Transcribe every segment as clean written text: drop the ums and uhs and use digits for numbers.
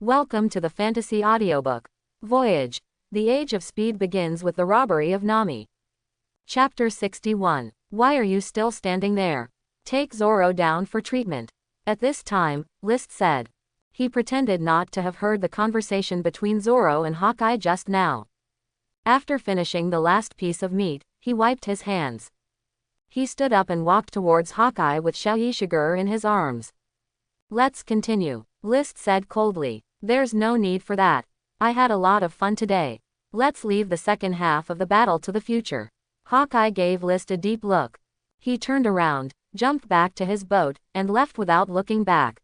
Welcome to the fantasy audiobook. Voyage. The Age of Speed begins with the Robbery of Nami. Chapter 61. Why are you still standing there? Take Zoro down for treatment. At this time, List said. He pretended not to have heard the conversation between Zoro and Hawkeye just now. After finishing the last piece of meat, he wiped his hands. He stood up and walked towards Hawkeye with Xiaoyishigur in his arms. Let's continue, List said coldly. There's no need for that. I had a lot of fun today. Let's leave the second half of the battle to the future. Hawkeye gave List a deep look. He turned around, jumped back to his boat, and left without looking back.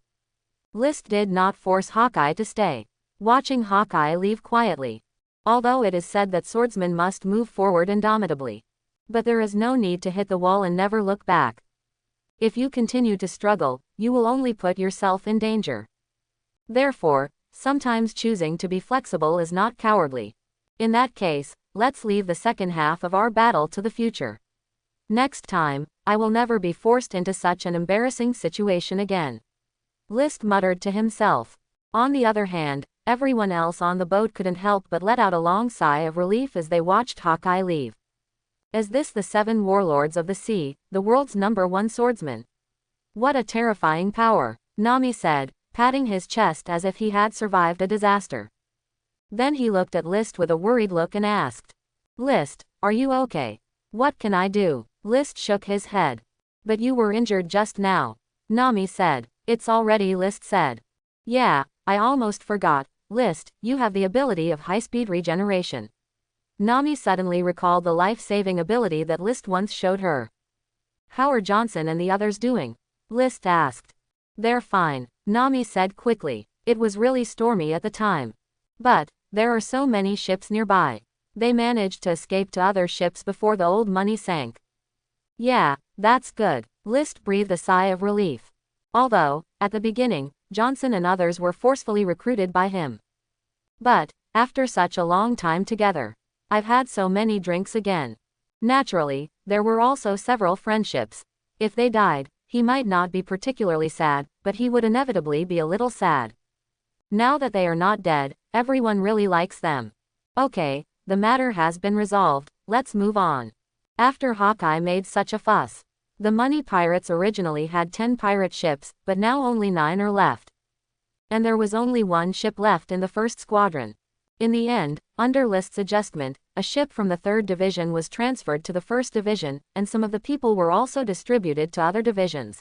List did not force Hawkeye to stay, watching Hawkeye leave quietly. Although it is said that swordsmen must move forward indomitably. But there is no need to hit the wall and never look back. If you continue to struggle, you will only put yourself in danger. Therefore, sometimes choosing to be flexible is not cowardly. In that case, let's leave the second half of our battle to the future. Next time, I will never be forced into such an embarrassing situation again. List muttered to himself. On the other hand, everyone else on the boat couldn't help but let out a long sigh of relief as they watched Hawkeye leave. Is this the 7 warlords of the sea, the world's #1 swordsman? What a terrifying power, Nami said, patting his chest as if he had survived a disaster. Then he looked at List with a worried look and asked, List, are you okay? What can I do? List shook his head. But you were injured just now, Nami said. It's already, List said. Yeah, I almost forgot. List, you have the ability of high-speed regeneration. Nami suddenly recalled the life-saving ability that List once showed her. How are Johnson and the others doing? List asked. They're fine, Nami said quickly. It was really stormy at the time. But there are so many ships nearby. They managed to escape to other ships before the old money sank. Yeah, that's good. List breathed a sigh of relief. Although, at the beginning, Johnson and others were forcefully recruited by him. But, after such a long time together, I've had so many drinks again. Naturally, there were also several friendships. If they died, he might not be particularly sad, but he would inevitably be a little sad. Now that they are not dead, everyone really likes them. Okay, the matter has been resolved, let's move on. After Hawkeye made such a fuss. The money pirates originally had 10 pirate ships, but now only 9 are left. And there was only 1 ship left in the first squadron. In the end, under List's adjustment, a ship from the 3rd Division was transferred to the 1st Division, and some of the people were also distributed to other divisions.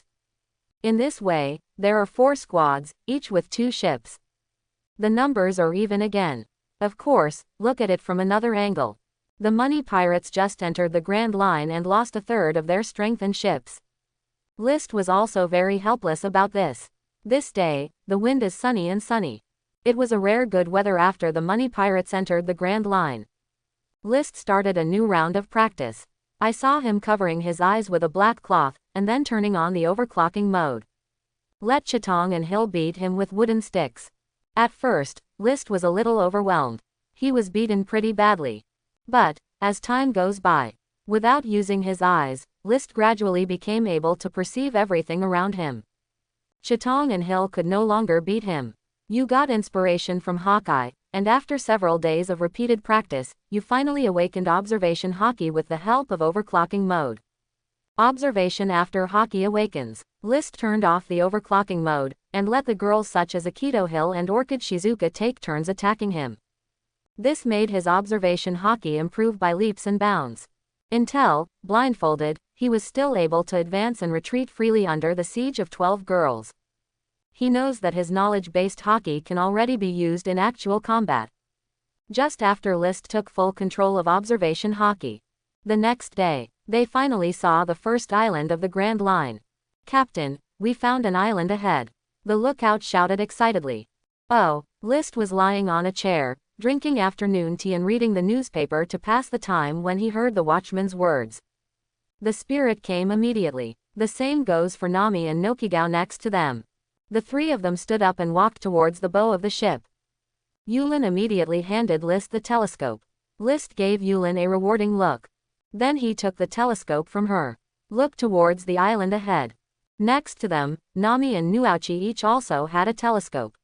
In this way, there are 4 squads, each with 2 ships. The numbers are even again. Of course, look at it from another angle. The money pirates just entered the Grand Line and lost a third of their strength and ships. List was also very helpless about this. This day, the wind is sunny and sunny. It was a rare good weather after the money pirates entered the Grand Line. List started a new round of practice. I saw him covering his eyes with a black cloth, and then turning on the overclocking mode. Let Chitong and Hill beat him with wooden sticks. At first, List was a little overwhelmed. He was beaten pretty badly. But, as time goes by, without using his eyes, List gradually became able to perceive everything around him. Chitong and Hill could no longer beat him. You got inspiration from Hawkeye, and after several days of repeated practice, you finally awakened observation Haki with the help of overclocking mode. Observation after Haki awakens. List turned off the overclocking mode, and let the girls such as Akito Hill and Orchid Shizuka take turns attacking him. This made his observation Haki improve by leaps and bounds. Until, blindfolded, he was still able to advance and retreat freely under the siege of 12 girls. He knows that his knowledge-based Haki can already be used in actual combat. Just after List took full control of observation Haki. The next day, they finally saw the first island of the Grand Line. Captain, we found an island ahead. The lookout shouted excitedly. Oh, List was lying on a chair, drinking afternoon tea and reading the newspaper to pass the time when he heard the watchman's words. The spirit came immediately. The same goes for Nami and Nokigao next to them. The 3 of them stood up and walked towards the bow of the ship. Yulin immediately handed List the telescope. List gave Yulin a rewarding look. Then he took the telescope from her. Looked towards the island ahead. Next to them, Nami and Nuauchi each also had a telescope.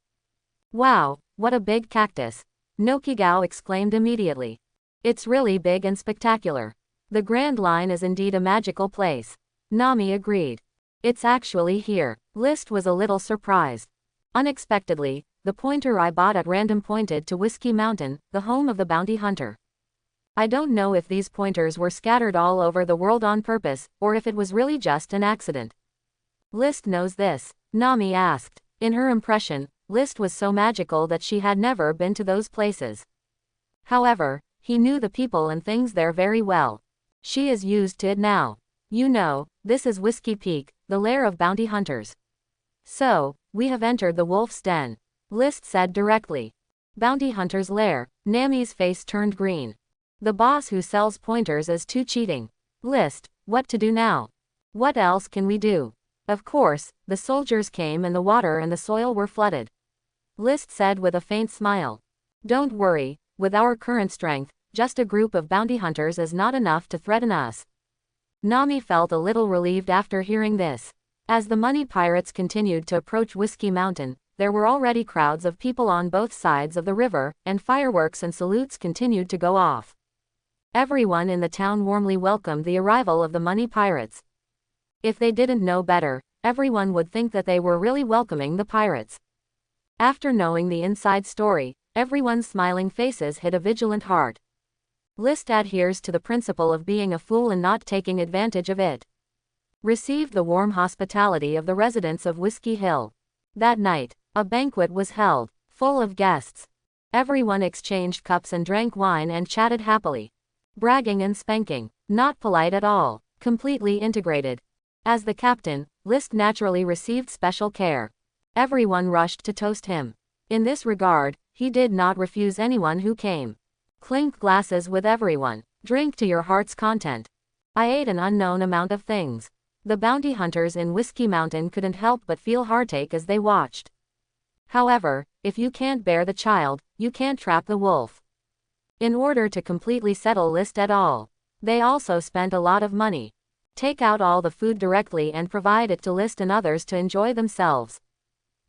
Wow, what a big cactus! Nokigao exclaimed immediately. It's really big and spectacular. The Grand Line is indeed a magical place. Nami agreed. It's actually here. List was a little surprised. Unexpectedly, the pointer I bought at random pointed to Whiskey Mountain, the home of the bounty hunter. I don't know if these pointers were scattered all over the world on purpose, or if it was really just an accident. List knows this, Nami asked. In her impression, List was so magical that she had never been to those places. However, he knew the people and things there very well. She is used to it now. You know, this is Whiskey Peak, the lair of bounty hunters. So, we have entered the wolf's den, List said directly. Bounty hunter's lair. Nami's face turned green. The boss who sells pointers is too cheating. List, what to do now? What else can we do? Of course, the soldiers came and the water and the soil were flooded. List said with a faint smile. Don't worry, with our current strength, just a group of bounty hunters is not enough to threaten us. Nami felt a little relieved after hearing this. As the money pirates continued to approach Whiskey Mountain, there were already crowds of people on both sides of the river, and fireworks and salutes continued to go off. Everyone in the town warmly welcomed the arrival of the money pirates. If they didn't know better, everyone would think that they were really welcoming the pirates. After knowing the inside story, everyone's smiling faces hid a vigilant heart. List adheres to the principle of being a fool and not taking advantage of it. Received the warm hospitality of the residents of Whiskey Hill. That night, a banquet was held, full of guests. Everyone exchanged cups and drank wine and chatted happily. Bragging and spanking, not polite at all, completely integrated. As the captain, List naturally received special care. Everyone rushed to toast him. In this regard, he did not refuse anyone who came. Clink glasses with everyone. Drink to your heart's content. I ate an unknown amount of things. The bounty hunters in Whiskey Mountain couldn't help but feel heartache as they watched. However, if you can't bear the child, you can't trap the wolf. In order to completely settle List et al., they also spent a lot of money. Take out all the food directly and provide it to List and others to enjoy themselves.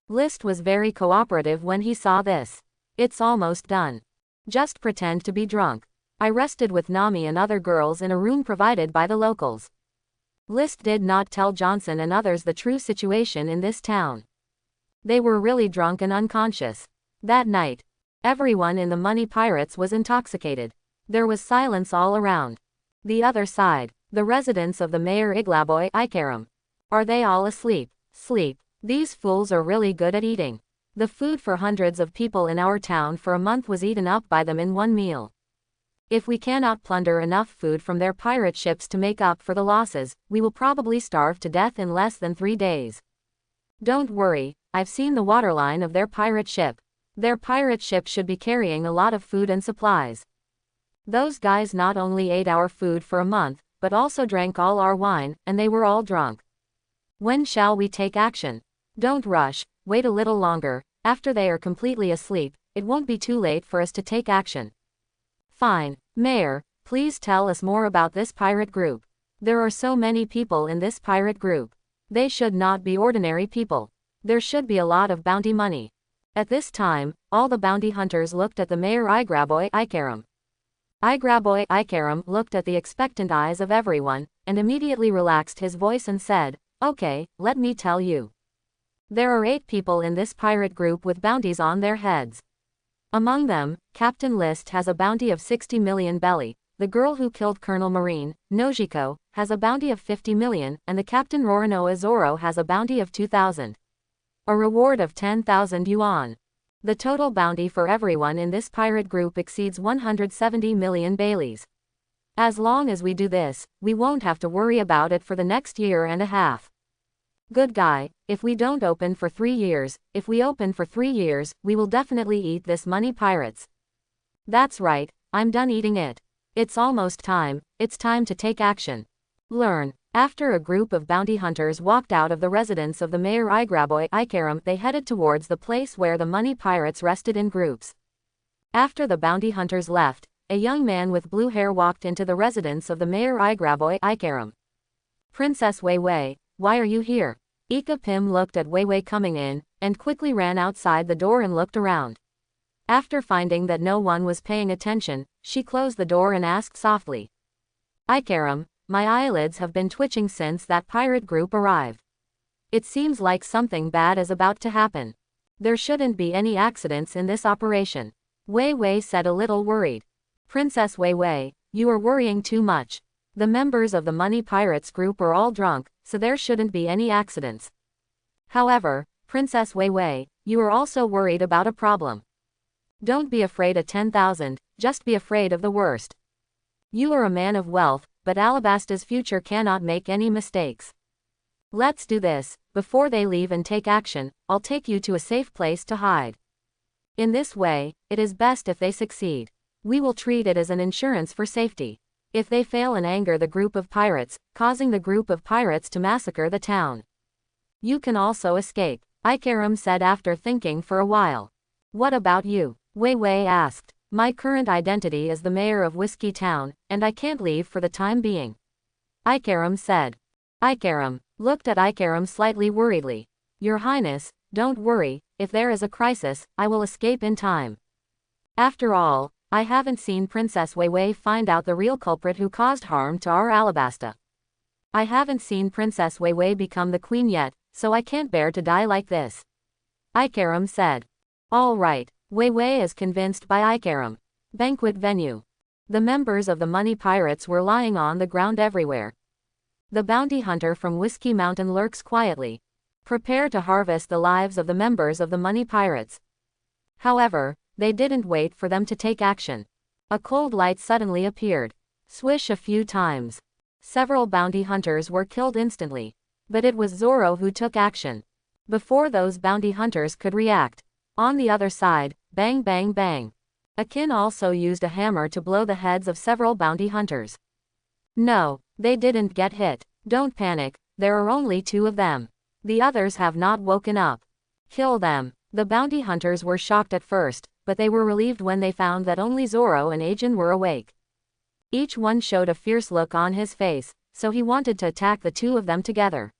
List was very cooperative when he saw this. It's almost done. Just pretend to be drunk. I rested with Nami and other girls in a room provided by the locals. List did not tell Johnson and others the true situation in this town. They were really drunk and unconscious. That night, everyone in the Money Pirates was intoxicated. There was silence all around. The other side, the residents of the Mayor Iglaboy Ikaram. Are they all asleep? Sleep. These fools are really good at eating. The food for hundreds of people in our town for a month was eaten up by them in one meal. If we cannot plunder enough food from their pirate ships to make up for the losses, we will probably starve to death in less than 3 days. Don't worry, I've seen the waterline of their pirate ship. Their pirate ship should be carrying a lot of food and supplies. Those guys not only ate our food for a month, but also drank all our wine, and they were all drunk. When shall we take action? Don't rush, wait a little longer. After they are completely asleep, it won't be too late for us to take action. Fine. Mayor, please tell us more about this pirate group. There are so many people in this pirate group. They should not be ordinary people. There should be a lot of bounty money. At this time, all the bounty hunters looked at the Mayor Igraboy Ikaram. Igraboy Ikaram looked at the expectant eyes of everyone, and immediately relaxed his voice and said, "Okay, let me tell you. There are 8 people in this pirate group with bounties on their heads. Among them, Captain List has a bounty of 60 million belly, the girl who killed Colonel Marine, Nojiko, has a bounty of 50 million, and the Captain Roranoa Zoro has a bounty of 2,000. A reward of 10,000 yuan. The total bounty for everyone in this pirate group exceeds 170 million baileys. As long as we do this, we won't have to worry about it for the next year and a half. Good guy, if we don't open for 3 years, if we open for 3 years, we will definitely eat this money pirates." That's right, I'm done eating it. It's almost time, it's time to take action. Learn. After a group of bounty hunters walked out of the residence of the Mayor Igraboy Ikaram, they headed towards the place where the money pirates rested in groups. After the bounty hunters left, a young man with blue hair walked into the residence of the Mayor Igraboy Ikaram. "Princess Wei Wei, why are you here?" Ika Pim looked at Wei Wei coming in, and quickly ran outside the door and looked around. After finding that no one was paying attention, she closed the door and asked softly, "Ikaram, my eyelids have been twitching since that pirate group arrived. It seems like something bad is about to happen. There shouldn't be any accidents in this operation." Wei Wei said, a little worried. "Princess Wei Wei, you are worrying too much. The members of the Money Pirates group are all drunk, so there shouldn't be any accidents. However, Princess Wei Wei, you are also worried about a problem. Don't be afraid of 10,000, just be afraid of the worst. You are a man of wealth, but Alabasta's future cannot make any mistakes. Let's do this. Before they leave and take action, I'll take you to a safe place to hide. In this way, it is best if they succeed. We will treat it as an insurance for safety. If they fail and anger the group of pirates, causing the group of pirates to massacre the town, you can also escape," Ikaram said after thinking for a while. "What about you?" Wei Wei asked. "My current identity is the mayor of Whiskey Town, and I can't leave for the time being," Ikaram said. Ikaram looked at Ikaram slightly worriedly. "Your Highness, don't worry, if there is a crisis, I will escape in time. After all, I haven't seen Princess Wei Wei find out the real culprit who caused harm to our Alabasta. I haven't seen Princess Wei Wei become the queen yet, so I can't bear to die like this," Ikaram said. "All right," Wei Wei is convinced by Ikaram. Banquet venue. The members of the Money Pirates were lying on the ground everywhere. The bounty hunter from Whiskey Mountain lurks quietly. Prepare to harvest the lives of the members of the Money Pirates. However, they didn't wait for them to take action. A cold light suddenly appeared. Swish a few times. Several bounty hunters were killed instantly. But it was Zoro who took action. Before those bounty hunters could react. On the other side, bang bang bang. Akin also used a hammer to blow the heads of several bounty hunters. No, they didn't get hit. Don't panic, there are only 2 of them. The others have not woken up. Kill them. The bounty hunters were shocked at first, but they were relieved when they found that only Zoro and Ajin were awake. Each one showed a fierce look on his face, so he wanted to attack the 2 of them together.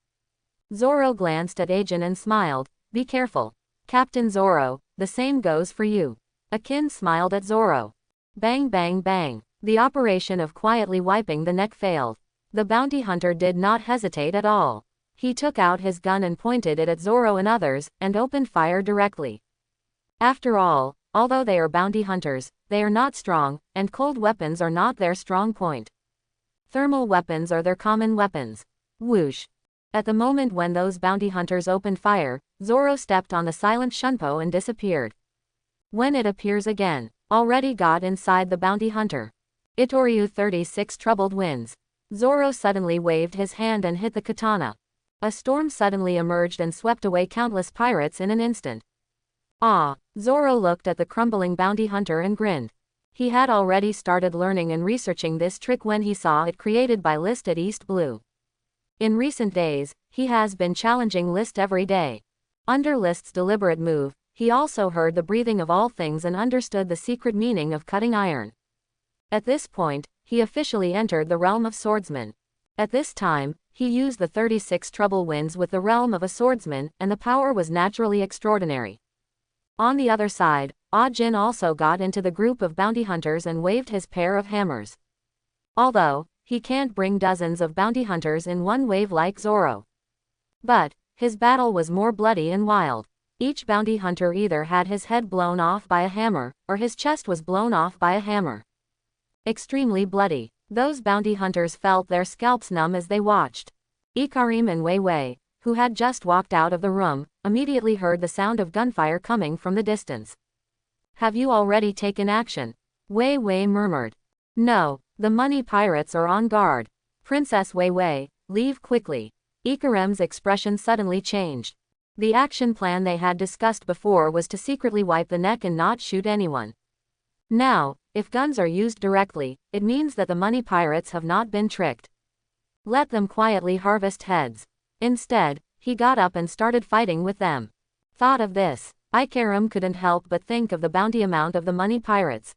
Zoro glanced at Ajin and smiled. "Be careful. Captain Zoro, the same goes for you." Akin smiled at Zoro. Bang bang bang. The operation of quietly wiping the neck failed. The bounty hunter did not hesitate at all. He took out his gun and pointed it at Zoro and others, and opened fire directly. After all, although they are bounty hunters, they are not strong, and cold weapons are not their strong point. Thermal weapons are their common weapons. Whoosh. At the moment when those bounty hunters opened fire, Zoro stepped on the silent Shunpo and disappeared. When it appears again, already got inside the bounty hunter. Itoryu 36 Troubled Winds. Zoro suddenly waved his hand and hit the katana. A storm suddenly emerged and swept away countless pirates in an instant. Ah! Zoro looked at the crumbling bounty hunter and grinned. He had already started learning and researching this trick when he saw it created by List at East Blue. In recent days, he has been challenging List every day. Under List's deliberate move, he also heard the breathing of all things and understood the secret meaning of cutting iron. At this point, he officially entered the realm of swordsman. At this time, he used the 36 trouble winds with the realm of a swordsman, and the power was naturally extraordinary. On the other side, Ah-Jin also got into the group of bounty hunters and waved his pair of hammers. Although, he can't bring dozens of bounty hunters in one wave like Zoro. But, his battle was more bloody and wild. Each bounty hunter either had his head blown off by a hammer, or his chest was blown off by a hammer. Extremely bloody. Those bounty hunters felt their scalps numb as they watched. Ikarim and Wei Wei, who had just walked out of the room, immediately heard the sound of gunfire coming from the distance. "Have you already taken action?" Wei Wei murmured. "No, the Money Pirates are on guard." "Princess Wei Wei, leave quickly." Ikarim's expression suddenly changed. The action plan they had discussed before was to secretly wipe the neck and not shoot anyone. Now, if guns are used directly, it means that the Money Pirates have not been tricked. Let them quietly harvest heads. Instead, he got up and started fighting with them. Thought of this, Ikarim couldn't help but think of the bounty amount of the Money Pirates.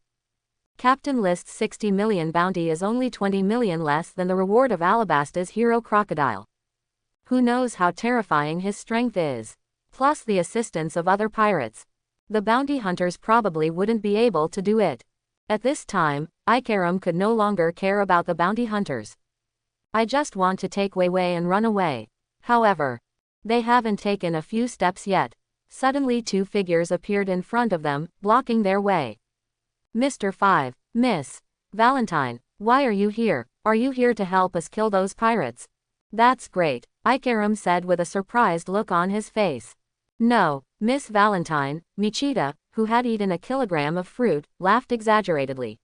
Captain List's 60 million bounty is only 20 million less than the reward of Alabasta's hero Crocodile. Who knows how terrifying his strength is? plus the assistance of other pirates. The bounty hunters probably wouldn't be able to do it. At this time, Ikaram could no longer care about the bounty hunters. I just want to take Wei Wei and run away. However, they haven't taken a few steps yet. Suddenly two figures appeared in front of them, blocking their way. Mr. 5, Miss Valentine, why are you here? Are you here to help us kill those pirates? That's great, Ikaram said with a surprised look on his face. No, Miss Valentine, Michita, who had eaten a kilogram of fruit, laughed exaggeratedly.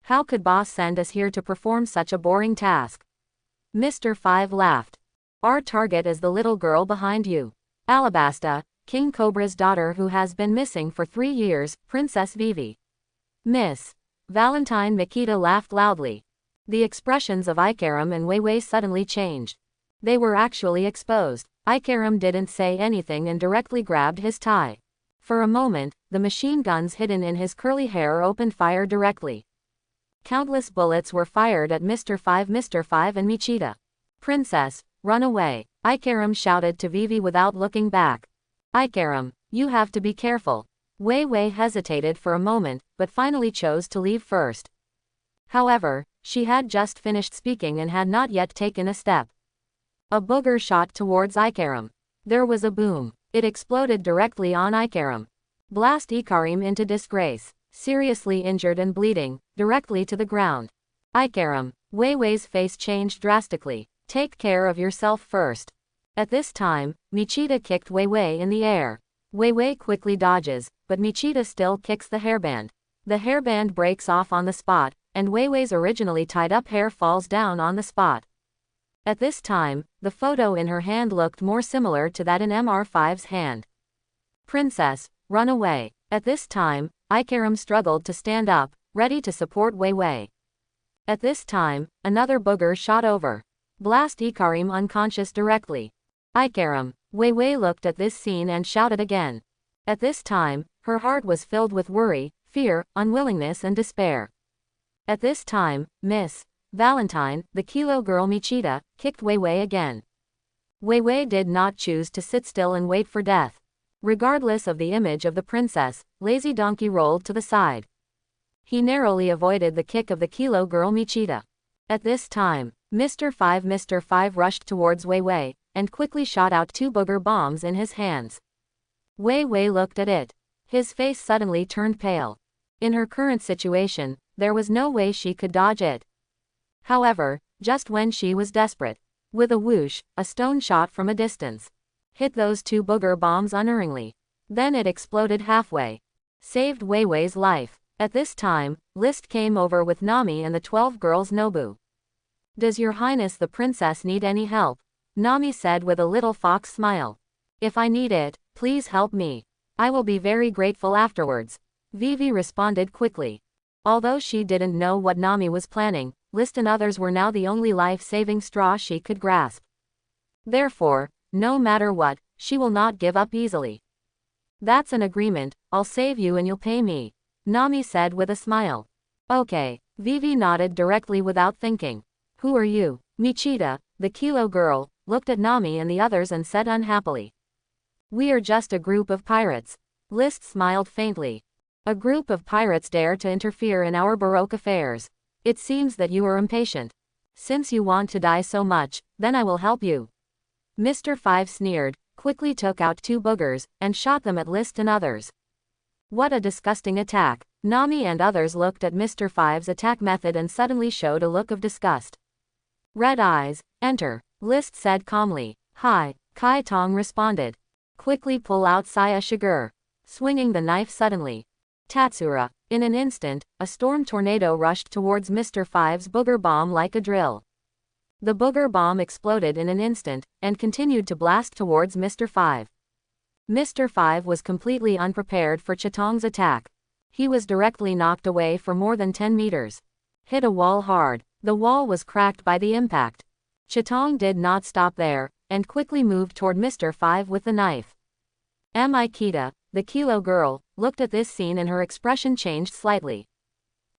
How could boss send us here to perform such a boring task? Mr. 5 laughed. Our target is the little girl behind you. Alabasta, King Cobra's daughter who has been missing for 3 years, Princess Vivi. Miss Valentine Mikita laughed loudly. The expressions of Ikaram and Wei Wei suddenly changed. They were actually exposed. Ikaram didn't say anything and directly grabbed his tie. For a moment, the machine guns hidden in his curly hair opened fire directly. Countless bullets were fired at Mr. 5 and Michita. Princess, run away, Ikaram shouted to Vivi without looking back. Ikaram, you have to be careful. Wei Wei hesitated for a moment, but finally chose to leave first. However, she had just finished speaking and had not yet taken a step. A booger shot towards Ikaram. There was a boom. It exploded directly on Ikaram. Blast Ikaram into disgrace, seriously injured and bleeding, directly to the ground. Ikaram, Wei Wei's face changed drastically. Take care of yourself first. At this time, Michita kicked Wei Wei in the air. Wei Wei quickly dodges, but Michita still kicks the hairband. The hairband breaks off on the spot, and Wei Wei's originally tied up hair falls down on the spot. At this time, the photo in her hand looked more similar to that in MR5's hand. Princess, run away. At this time, Ikaram struggled to stand up, ready to support Wei Wei. At this time, another booger shot over. Blast Ikaram unconscious directly. Ikaram, Wei Wei looked at this scene and shouted again. At this time, her heart was filled with worry, fear, unwillingness and despair. At this time, Miss Valentine, the Kilo girl Michita, kicked Wei Wei again. Wei Wei did not choose to sit still and wait for death. Regardless of the image of the princess, Lazy Donkey rolled to the side. He narrowly avoided the kick of the Kilo girl Michita. At this time, Mr. 5 rushed towards Wei Wei, and quickly shot out 2 booger bombs in his hands. Wei Wei looked at it. His face suddenly turned pale. In her current situation, there was no way she could dodge it. However, just when she was desperate, with a whoosh, a stone shot from a distance hit those 2 booger bombs unerringly. Then it exploded halfway. Saved Wei Wei's life. At this time, List came over with Nami and the 12 girls Nobu. Does your highness the princess need any help? Nami said with a little fox smile. If I need it, please help me. I will be very grateful afterwards. Vivi responded quickly. Although she didn't know what Nami was planning, List and others were now the only life-saving straw she could grasp. Therefore, no matter what, she will not give up easily. That's an agreement, I'll save you and you'll pay me, Nami said with a smile. Okay, Vivi nodded directly without thinking. Who are you? Michita, the Kilo girl, looked at Nami and the others and said unhappily. We are just a group of pirates. List smiled faintly. A group of pirates dare to interfere in our Baroque affairs. It seems that you are impatient. Since you want to die so much, then I will help you. Mr. 5 sneered, quickly took out 2 boogers, and shot them at List and others. What a disgusting attack. Nami and others looked at Mr. 5's attack method and suddenly showed a look of disgust. Red eyes, enter, List said calmly. Hi, Kai Tong responded. Quickly pull out Saya Shiger. Swinging the knife suddenly. Tatsura. In an instant, a storm tornado rushed towards Mr. 5's booger bomb like a drill. The booger bomb exploded in an instant, and continued to blast towards Mr. 5. Mr. 5 was completely unprepared for Chitong's attack. He was directly knocked away for more than 10 meters. Hit a wall hard. The wall was cracked by the impact. Chitong did not stop there, and quickly moved toward Mr. 5 with the knife. Kita, the Kilo girl, looked at this scene and her expression changed slightly.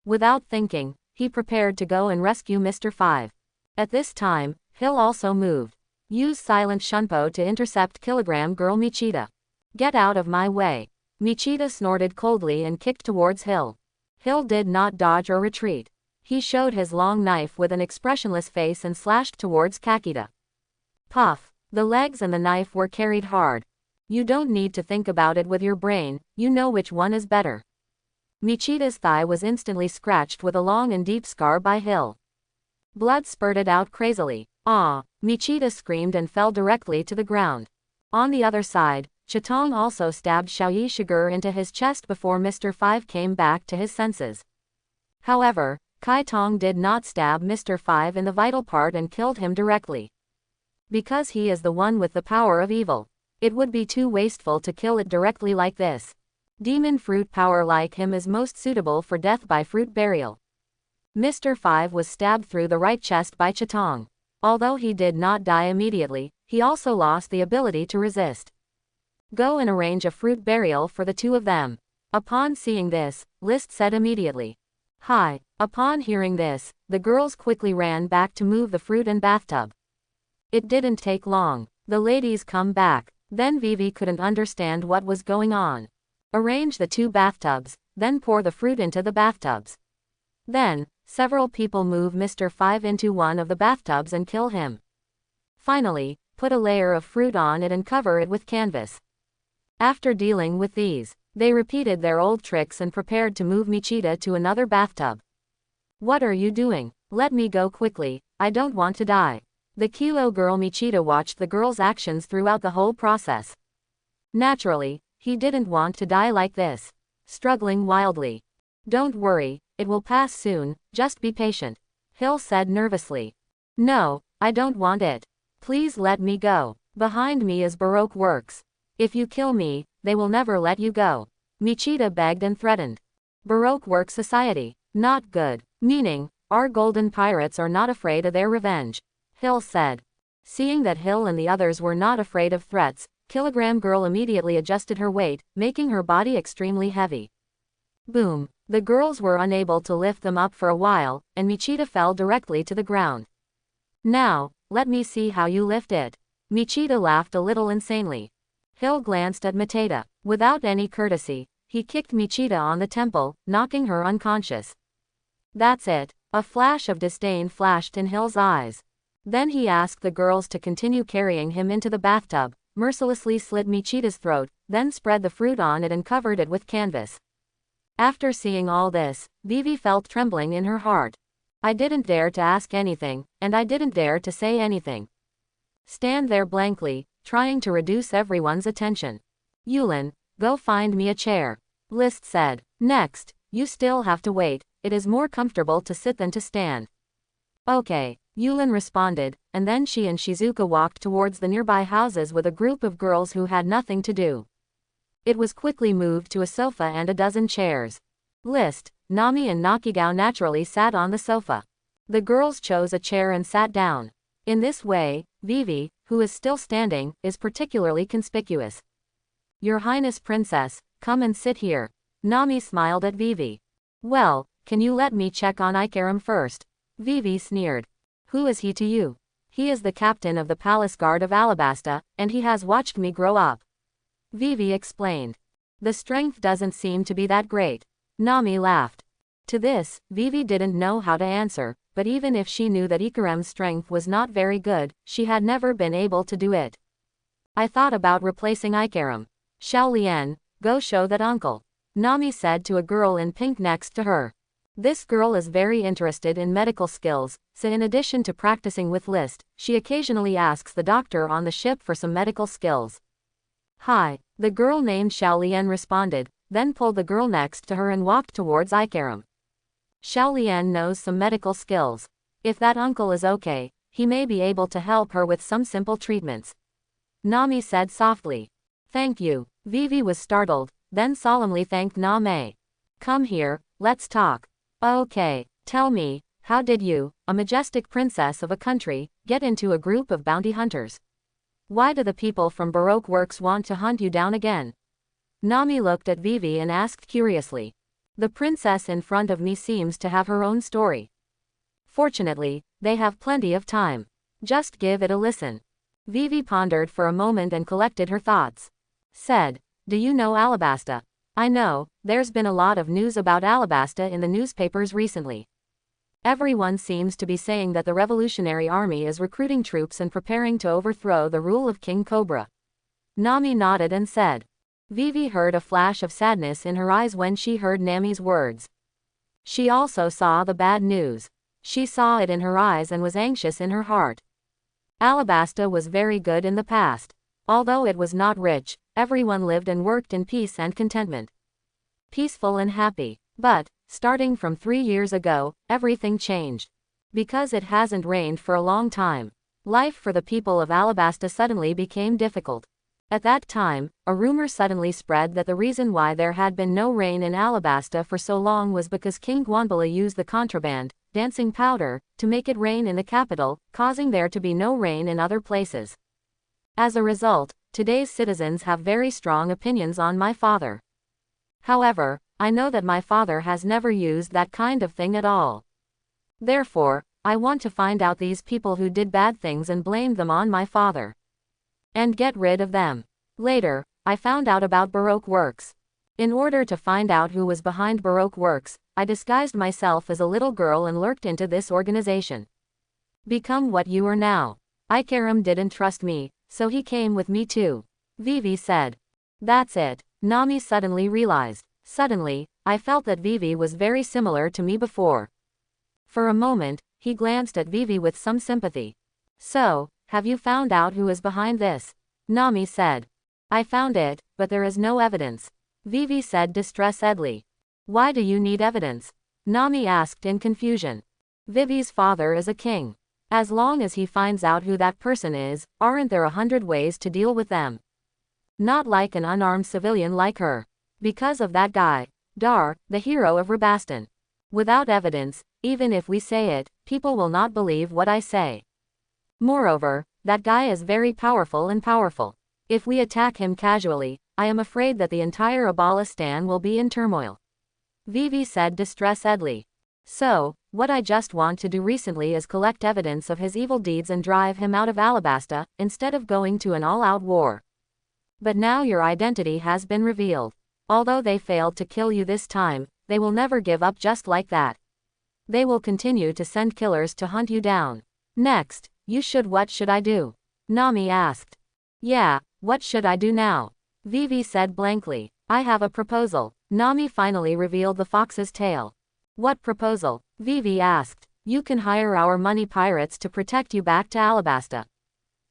Without thinking, he prepared to go and rescue Mr. 5. At this time, Hill also moved. Use Silent Shunpo to intercept Kilogram Girl Michita. Get out of my way. Michita snorted coldly and kicked towards Hill. Hill did not dodge or retreat. He showed his long knife with an expressionless face and slashed towards Kakita. Puff. The legs and the knife were carried hard. You don't need to think about it with your brain, you know which one is better. Michita's thigh was instantly scratched with a long and deep scar by Hill. Blood spurted out crazily. Ah! Michita screamed and fell directly to the ground. On the other side, Chitong also stabbed Xiaoyi Shiger into his chest before Mr. Five came back to his senses. However, Kai Tong did not stab Mr. Five in the vital part and killed him directly. Because he is the one with the power of evil, it would be too wasteful to kill it directly like this. Demon fruit power like him is most suitable for death by fruit burial. Mr. Five was stabbed through the right chest by Chitong. Although he did not die immediately, he also lost the ability to resist. Go and arrange a fruit burial for the two of them. Upon seeing this, List said immediately. Hi. Upon hearing this, the girls quickly ran back to move the fruit and bathtub. It didn't take long. The ladies come back. Then Vivi couldn't understand what was going on. Arrange the two bathtubs, then pour the fruit into the bathtubs. Then, several people move Mr. Five into one of the bathtubs and kill him. Finally, put a layer of fruit on it and cover it with canvas. After dealing with these, they repeated their old tricks and prepared to move Michita to another bathtub. What are you doing? Let me go quickly, I don't want to die. The Kilo girl Michita watched the girl's actions throughout the whole process. Naturally, he didn't want to die like this. Struggling wildly. Don't worry, it will pass soon, just be patient. Hill said nervously. No, I don't want it. Please let me go. Behind me is Baroque Works. If you kill me, they will never let you go. Michita begged and threatened. Baroque Work Society. Not good. Meaning, our golden pirates are not afraid of their revenge. Hill said. Seeing that Hill and the others were not afraid of threats, Kilogram Girl immediately adjusted her weight, making her body extremely heavy. Boom. The girls were unable to lift them up for a while, and Michita fell directly to the ground. Now, let me see how you lift it. Michita laughed a little insanely. Hill glanced at Matata. Without any courtesy, he kicked Michita on the temple, knocking her unconscious. That's it. A flash of disdain flashed in Hill's eyes. Then he asked the girls to continue carrying him into the bathtub, mercilessly slit Michita's throat, then spread the fruit on it and covered it with canvas. After seeing all this, Vivi felt trembling in her heart. I didn't dare to ask anything, and I didn't dare to say anything. Stand there blankly, trying to reduce everyone's attention. Yulin, go find me a chair. List said. Next, you still have to wait, it is more comfortable to sit than to stand. Okay, Yulin responded, and then she and Shizuka walked towards the nearby houses with a group of girls who had nothing to do. It was quickly moved to a sofa and a dozen chairs. List, Nami and Nakigao naturally sat on the sofa. The girls chose a chair and sat down. In this way, Vivi, who is still standing, is particularly conspicuous. Your Highness Princess, come and sit here. Nami smiled at Vivi. Well, can you let me check on Ikaram first? Vivi sneered. Who is he to you? He is the captain of the palace guard of Alabasta, and he has watched me grow up. Vivi explained. The strength doesn't seem to be that great. Nami laughed. To this, Vivi didn't know how to answer, but even if she knew that Ikaram's strength was not very good, she had never been able to do it. I thought about replacing Ikaram. Xiao Lian, go show that uncle. Nami said to a girl in pink next to her. This girl is very interested in medical skills, so in addition to practicing with List, she occasionally asks the doctor on the ship for some medical skills. Hi, the girl named Xiao Lian responded, then pulled the girl next to her and walked towards Ikaram. Xiao Lian knows some medical skills. If that uncle is okay, he may be able to help her with some simple treatments. Nami said softly. Thank you. Vivi was startled, then solemnly thanked Nami. Come here, let's talk. Okay, tell me, how did you, a majestic princess of a country, get into a group of bounty hunters? Why do the people from Baroque Works want to hunt you down again? Nami looked at Vivi and asked curiously. The princess in front of me seems to have her own story. Fortunately, they have plenty of time. Just give it a listen. Vivi pondered for a moment and collected her thoughts. Said, Do you know Alabasta? I know, there's been a lot of news about Alabasta in the newspapers recently. Everyone seems to be saying that the Revolutionary Army is recruiting troops and preparing to overthrow the rule of King Cobra. Nami nodded and said. Vivi heard a flash of sadness in her eyes when she heard Nami's words. She also saw the bad news. She saw it in her eyes and was anxious in her heart. Alabasta was very good in the past. Although it was not rich, everyone lived and worked in peace and contentment. Peaceful and happy. But, starting from 3 years ago, everything changed. Because it hasn't rained for a long time, life for the people of Alabasta suddenly became difficult. At that time, a rumor suddenly spread that the reason why there had been no rain in Alabasta for so long was because King Guanbala used the contraband, dancing powder, to make it rain in the capital, causing there to be no rain in other places. As a result, today's citizens have very strong opinions on my father. However, I know that my father has never used that kind of thing at all. Therefore, I want to find out these people who did bad things and blame them on my father. And get rid of them. Later, I found out about Baroque Works. In order to find out who was behind Baroque Works, I disguised myself as a little girl and lurked into this organization. Become what you are now. Ikaram didn't trust me, so he came with me too. Vivi said. That's it, Nami suddenly realized. Suddenly, I felt that Vivi was very similar to me before. For a moment, he glanced at Vivi with some sympathy. So, have you found out who is behind this? Nami said. I found it, but there is no evidence. Vivi said distressedly. Why do you need evidence? Nami asked in confusion. Vivi's father is a king. As long as he finds out who that person is, aren't there 100 ways to deal with them? Not like an unarmed civilian like her. Because of that guy, Dar, the hero of Rabastan. Without evidence, even if we say it, people will not believe what I say. Moreover, that guy is very powerful and powerful. If we attack him casually, I am afraid that the entire Abalistan will be in turmoil. Vivi said distressedly. So, what I just want to do recently is collect evidence of his evil deeds and drive him out of Alabasta, instead of going to an all-out war. But now your identity has been revealed. Although they failed to kill you this time, they will never give up just like that. They will continue to send killers to hunt you down. Next, what should I do? Nami asked. Yeah, what should I do now? Vivi said blankly. I have a proposal. Nami finally revealed the fox's tail. What proposal? Vivi asked. You can hire our money pirates to protect you back to Alabasta.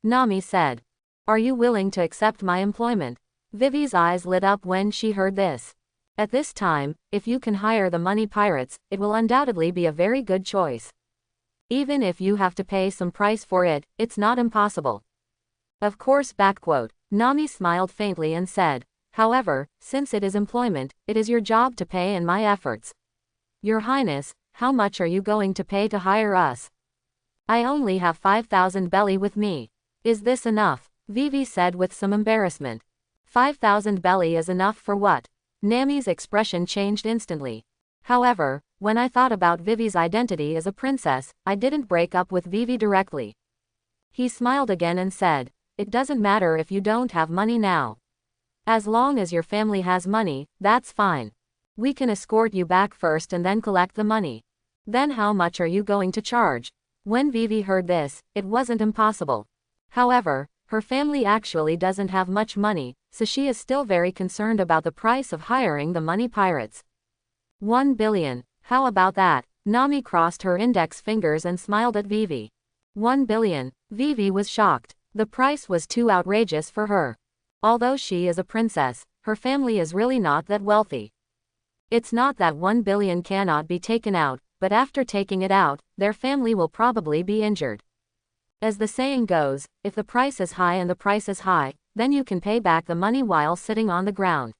Nami said. Are you willing to accept my employment? Vivi's eyes lit up when she heard this. At this time, if you can hire the money pirates, it will undoubtedly be a very good choice. Even if you have to pay some price for it, it's not impossible. Of course. Nami smiled faintly and said, however, since it is employment, it is your job to pay in my efforts. Your Highness, how much are you going to pay to hire us? I only have 5,000 belly with me. Is this enough? Vivi said with some embarrassment. 5,000 belly is enough for what? Nami's expression changed instantly. However, when I thought about Vivi's identity as a princess, I didn't break up with Vivi directly. He smiled again and said, it doesn't matter if you don't have money now. As long as your family has money, that's fine. We can escort you back first and then collect the money. Then how much are you going to charge? When Vivi heard this, it wasn't impossible. However, her family actually doesn't have much money, so she is still very concerned about the price of hiring the money pirates. 1 billion. How about that? Nami crossed her index fingers and smiled at Vivi. 1 billion. Vivi was shocked. The price was too outrageous for her. Although she is a princess, her family is really not that wealthy. It's not that 1 billion cannot be taken out, but after taking it out, their family will probably be injured. As the saying goes, if the price is high and the price is high, then you can pay back the money while sitting on the ground.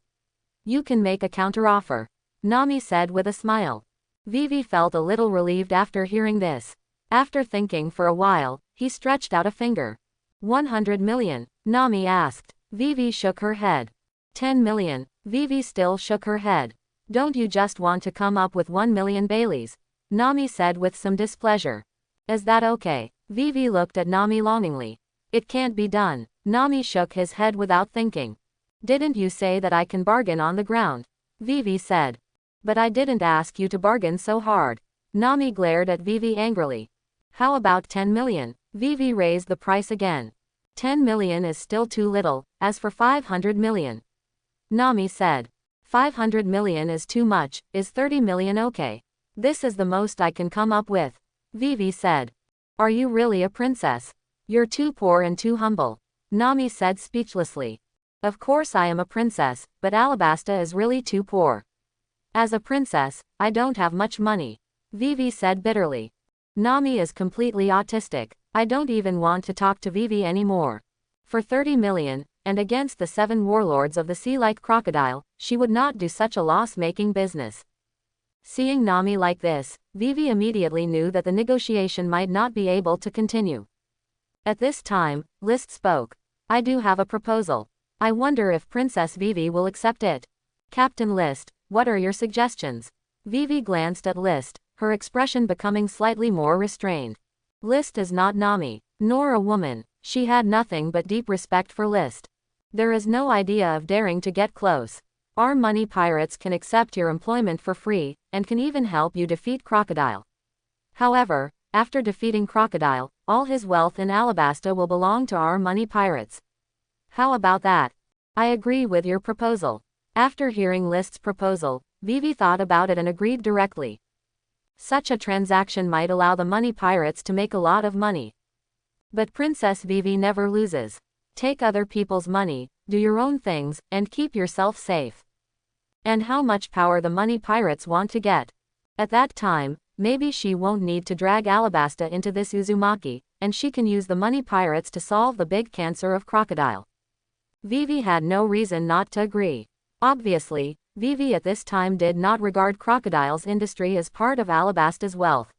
You can make a counteroffer. Nami said with a smile. Vivi felt a little relieved after hearing this. After thinking for a while, he stretched out a finger. 100 million? Nami asked. Vivi shook her head. 10 million. Vivi still shook her head. Don't you just want to come up with 1 million Baileys? Nami said with some displeasure. Is that okay? Vivi looked at Nami longingly. It can't be done. Nami shook his head without thinking. Didn't you say that I can bargain on the ground? Vivi said. But I didn't ask you to bargain so hard. Nami glared at Vivi angrily. How about 10 million? Vivi raised the price again. 10 million is still too little, as for 500 million. Nami said. 500 million is too much, is 30 million okay? This is the most I can come up with. Vivi said. Are you really a princess? You're too poor and too humble. Nami said speechlessly. Of course I am a princess, but Alabasta is really too poor. As a princess, I don't have much money. Vivi said bitterly. Nami is completely autistic. I don't even want to talk to Vivi anymore. For 30 million, and against the 7 warlords of the sea like crocodile, she would not do such a loss-making business. Seeing Nami like this, Vivi immediately knew that the negotiation might not be able to continue. At this time, List spoke. I do have a proposal. I wonder if Princess Vivi will accept it. Captain List, what are your suggestions? Vivi glanced at List, her expression becoming slightly more restrained. List is not Nami, nor a woman. She had nothing but deep respect for List. There is no idea of daring to get close. Our money pirates can accept your employment for free, and can even help you defeat Crocodile. However, after defeating Crocodile, all his wealth in Alabasta will belong to our money pirates. How about that? I agree with your proposal. After hearing List's proposal, Vivi thought about it and agreed directly. Such a transaction might allow the money pirates to make a lot of money. But Princess Vivi never loses. Take other people's money, do your own things, and keep yourself safe. And how much power the money pirates want to get. At that time, maybe she won't need to drag Alabasta into this Uzumaki, and she can use the money pirates to solve the big cancer of Crocodile. Vivi had no reason not to agree. Obviously, Vivi at this time did not regard Crocodile's industry as part of Alabasta's wealth.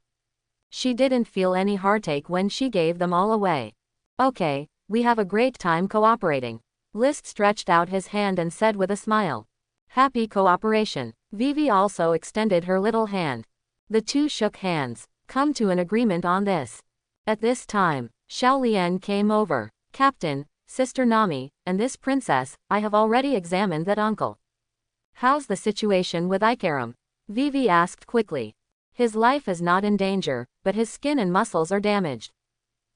She didn't feel any heartache when she gave them all away. Okay, we have a great time cooperating. List stretched out his hand and said with a smile. Happy cooperation. Vivi also extended her little hand. The two shook hands. Come to an agreement on this. At this time, Xiao Lian came over. Captain, Sister Nami, and this princess, I have already examined that uncle. How's the situation with Ikaram? Vivi asked quickly. His life is not in danger, but his skin and muscles are damaged.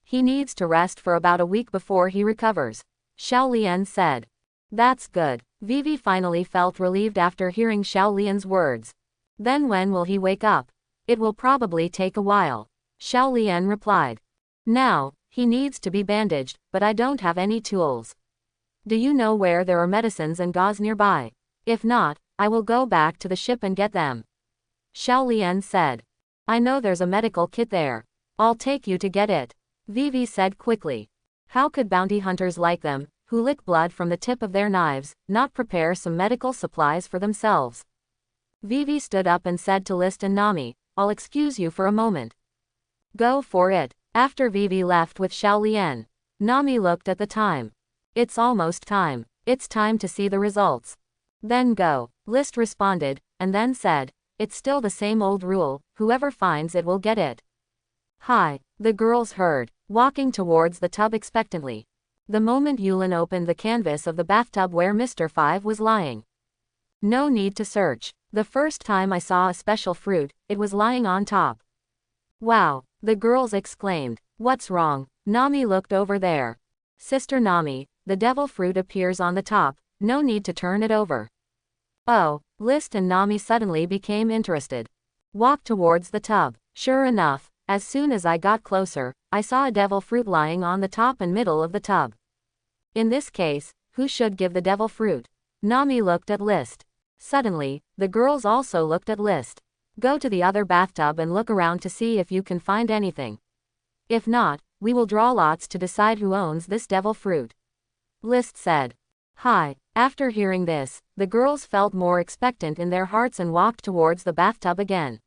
He needs to rest for about a week before he recovers. Xiao Lian said. That's good. Vivi finally felt relieved after hearing Xiao Lian's words. Then when will he wake up? It will probably take a while. Xiao Lian replied. Now, he needs to be bandaged, but I don't have any tools. Do you know where there are medicines and gauze nearby? If not, I will go back to the ship and get them. Xiao Lian said. I know there's a medical kit there. I'll take you to get it. Vivi said quickly. How could bounty hunters like them, who lick blood from the tip of their knives, not prepare some medical supplies for themselves? Vivi stood up and said to List and Nami, I'll excuse you for a moment. Go for it. After Vivi left with Xiao Lian, Nami looked at the time. It's almost time. It's time to see the results. Then go. List responded, and then said, it's still the same old rule, whoever finds it will get it. Hi, the girls heard, walking towards the tub expectantly. The moment Yulin opened the canvas of the bathtub where Mr. Five was lying. No need to search. The first time I saw a special fruit, it was lying on top. Wow, the girls exclaimed. What's wrong? Nami looked over there. Sister Nami, the devil fruit appears on the top, no need to turn it over. Oh, List and Nami suddenly became interested. Walked towards the tub. Sure enough, as soon as I got closer, I saw a devil fruit lying on the top and middle of the tub. In this case, who should give the devil fruit? Nami looked at List. Suddenly, the girls also looked at List. Go to the other bathtub and look around to see if you can find anything. If not, we will draw lots to decide who owns this devil fruit. List said. Hi. After hearing this, the girls felt more expectant in their hearts and walked towards the bathtub again.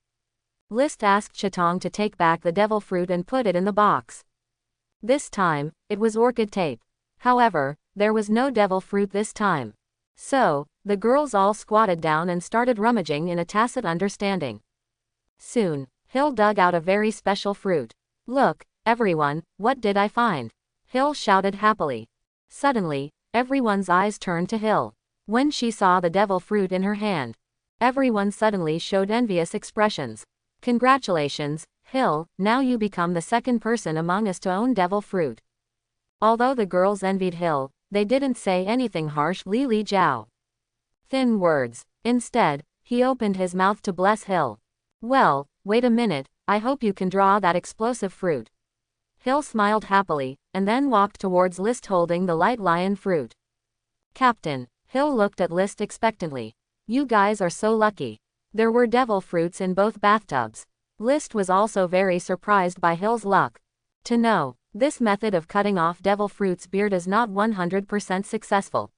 List asked Chitong to take back the devil fruit and put it in the box. This time, it was orchid tape. However, there was no devil fruit this time. So, the girls all squatted down and started rummaging in a tacit understanding. Soon, Hill dug out a very special fruit. Look, everyone, what did I find? Hill shouted happily. Suddenly, everyone's eyes turned to Hill. When she saw the devil fruit in her hand, everyone suddenly showed envious expressions. Congratulations, Hill, now you become the second person among us to own devil fruit. Although the girls envied Hill, they didn't say anything harsh. Li Jiao. Thin words. Instead, he opened his mouth to bless Hill. Well, wait a minute, I hope you can draw that explosive fruit. Hill smiled happily, and then walked towards List holding the light lion fruit. Captain. Hill looked at List expectantly. You guys are so lucky. There were devil fruits in both bathtubs. List was also very surprised by Hill's luck. To know, this method of cutting off devil fruit's beard is not 100% successful.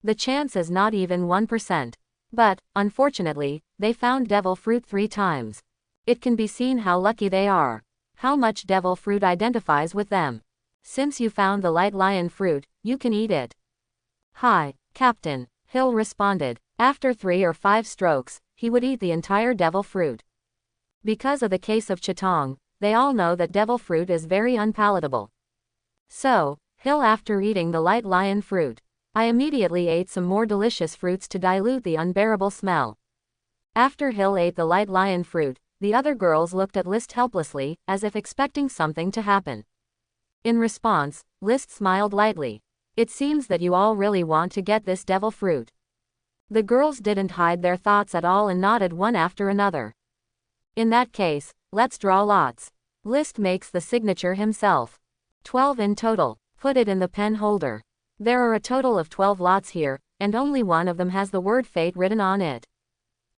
The chance is not even 1%. But, unfortunately, they found devil fruit 3 times. It can be seen how lucky they are. How much devil fruit identifies with them. Since you found the light lion fruit, you can eat it. Hi, Captain, Hill responded. After 3 or 5 strokes, he would eat the entire devil fruit. Because of the case of Chitong, they all know that devil fruit is very unpalatable. So, Hill, after eating the light lion fruit, I immediately ate some more delicious fruits to dilute the unbearable smell. After Hill ate the light lion fruit, the other girls looked at List helplessly, as if expecting something to happen. In response, List smiled lightly. It seems that you all really want to get this devil fruit. The girls didn't hide their thoughts at all and nodded one after another. In that case, let's draw lots. List makes the signature himself. 12 in total. Put it in the pen holder. There are a total of 12 lots here, and only one of them has the word fate written on it.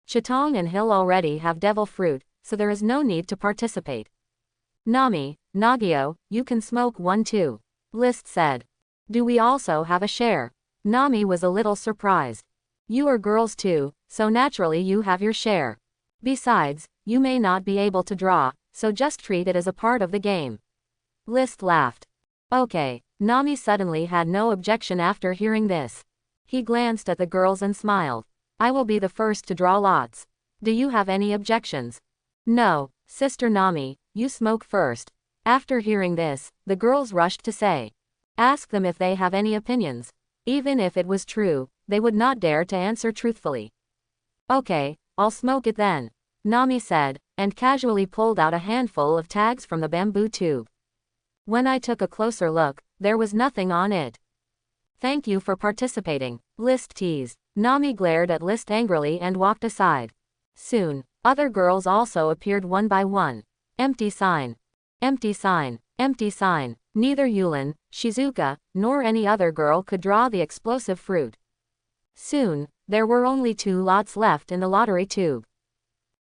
Chitong and Hill already have devil fruit, so there is no need to participate. Nami, Nagio, you can smoke one too. List said. Do we also have a share? Nami was a little surprised. You are girls too, so naturally you have your share. Besides, you may not be able to draw, so just treat it as a part of the game. List laughed. Okay. Nami suddenly had no objection after hearing this. He glanced at the girls and smiled. I will be the first to draw lots. Do you have any objections? No, Sister Nami, you smoke first. After hearing this, the girls rushed to say. Ask them if they have any opinions. Even if it was true, they would not dare to answer truthfully. Okay, I'll smoke it then, Nami said, and casually pulled out a handful of tags from the bamboo tube. When I took a closer look, there was nothing on it. Thank you for participating, List teased. Nami glared at List angrily and walked aside. Soon, other girls also appeared one by one. Empty sign. Empty sign. Empty sign. Neither Yulin, Shizuka, nor any other girl could draw the explosive fruit. Soon, there were only 2 lots left in the lottery tube.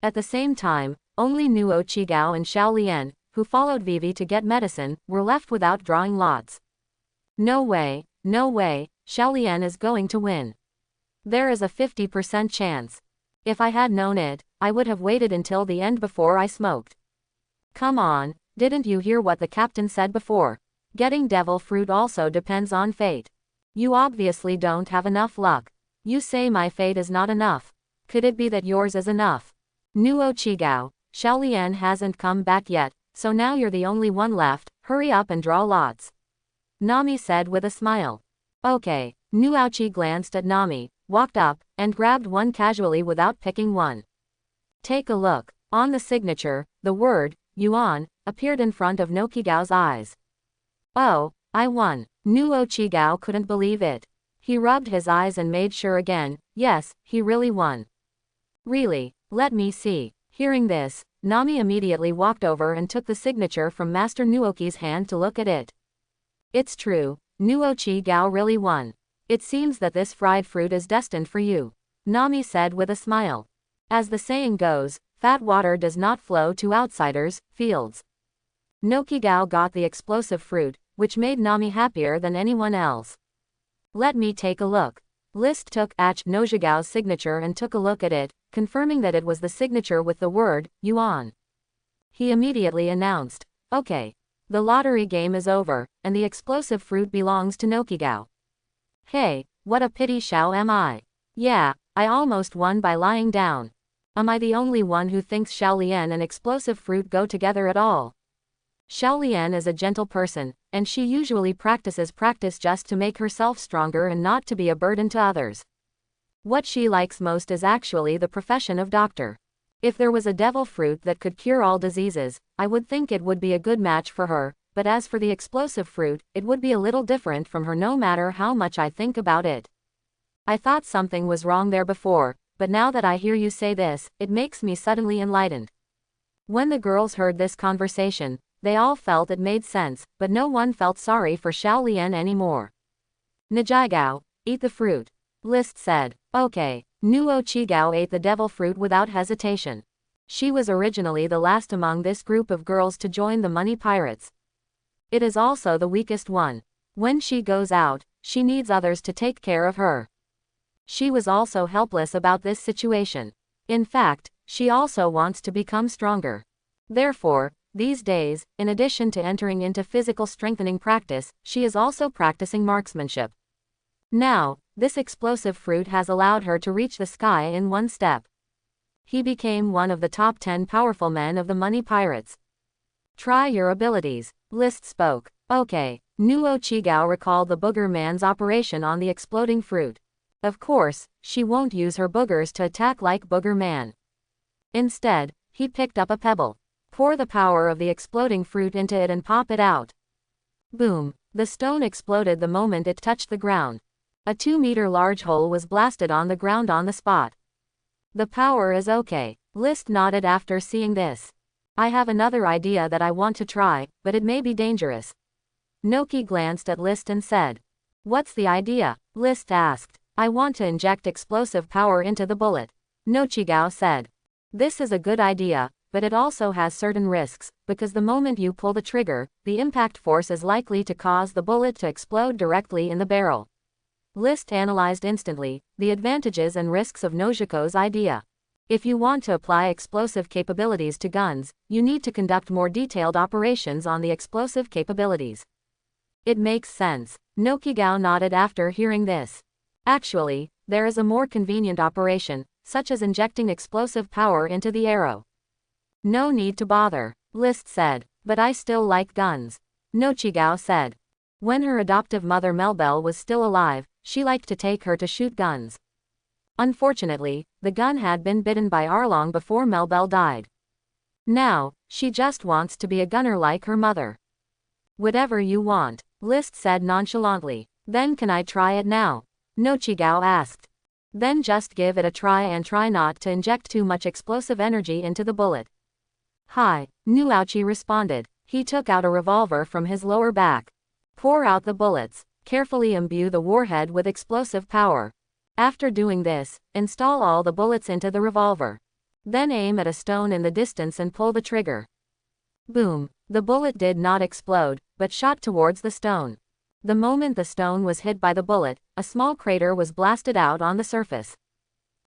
At the same time, only Nuo Chigao and Xiao Lian, who followed Vivi to get medicine, were left without drawing lots. No way, Xiao Lian is going to win. There is a 50% chance. If I had known it, I would have waited until the end before I smoked. Come on, didn't you hear what the captain said before? Getting devil fruit also depends on fate. You obviously don't have enough luck. You say my fate is not enough. Could it be that yours is enough? Nuo Chigao, Xiao Lian hasn't come back yet, so now you're the only one left, hurry up and draw lots. Nami said with a smile. Okay, Nuochi glanced at Nami, walked up, and grabbed one casually without picking one. Take a look. On the signature, the word, Yuan, appeared in front of Nokigao's eyes. Oh, I won. Nuo Chigao couldn't believe it. He rubbed his eyes and made sure again, yes, he really won. Really, let me see. Hearing this, Nami immediately walked over and took the signature from Master Nuoki's hand to look at it. It's true, Nuo Chigao really won. It seems that this fried fruit is destined for you, Nami said with a smile. As the saying goes, fat water does not flow to outsiders' fields. Nokigao got the explosive fruit, which made Nami happier than anyone else. Let me take a look. List took Nojigao's signature and took a look at it, confirming that it was the signature with the word, Yuan. He immediately announced, okay. The lottery game is over, and the explosive fruit belongs to Nokigao. Hey, what a pity Xiao am I. Yeah, I almost won by lying down. Am I the only one who thinks Xiao Lian and explosive fruit go together at all? Xiaolian is a gentle person, and she usually practices just to make herself stronger and not to be a burden to others. What she likes most is actually the profession of doctor. If there was a devil fruit that could cure all diseases, I would think it would be a good match for her, but as for the explosive fruit, it would be a little different from her no matter how much I think about it. I thought something was wrong there before, but now that I hear you say this, it makes me suddenly enlightened. When the girls heard this conversation, they all felt it made sense, but no one felt sorry for Xiaolian anymore. Nijigao, eat the fruit. List said. Okay. Nuo Chigao ate the devil fruit without hesitation. She was originally the last among this group of girls to join the money pirates. It is also the weakest one. When she goes out, she needs others to take care of her. She was also helpless about this situation. In fact, she also wants to become stronger. Therefore, these days, in addition to entering into physical strengthening practice, she is also practicing marksmanship. Now, this explosive fruit has allowed her to reach the sky in one step. He became one of the top 10 powerful men of the money pirates. Try your abilities, List spoke. Okay. Nuo Chigao recalled the booger man's operation on the exploding fruit. Of course, she won't use her boogers to attack like booger man. Instead, he picked up a pebble. Pour the power of the exploding fruit into it and pop it out. Boom. The stone exploded the moment it touched the ground. A 2-meter large hole was blasted on the ground on the spot. The power is okay. List nodded after seeing this. I have another idea that I want to try, but it may be dangerous. Noki glanced at List and said. What's the idea? List asked. I want to inject explosive power into the bullet. Nochigao said. This is a good idea, but it also has certain risks, because the moment you pull the trigger, the impact force is likely to cause the bullet to explode directly in the barrel. List analyzed instantly the advantages and risks of Nojiko's idea. If you want to apply explosive capabilities to guns, you need to conduct more detailed operations on the explosive capabilities. It makes sense. Nokigao nodded after hearing this. Actually, there is a more convenient operation, such as injecting explosive power into the arrow. No need to bother, List said, but I still like guns. Nochigao said. When her adoptive mother Melbel was still alive, she liked to take her to shoot guns. Unfortunately, the gun had been bitten by Arlong before Melbel died. Now, she just wants to be a gunner like her mother. Whatever you want, List said nonchalantly. Then can I try it now? Nochigao asked. Then just give it a try and try not to inject too much explosive energy into the bullet. Hi, Nuaochi responded. He took out a revolver from his lower back. Pour out the bullets. Carefully imbue the warhead with explosive power. After doing this, install all the bullets into the revolver. Then aim at a stone in the distance and pull the trigger. Boom. The bullet did not explode, but shot towards the stone. The moment the stone was hit by the bullet, a small crater was blasted out on the surface.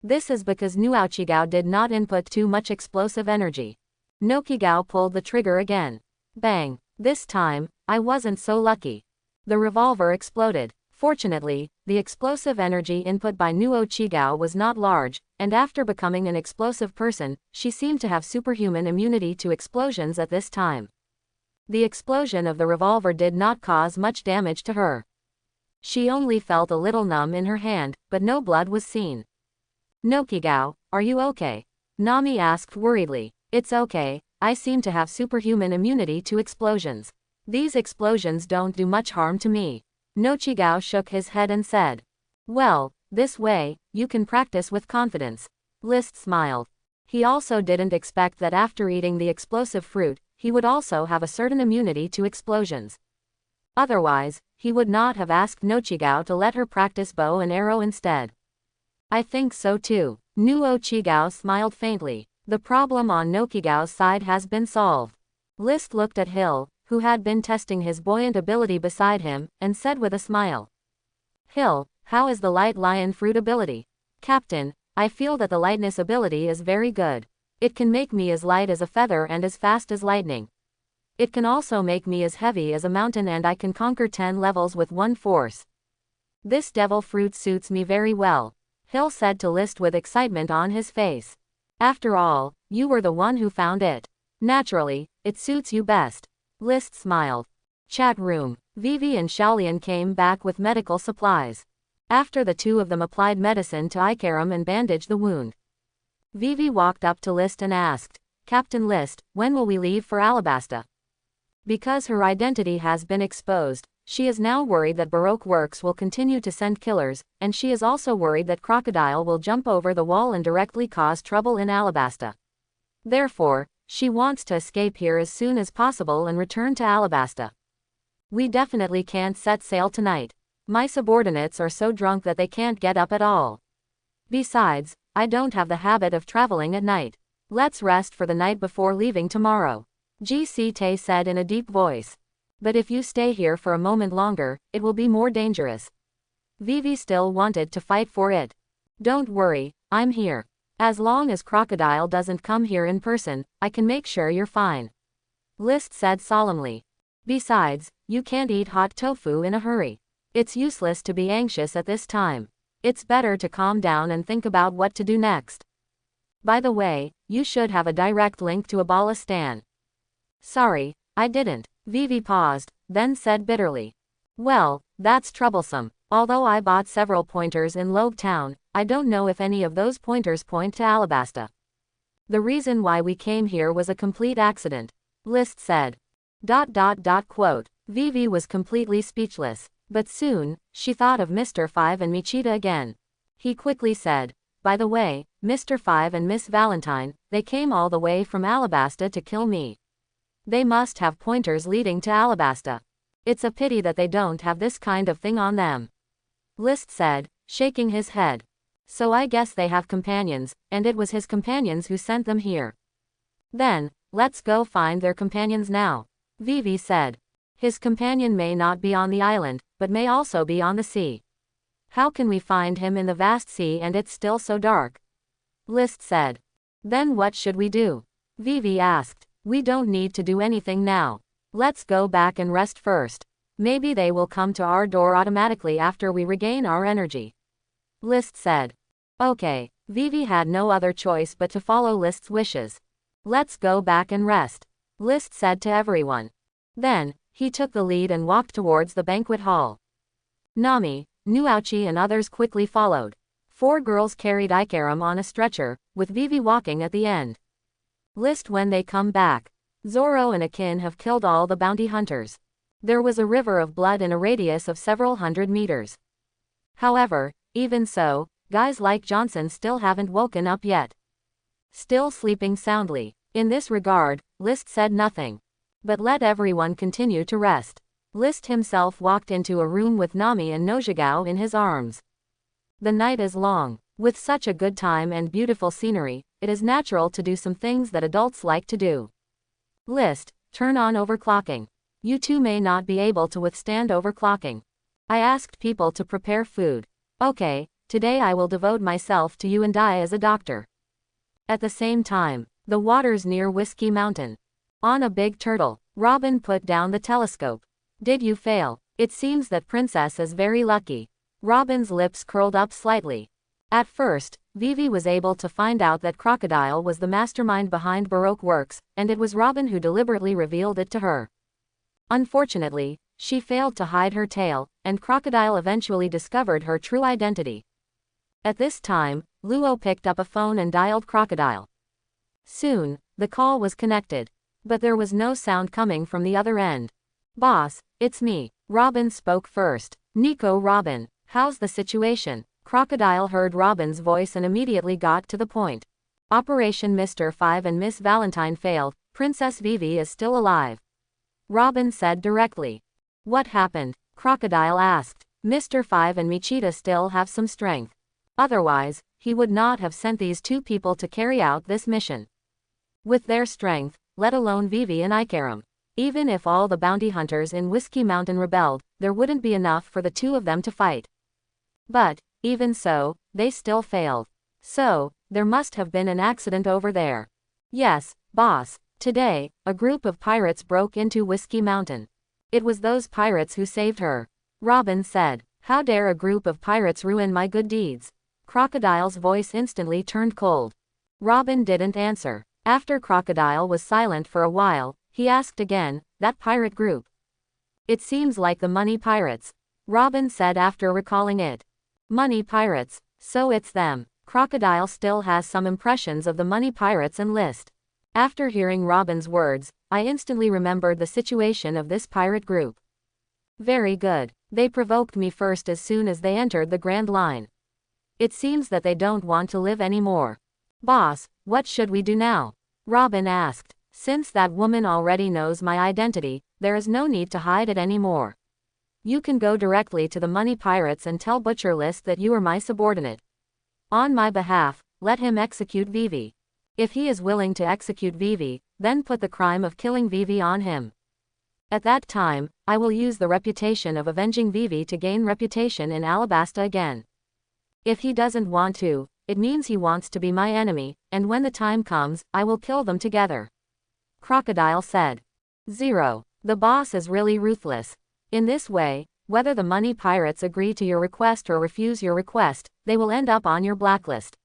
This is because Nuaochigao did not input too much explosive energy. Nokigao pulled the trigger again. Bang. This time, I wasn't so lucky. The revolver exploded. Fortunately, the explosive energy input by Nuo Chigao was not large, and after becoming an explosive person, she seemed to have superhuman immunity to explosions at this time. The explosion of the revolver did not cause much damage to her. She only felt a little numb in her hand, but no blood was seen. Nokigao, are you okay? Nami asked worriedly. It's okay, I seem to have superhuman immunity to explosions. These explosions don't do much harm to me. Nochigao shook his head and said. Well, this way, you can practice with confidence. List smiled. He also didn't expect that after eating the explosive fruit, he would also have a certain immunity to explosions. Otherwise, he would not have asked Nochigao to let her practice bow and arrow instead. I think so too. Nuo Chigao smiled faintly. The problem on Nokigao's side has been solved. List looked at Hill, who had been testing his buoyant ability beside him, and said with a smile. Hill, how is the light lion fruit ability? Captain, I feel that the lightness ability is very good. It can make me as light as a feather and as fast as lightning. It can also make me as heavy as a mountain, and I can conquer 10 levels with one force. This devil fruit suits me very well, Hill said to List with excitement on his face. After all, you were the one who found it. Naturally, it suits you best. List smiled. Chat room. Vivi and Xiaolian came back with medical supplies. After the two of them applied medicine to Ikaram and bandaged the wound, Vivi walked up to List and asked, Captain List, when will we leave for Alabasta? Because her identity has been exposed, she is now worried that Baroque Works will continue to send killers, and she is also worried that Crocodile will jump over the wall and directly cause trouble in Alabasta. Therefore, she wants to escape here as soon as possible and return to Alabasta. We definitely can't set sail tonight. My subordinates are so drunk that they can't get up at all. Besides, I don't have the habit of traveling at night. Let's rest for the night before leaving tomorrow, GC Tay said in a deep voice. But if you stay here for a moment longer, it will be more dangerous. Vivi still wanted to fight for it. Don't worry, I'm here. As long as Crocodile doesn't come here in person, I can make sure you're fine, List said solemnly. Besides, you can't eat hot tofu in a hurry. It's useless to be anxious at this time. It's better to calm down and think about what to do next. By the way, you should have a direct link to Abalistan. Sorry, I didn't. Vivi paused, then said bitterly. Well, that's troublesome. Although I bought several pointers in Logue Town, I don't know if any of those pointers point to Alabasta. The reason why we came here was a complete accident, List said. Quote. Vivi was completely speechless. But soon, she thought of Mr. Five and Michita again. He quickly said, by the way, Mr. Five and Miss Valentine, they came all the way from Alabasta to kill me. They must have pointers leading to Alabasta. It's a pity that they don't have this kind of thing on them, List said, shaking his head. So I guess they have companions, and it was his companions who sent them here. Then, let's go find their companions now, Vivi said. His companion may not be on the island, but may also be on the sea. How can we find him in the vast sea and it's still so dark? List said. Then what should we do? Vivi asked. We don't need to do anything now. Let's go back and rest first. Maybe they will come to our door automatically after we regain our energy, List said. Okay, Vivi had no other choice but to follow List's wishes. Let's go back and rest, List said to everyone. Then, he took the lead and walked towards the banquet hall. Nami, Nuauchi and others quickly followed. 4 girls carried Ikaram on a stretcher, with Vivi walking at the end. List when they come back. Zoro and Akin have killed all the bounty hunters. There was a river of blood in a radius of several hundred meters. However, even so, guys like Johnson still haven't woken up yet. Still sleeping soundly. In this regard, List said nothing. But let everyone continue to rest. List himself walked into a room with Nami and Nojigao in his arms. The night is long. With such a good time and beautiful scenery, it is natural to do some things that adults like to do. List, turn on overclocking. You two may not be able to withstand overclocking. I asked people to prepare food. Okay, today I will devote myself to you and die as a doctor. At the same time, the waters near Whiskey Mountain. On a big turtle, Robin put down the telescope. Did you fail? It seems that Princess is very lucky. Robin's lips curled up slightly. At first, Vivi was able to find out that Crocodile was the mastermind behind Baroque Works, and it was Robin who deliberately revealed it to her. Unfortunately, she failed to hide her tail, and Crocodile eventually discovered her true identity. At this time, Luo picked up a phone and dialed Crocodile. Soon, the call was connected. But there was no sound coming from the other end. Boss, it's me. Robin spoke first. Nico Robin, how's the situation? Crocodile heard Robin's voice and immediately got to the point. Operation Mr. Five and Miss Valentine failed. Princess Vivi is still alive, Robin said directly. What happened? Crocodile asked. Mr. Five and Michita still have some strength. Otherwise, he would not have sent these 2 people to carry out this mission. With their strength, let alone Vivi and Ikaram. Even if all the bounty hunters in Whiskey Mountain rebelled, there wouldn't be enough for the 2 of them to fight. But, even so, they still failed. So, there must have been an accident over there. Yes, boss. Today, a group of pirates broke into Whiskey Mountain. It was those pirates who saved her, Robin said. How dare a group of pirates ruin my good deeds? Crocodile's voice instantly turned cold. Robin didn't answer. After Crocodile was silent for a while, he asked again, that pirate group. It seems like the money pirates, Robin said after recalling it. Money pirates, so it's them. Crocodile still has some impressions of the money pirates and List. After hearing Robin's words, I instantly remembered the situation of this pirate group. Very good. They provoked me first as soon as they entered the Grand Line. It seems that they don't want to live anymore. Boss, what should we do now? Robin asked. Since that woman already knows my identity, there is no need to hide it anymore. You can go directly to the money pirates and tell Butcher List that you are my subordinate. On my behalf, let him execute Vivi. If he is willing to execute Vivi, then put the crime of killing Vivi on him. At that time, I will use the reputation of avenging Vivi to gain reputation in Alabasta again. If he doesn't want to, it means he wants to be my enemy, and when the time comes, I will kill them together. Crocodile said. 0. The boss is really ruthless. In this way, whether the money pirates agree to your request or refuse your request, they will end up on your blacklist.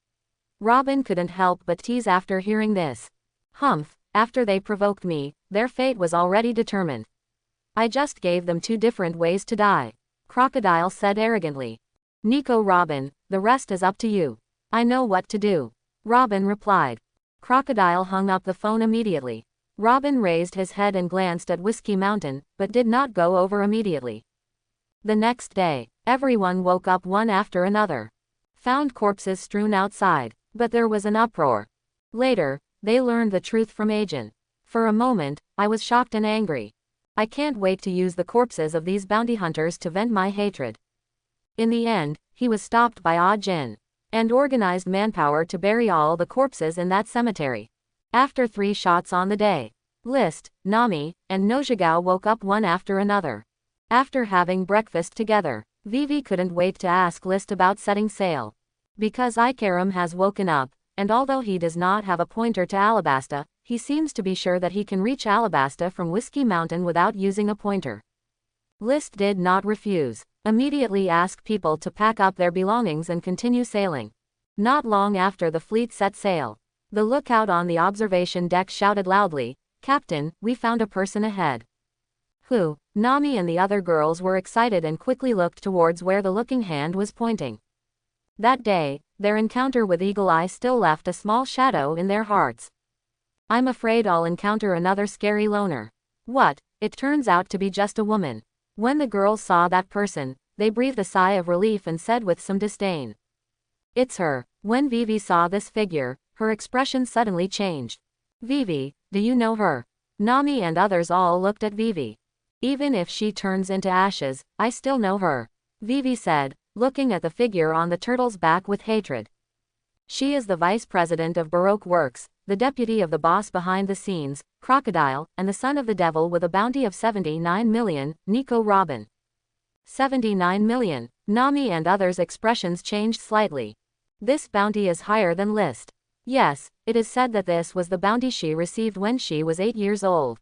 Robin couldn't help but tease after hearing this. Humph, after they provoked me, their fate was already determined. I just gave them 2 different ways to die. Crocodile said arrogantly. Nico Robin, the rest is up to you. I know what to do. Robin replied. Crocodile hung up the phone immediately. Robin raised his head and glanced at Whiskey Mountain, but did not go over immediately. The next day, everyone woke up one after another. Found corpses strewn outside, but there was an uproar. Later, they learned the truth from Agent. For a moment, I was shocked and angry. I can't wait to use the corpses of these bounty hunters to vent my hatred. In the end, he was stopped by Ajin and organized manpower to bury all the corpses in that cemetery. After 3 shots on the day, List, Nami, and Nojigao woke up one after another. After having breakfast together, Vivi couldn't wait to ask List about setting sail. Because Ikaram has woken up, and although he does not have a pointer to Alabasta, he seems to be sure that he can reach Alabasta from Whiskey Mountain without using a pointer. List did not refuse. Immediately asked people to pack up their belongings and continue sailing. Not long after the fleet set sail, the lookout on the observation deck shouted loudly, "Captain, we found a person ahead." Who? Nami and the other girls were excited and quickly looked towards where the looking hand was pointing. That day, their encounter with Eagle Eye still left a small shadow in their hearts. I'm afraid I'll encounter another scary loner. What? It turns out to be just a woman. When the girls saw that person, they breathed a sigh of relief and said with some disdain. It's her. When Vivi saw this figure, her expression suddenly changed. Vivi, do you know her? Nami and others all looked at Vivi. Even if she turns into ashes, I still know her, Vivi said, looking at the figure on the turtle's back with hatred. She is the vice president of Baroque Works, the deputy of the boss behind the scenes, Crocodile, and the son of the devil with a bounty of 79 million, Nico Robin. 79 million. Nami and others' expressions changed slightly. This bounty is higher than List. Yes, it is said that this was the bounty she received when she was 8 years old,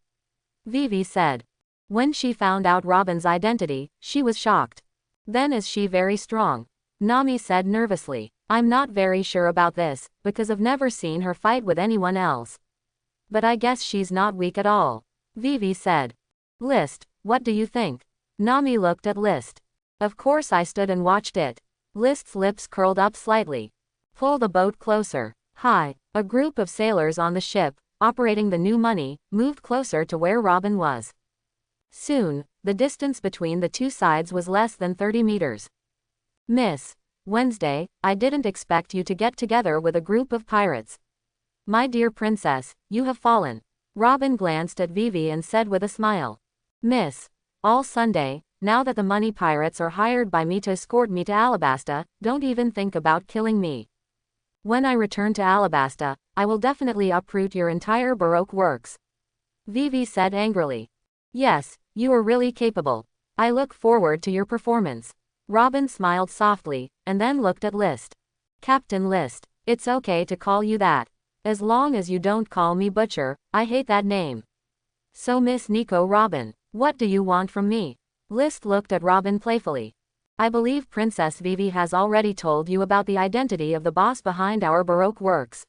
Vivi said. When she found out Robin's identity, she was shocked. Then is she very strong? Nami said nervously. I'm not very sure about this, because I've never seen her fight with anyone else. But I guess she's not weak at all, Vivi said. List, what do you think? Nami looked at List. Of course I stood and watched it. List's lips curled up slightly. Pull the boat closer. Hi. A group of sailors on the ship, operating the new money, moved closer to where Robin was. Soon, the distance between the two sides was less than 30 meters. Miss Wednesday, I didn't expect you to get together with a group of pirates. My dear princess, you have fallen. Robin glanced at Vivi and said with a smile. Miss, all Sunday, now that the money pirates are hired by me to escort me to Alabasta, don't even think about killing me. When I return to Alabasta, I will definitely uproot your entire Baroque works. Vivi said angrily. Yes, you are really capable. I look forward to your performance. Robin smiled softly, and then looked at List. Captain List, it's okay to call you that. As long as you don't call me Butcher, I hate that name. So Miss Nico Robin, what do you want from me? List looked at Robin playfully. I believe Princess Vivi has already told you about the identity of the boss behind our Baroque works.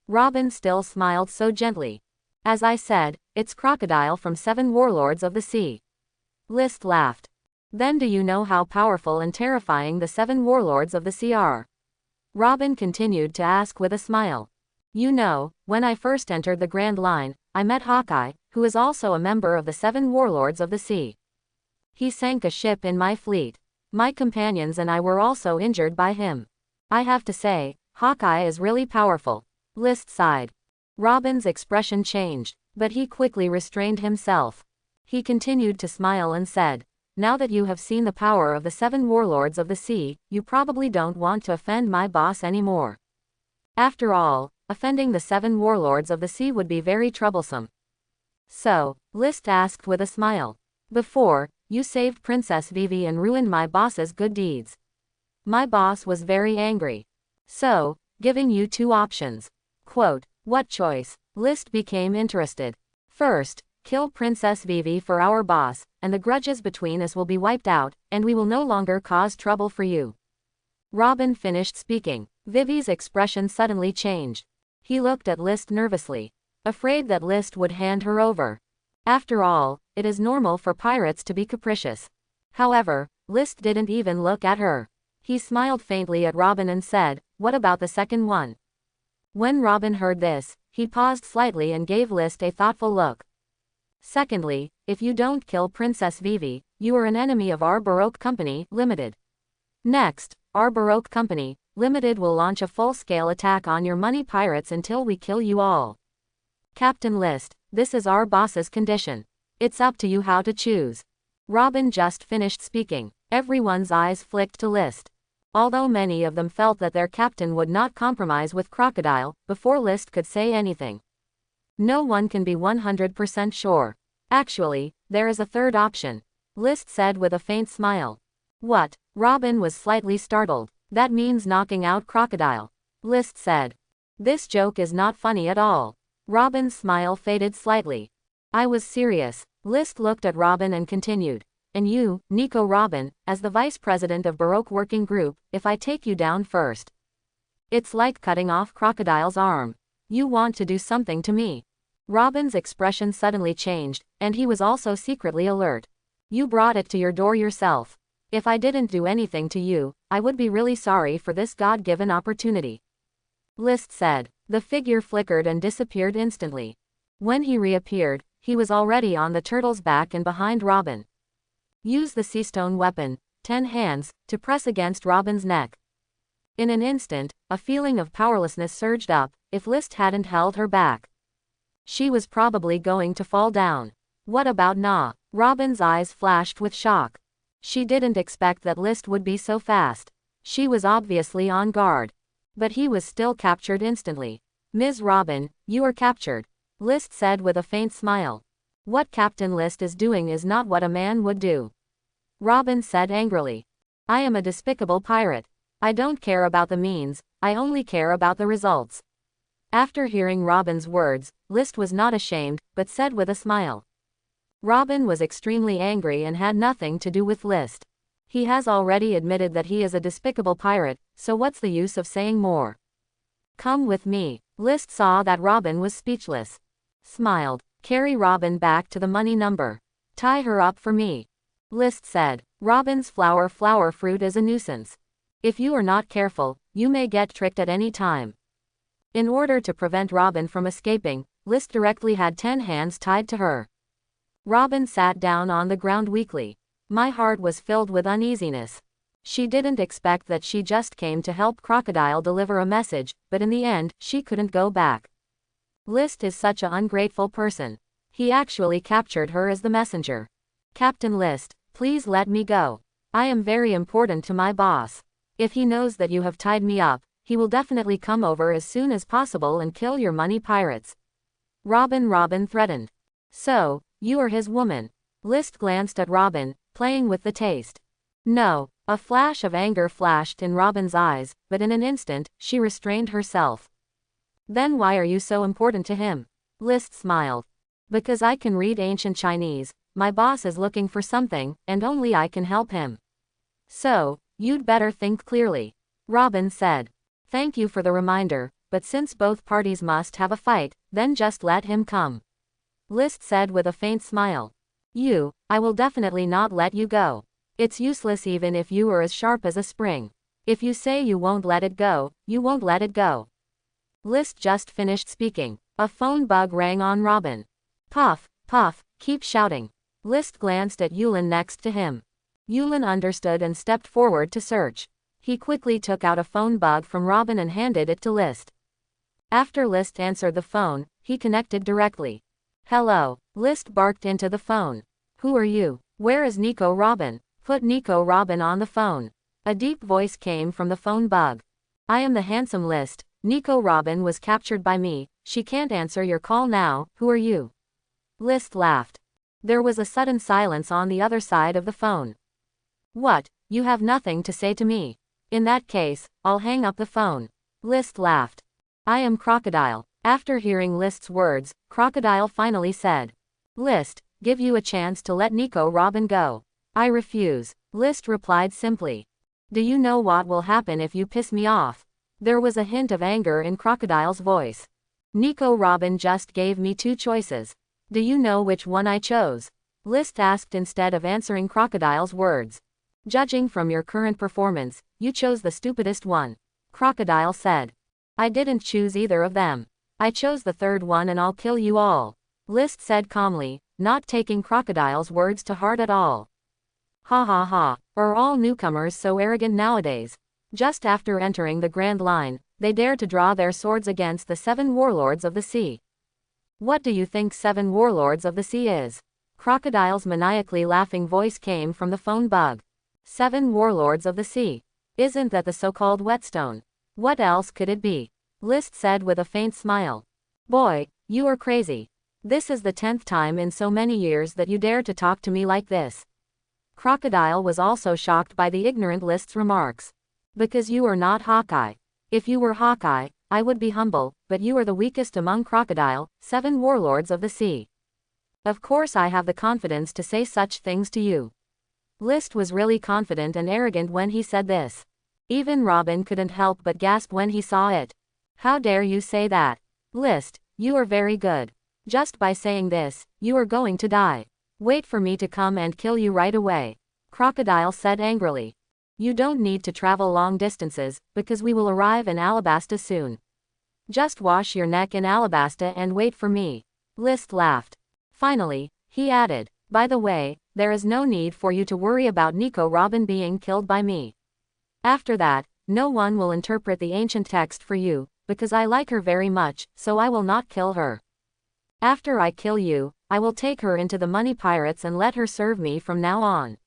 Robin still smiled so gently. As I said, it's Crocodile from 7 Warlords of the Sea. List laughed. Then do you know how powerful and terrifying the 7 Warlords of the Sea are? Robin continued to ask with a smile. You know, when I first entered the Grand Line, I met Hawkeye, who is also a member of the 7 Warlords of the Sea. He sank a ship in my fleet. My companions and I were also injured by him. I have to say, Hawkeye is really powerful. List sighed. Robin's expression changed, but he quickly restrained himself. He continued to smile and said, now that you have seen the power of the 7 Warlords of the Sea, you probably don't want to offend my boss anymore. After all, offending the 7 Warlords of the Sea would be very troublesome. So, List asked with a smile. Before, you saved Princess Vivi and ruined my boss's good deeds. My boss was very angry. So, giving you 2 options. Quote, what choice? List became interested. First, kill Princess Vivi for our boss, and the grudges between us will be wiped out, and we will no longer cause trouble for you. Robin finished speaking. Vivi's expression suddenly changed. He looked at List nervously, afraid that List would hand her over. After all, it is normal for pirates to be capricious. However, List didn't even look at her. He smiled faintly at Robin and said, what about the second one? When Robin heard this, he paused slightly and gave List a thoughtful look. Secondly, if you don't kill Princess Vivi, you are an enemy of our Baroque Company, Limited. Next, our Baroque Company, Limited will launch a full-scale attack on your money pirates until we kill you all. Captain List, this is our boss's condition. It's up to you how to choose. Robin just finished speaking. Everyone's eyes flicked to List. Although many of them felt that their captain would not compromise with Crocodile, before List could say anything. No one can be 100% sure. Actually, there is a third option. List said with a faint smile. What? Robin was slightly startled. That means knocking out Crocodile. List said. This joke is not funny at all. Robin's smile faded slightly. I was serious. List looked at Robin and continued. And you, Nico Robin, as the vice president of Baroque Working Group, if I take you down first. It's like cutting off Crocodile's arm. You want to do something to me. Robin's expression suddenly changed, and he was also secretly alert. You brought it to your door yourself. If I didn't do anything to you, I would be really sorry for this God-given opportunity. List said. The figure flickered and disappeared instantly. When he reappeared, he was already on the turtle's back and behind Robin. Use the seastone weapon, 10 hands, to press against Robin's neck. In an instant, a feeling of powerlessness surged up. If List hadn't held her back, she was probably going to fall down. What about Na? Robin's eyes flashed with shock. She didn't expect that List would be so fast. She was obviously on guard. But he was still captured instantly. Ms. Robin, you are captured. List said with a faint smile. What Captain List is doing is not what a man would do. Robin said angrily. I am a despicable pirate. I don't care about the means, I only care about the results. After hearing Robin's words, List was not ashamed, but said with a smile. Robin was extremely angry and had nothing to do with List. He has already admitted that he is a despicable pirate, so what's the use of saying more? Come with me. List saw that Robin was speechless. Smiled. Carry Robin back to the money number. Tie her up for me. List said. Robin's flower fruit is a nuisance. If you are not careful, you may get tricked at any time. In order to prevent Robin from escaping, List directly had 10 hands tied to her. Robin sat down on the ground weakly. My heart was filled with uneasiness. She didn't expect that she just came to help Crocodile deliver a message, but in the end, she couldn't go back. List is such an ungrateful person. He actually captured her as the messenger. Captain List, please let me go. I am very important to my boss. If he knows that you have tied me up, he will definitely come over as soon as possible and kill your money pirates. Robin threatened. So, you are his woman. List glanced at Robin, playing with the taste. No. A flash of anger flashed in Robin's eyes, but in an instant, she restrained herself. Then why are you so important to him? List smiled. Because I can read ancient Chinese, my boss is looking for something, and only I can help him. So, you'd better think clearly. Robin said. Thank you for the reminder, but since both parties must have a fight, then just let him come. List said with a faint smile. I will definitely not let you go. It's useless even if you were as sharp as a spring. If you say you won't let it go, you won't let it go. List just finished speaking. A phone bug rang on Robin. Puff, puff, keep shouting. List glanced at Yulin next to him. Yulin understood and stepped forward to search. He quickly took out a phone bug from Robin and handed it to List. After List answered the phone, he connected directly. Hello, List barked into the phone. Who are you? Where is Nico Robin? Put Nico Robin on the phone. A deep voice came from the phone bug. I am the handsome List. Nico Robin was captured by me. She can't answer your call now. Who are you? List laughed. There was a sudden silence on the other side of the phone. What? You have nothing to say to me? In that case, I'll hang up the phone. List laughed. I am Crocodile. After hearing List's words, Crocodile finally said. List, give you a chance to let Nico Robin go. I refuse. List replied simply. Do you know what will happen if you piss me off? There was a hint of anger in Crocodile's voice. Nico Robin just gave me two choices. Do you know which one I chose? List asked instead of answering Crocodile's words. Judging from your current performance, you chose the stupidest one. Crocodile said. I didn't choose either of them. I chose the third one and I'll kill you all. List said calmly, not taking Crocodile's words to heart at all. Ha ha ha, are all newcomers so arrogant nowadays? Just after entering the Grand Line, they dare to draw their swords against the 7 warlords of the sea. What do you think 7 warlords of the sea is? Crocodile's maniacally laughing voice came from the phone bug. 7 warlords of the sea. Isn't that the so-called whetstone? What else could it be? List said with a faint smile. Boy, you are crazy. This is the 10th time in so many years that you dare to talk to me like this. Crocodile was also shocked by the ignorant List's remarks. Because you are not Hawkeye. If you were Hawkeye, I would be humble, but you are the weakest among Crocodile, 7 warlords of the sea. Of course I have the confidence to say such things to you. List was really confident and arrogant when he said this. Even Robin couldn't help but gasp when he saw it. How dare you say that? List, you are very good. Just by saying this, you are going to die. Wait for me to come and kill you right away. Crocodile said angrily. You don't need to travel long distances, because we will arrive in Alabasta soon. Just wash your neck in Alabasta and wait for me. List laughed. Finally, he added, by the way, there is no need for you to worry about Nico Robin being killed by me. After that, no one will interpret the ancient text for you, because I like her very much, so I will not kill her. After I kill you, I will take her into the money pirates and let her serve me from now on.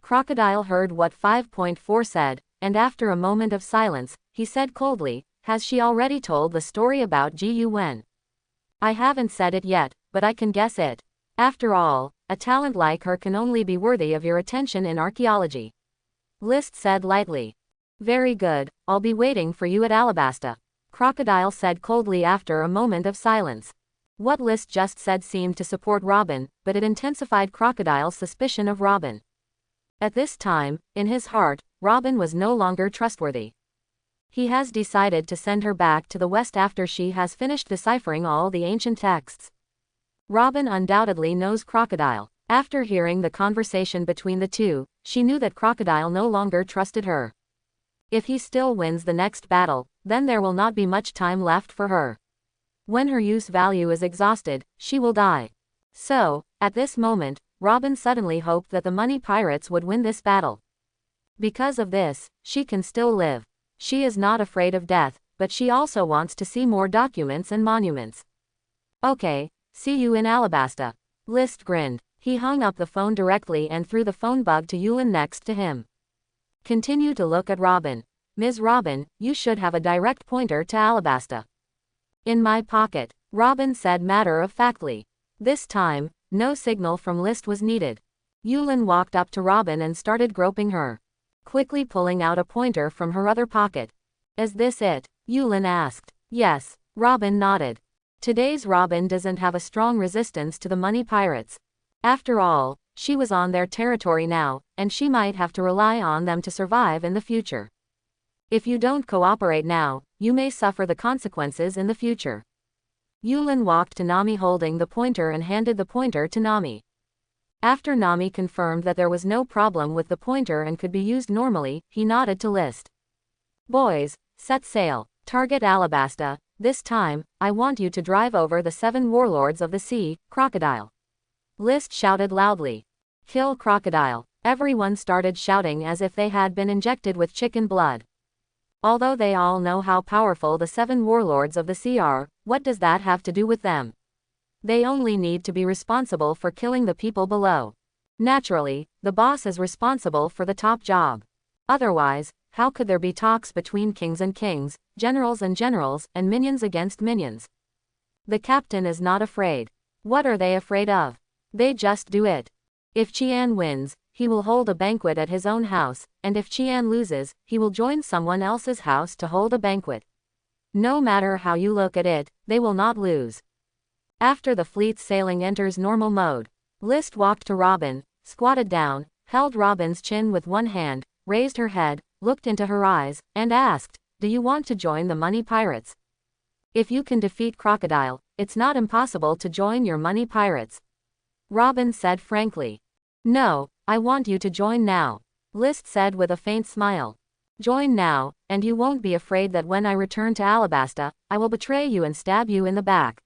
Crocodile heard what 5.4 said, and after a moment of silence, he said coldly, has she already told the story about Gu Wen? I haven't said it yet, but I can guess it. After all, a talent like her can only be worthy of your attention in archaeology. List said lightly. Very good, I'll be waiting for you at Alabasta. Crocodile said coldly after a moment of silence. What List just said seemed to support Robin, but it intensified Crocodile's suspicion of Robin. At this time, in his heart, Robin was no longer trustworthy. He has decided to send her back to the west after she has finished deciphering all the ancient texts. Robin undoubtedly knows Crocodile. After hearing the conversation between the two, she knew that Crocodile no longer trusted her. If he still wins the next battle, then there will not be much time left for her. When her use value is exhausted, she will die. So, at this moment, Robin suddenly hoped that the money pirates would win this battle. Because of this, she can still live. She is not afraid of death, but she also wants to see more documents and monuments. Okay, see you in Alabasta. List grinned. He hung up the phone directly and threw the phone bug to Yulin next to him. Continue to look at Robin. Ms. Robin, you should have a direct pointer to Alabasta. In my pocket, Robin said matter-of-factly. This time, no signal from List was needed. Yulin walked up to Robin and started groping her, quickly pulling out a pointer from her other pocket. Is this it? Yulin asked. Yes, Robin nodded. Today's Robin doesn't have a strong resistance to the money pirates. After all, she was on their territory now, and she might have to rely on them to survive in the future. If you don't cooperate now, you may suffer the consequences in the future. Yulin walked to Nami holding the pointer and handed the pointer to Nami. After Nami confirmed that there was no problem with the pointer and could be used normally, he nodded to List. Boys, set sail. Target Alabasta. This time, I want you to drive over the 7 warlords of the sea, Crocodile. List shouted loudly. Kill Crocodile. Everyone started shouting as if they had been injected with chicken blood. Although they all know how powerful the 7 warlords of the sea are, what does that have to do with them? They only need to be responsible for killing the people below. Naturally, the boss is responsible for the top job. Otherwise, how could there be talks between kings, generals, and minions against minions? The captain is not afraid. What are they afraid of? They just do it. If Qian wins, he will hold a banquet at his own house, and if Qian loses, he will join someone else's house to hold a banquet. No matter how you look at it, they will not lose. After the fleet's sailing enters normal mode, List walked to Robin, squatted down, held Robin's chin with one hand, raised her head, looked into her eyes, and asked, "Do you want to join the money pirates? If you can defeat Crocodile, it's not impossible to join your money pirates." Robin said frankly. "No, I want you to join now," List said with a faint smile. "Join now, and you won't be afraid that when I return to Alabasta, I will betray you and stab you in the back."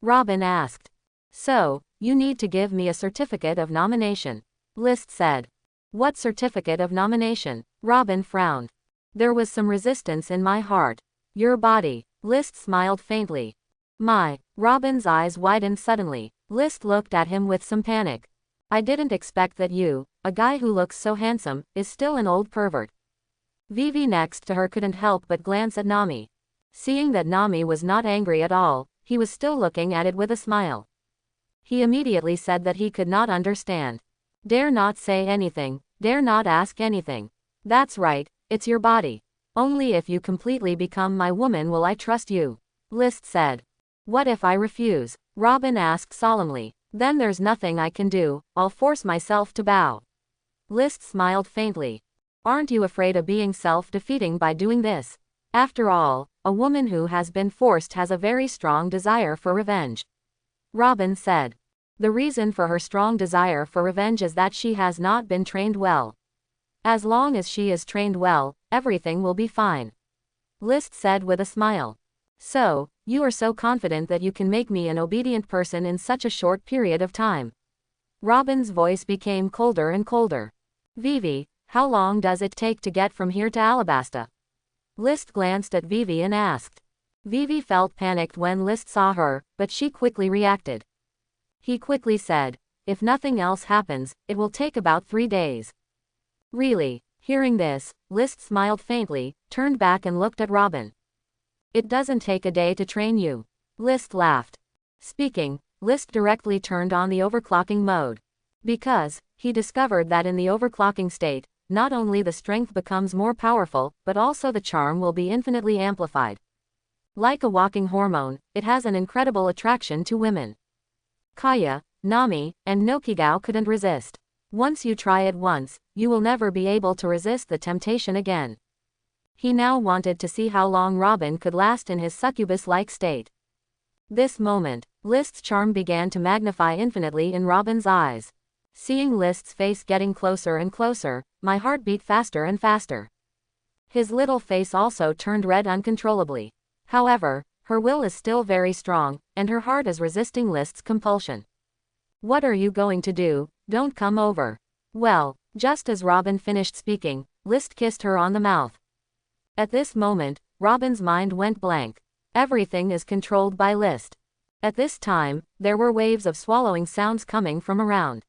Robin asked. "So, you need to give me a certificate of nomination," List said. "What certificate of nomination?" Robin frowned. "There was some resistance in my heart." "Your body," List smiled faintly. "My." Robin's eyes widened suddenly. List looked at him with some panic. "I didn't expect that you, a guy who looks so handsome, is still an old pervert." Vivi next to her couldn't help but glance at Nami. Seeing that Nami was not angry at all, he was still looking at it with a smile. He immediately said that he could not understand. "Dare not say anything, dare not ask anything. That's right, it's your body. Only if you completely become my woman will I trust you," List said. "What if I refuse?" Robin asked solemnly. "Then there's nothing I can do, I'll force myself to bow." List smiled faintly. "Aren't you afraid of being self-defeating by doing this? After all, a woman who has been forced has a very strong desire for revenge." Robin said. "The reason for her strong desire for revenge is that she has not been trained well. As long as she is trained well, everything will be fine," List said with a smile. "So, you are so confident that you can make me an obedient person in such a short period of time?" Robin's voice became colder and colder. "Vivi, how long does it take to get from here to Alabasta?" List glanced at Vivi and asked. Vivi felt panicked when List saw her, but she quickly reacted. He quickly said, "If nothing else happens, it will take about 3 days." "Really?" Hearing this, List smiled faintly, turned back and looked at Robin. "It doesn't take a day to train you." List laughed. Speaking, List directly turned on the overclocking mode. Because, he discovered that in the overclocking state, not only the strength becomes more powerful, but also the charm will be infinitely amplified. Like a walking hormone, it has an incredible attraction to women. Kaya, Nami, and Nokigao couldn't resist. Once you try it once, you will never be able to resist the temptation again. He now wanted to see how long Robin could last in his succubus-like state. This moment, List's charm began to magnify infinitely in Robin's eyes. Seeing List's face getting closer and closer, my heart beat faster and faster. His little face also turned red uncontrollably. However, her will is still very strong, and her heart is resisting List's compulsion. "What are you going to do? Don't come over." Well, just as Robin finished speaking, List kissed her on the mouth. At this moment, Robin's mind went blank. Everything is controlled by List. At this time, there were waves of swallowing sounds coming from around.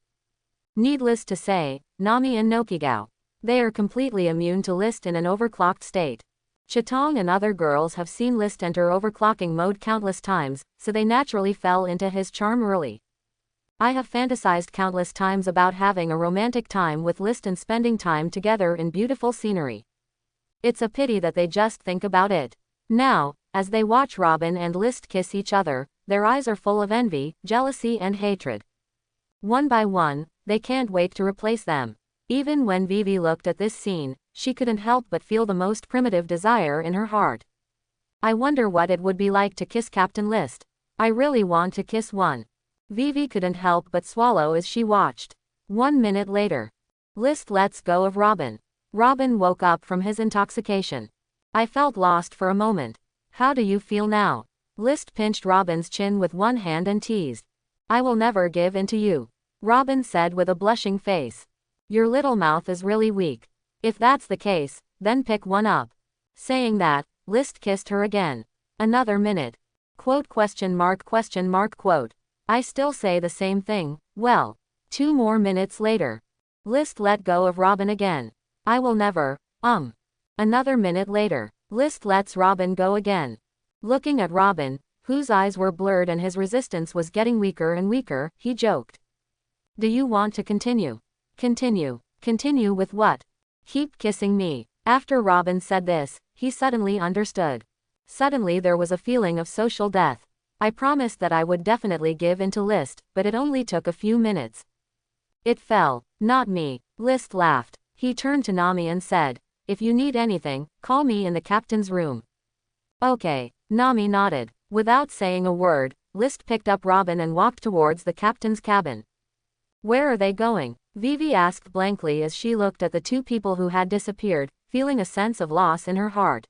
Needless to say, Nami and Nokigao. They are completely immune to List in an overclocked state. Chitong and other girls have seen List enter overclocking mode countless times, so they naturally fell into his charm early. I have fantasized countless times about having a romantic time with List and spending time together in beautiful scenery. It's a pity that they just think about it. Now, as they watch Robin and List kiss each other, their eyes are full of envy, jealousy and hatred. One by one, they can't wait to replace them. Even when Vivi looked at this scene, she couldn't help but feel the most primitive desire in her heart. I wonder what it would be like to kiss Captain List. I really want to kiss one. Vivi couldn't help but swallow as she watched. 1 minute later. List lets go of Robin. Robin woke up from his intoxication. I felt lost for a moment. How do you feel now? List pinched Robin's chin with one hand and teased. I will never give in to you. Robin said with a blushing face. Your little mouth is really weak. If that's the case, then pick one up. Saying that, List kissed her again. Another minute. Quote ? Quote. I still say the same thing. Well. 2 more minutes later. List let go of Robin again. I will never. Another minute later. List lets Robin go again. Looking at Robin, whose eyes were blurred and his resistance was getting weaker and weaker, he joked. Do you want to continue? Continue. Continue with what? Keep kissing me. After Robin said this, he suddenly understood. Suddenly there was a feeling of social death. I promised that I would definitely give in to List, but it only took a few minutes. It fell. Not me. List laughed. He turned to Nami and said, if you need anything, call me in the captain's room. Okay. Nami nodded. Without saying a word, List picked up Robin and walked towards the captain's cabin. Where are they going? Vivi asked blankly as she looked at the 2 people who had disappeared, feeling a sense of loss in her heart.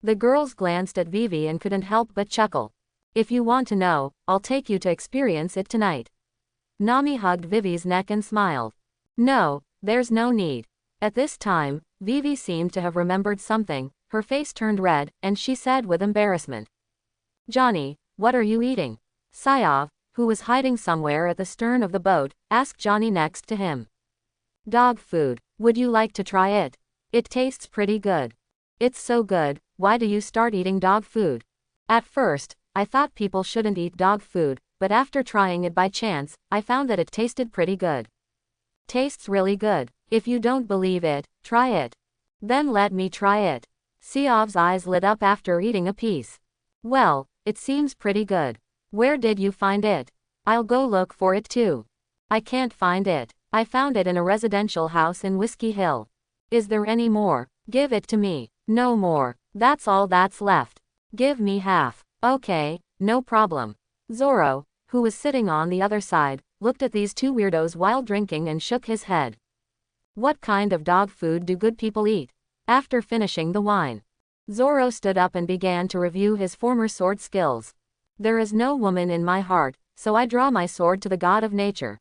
The girls glanced at Vivi and couldn't help but chuckle. If you want to know, I'll take you to experience it tonight. Nami hugged Vivi's neck and smiled. No, there's no need. At this time, Vivi seemed to have remembered something, her face turned red, and she said with embarrassment. Johnny, what are you eating? Sayav, who was hiding somewhere at the stern of the boat, asked Johnny next to him. Dog food. Would you like to try it? It tastes pretty good. It's so good, why do you start eating dog food? At first, I thought people shouldn't eat dog food, but after trying it by chance, I found that it tasted pretty good. Tastes really good. If you don't believe it, try it. Then let me try it. Sayav's eyes lit up after eating a piece. Well, it seems pretty good. Where did you find it? I'll go look for it too. I can't find it. I found it in a residential house in Whiskey Hill. Is there any more? Give it to me. No more. That's all that's left. Give me half. Okay, no problem. Zoro, who was sitting on the other side, looked at these 2 weirdos while drinking and shook his head. What kind of dog food do good people eat? After finishing the wine, Zoro stood up and began to review his former sword skills. There is no woman in my heart, so I draw my sword to the god of nature.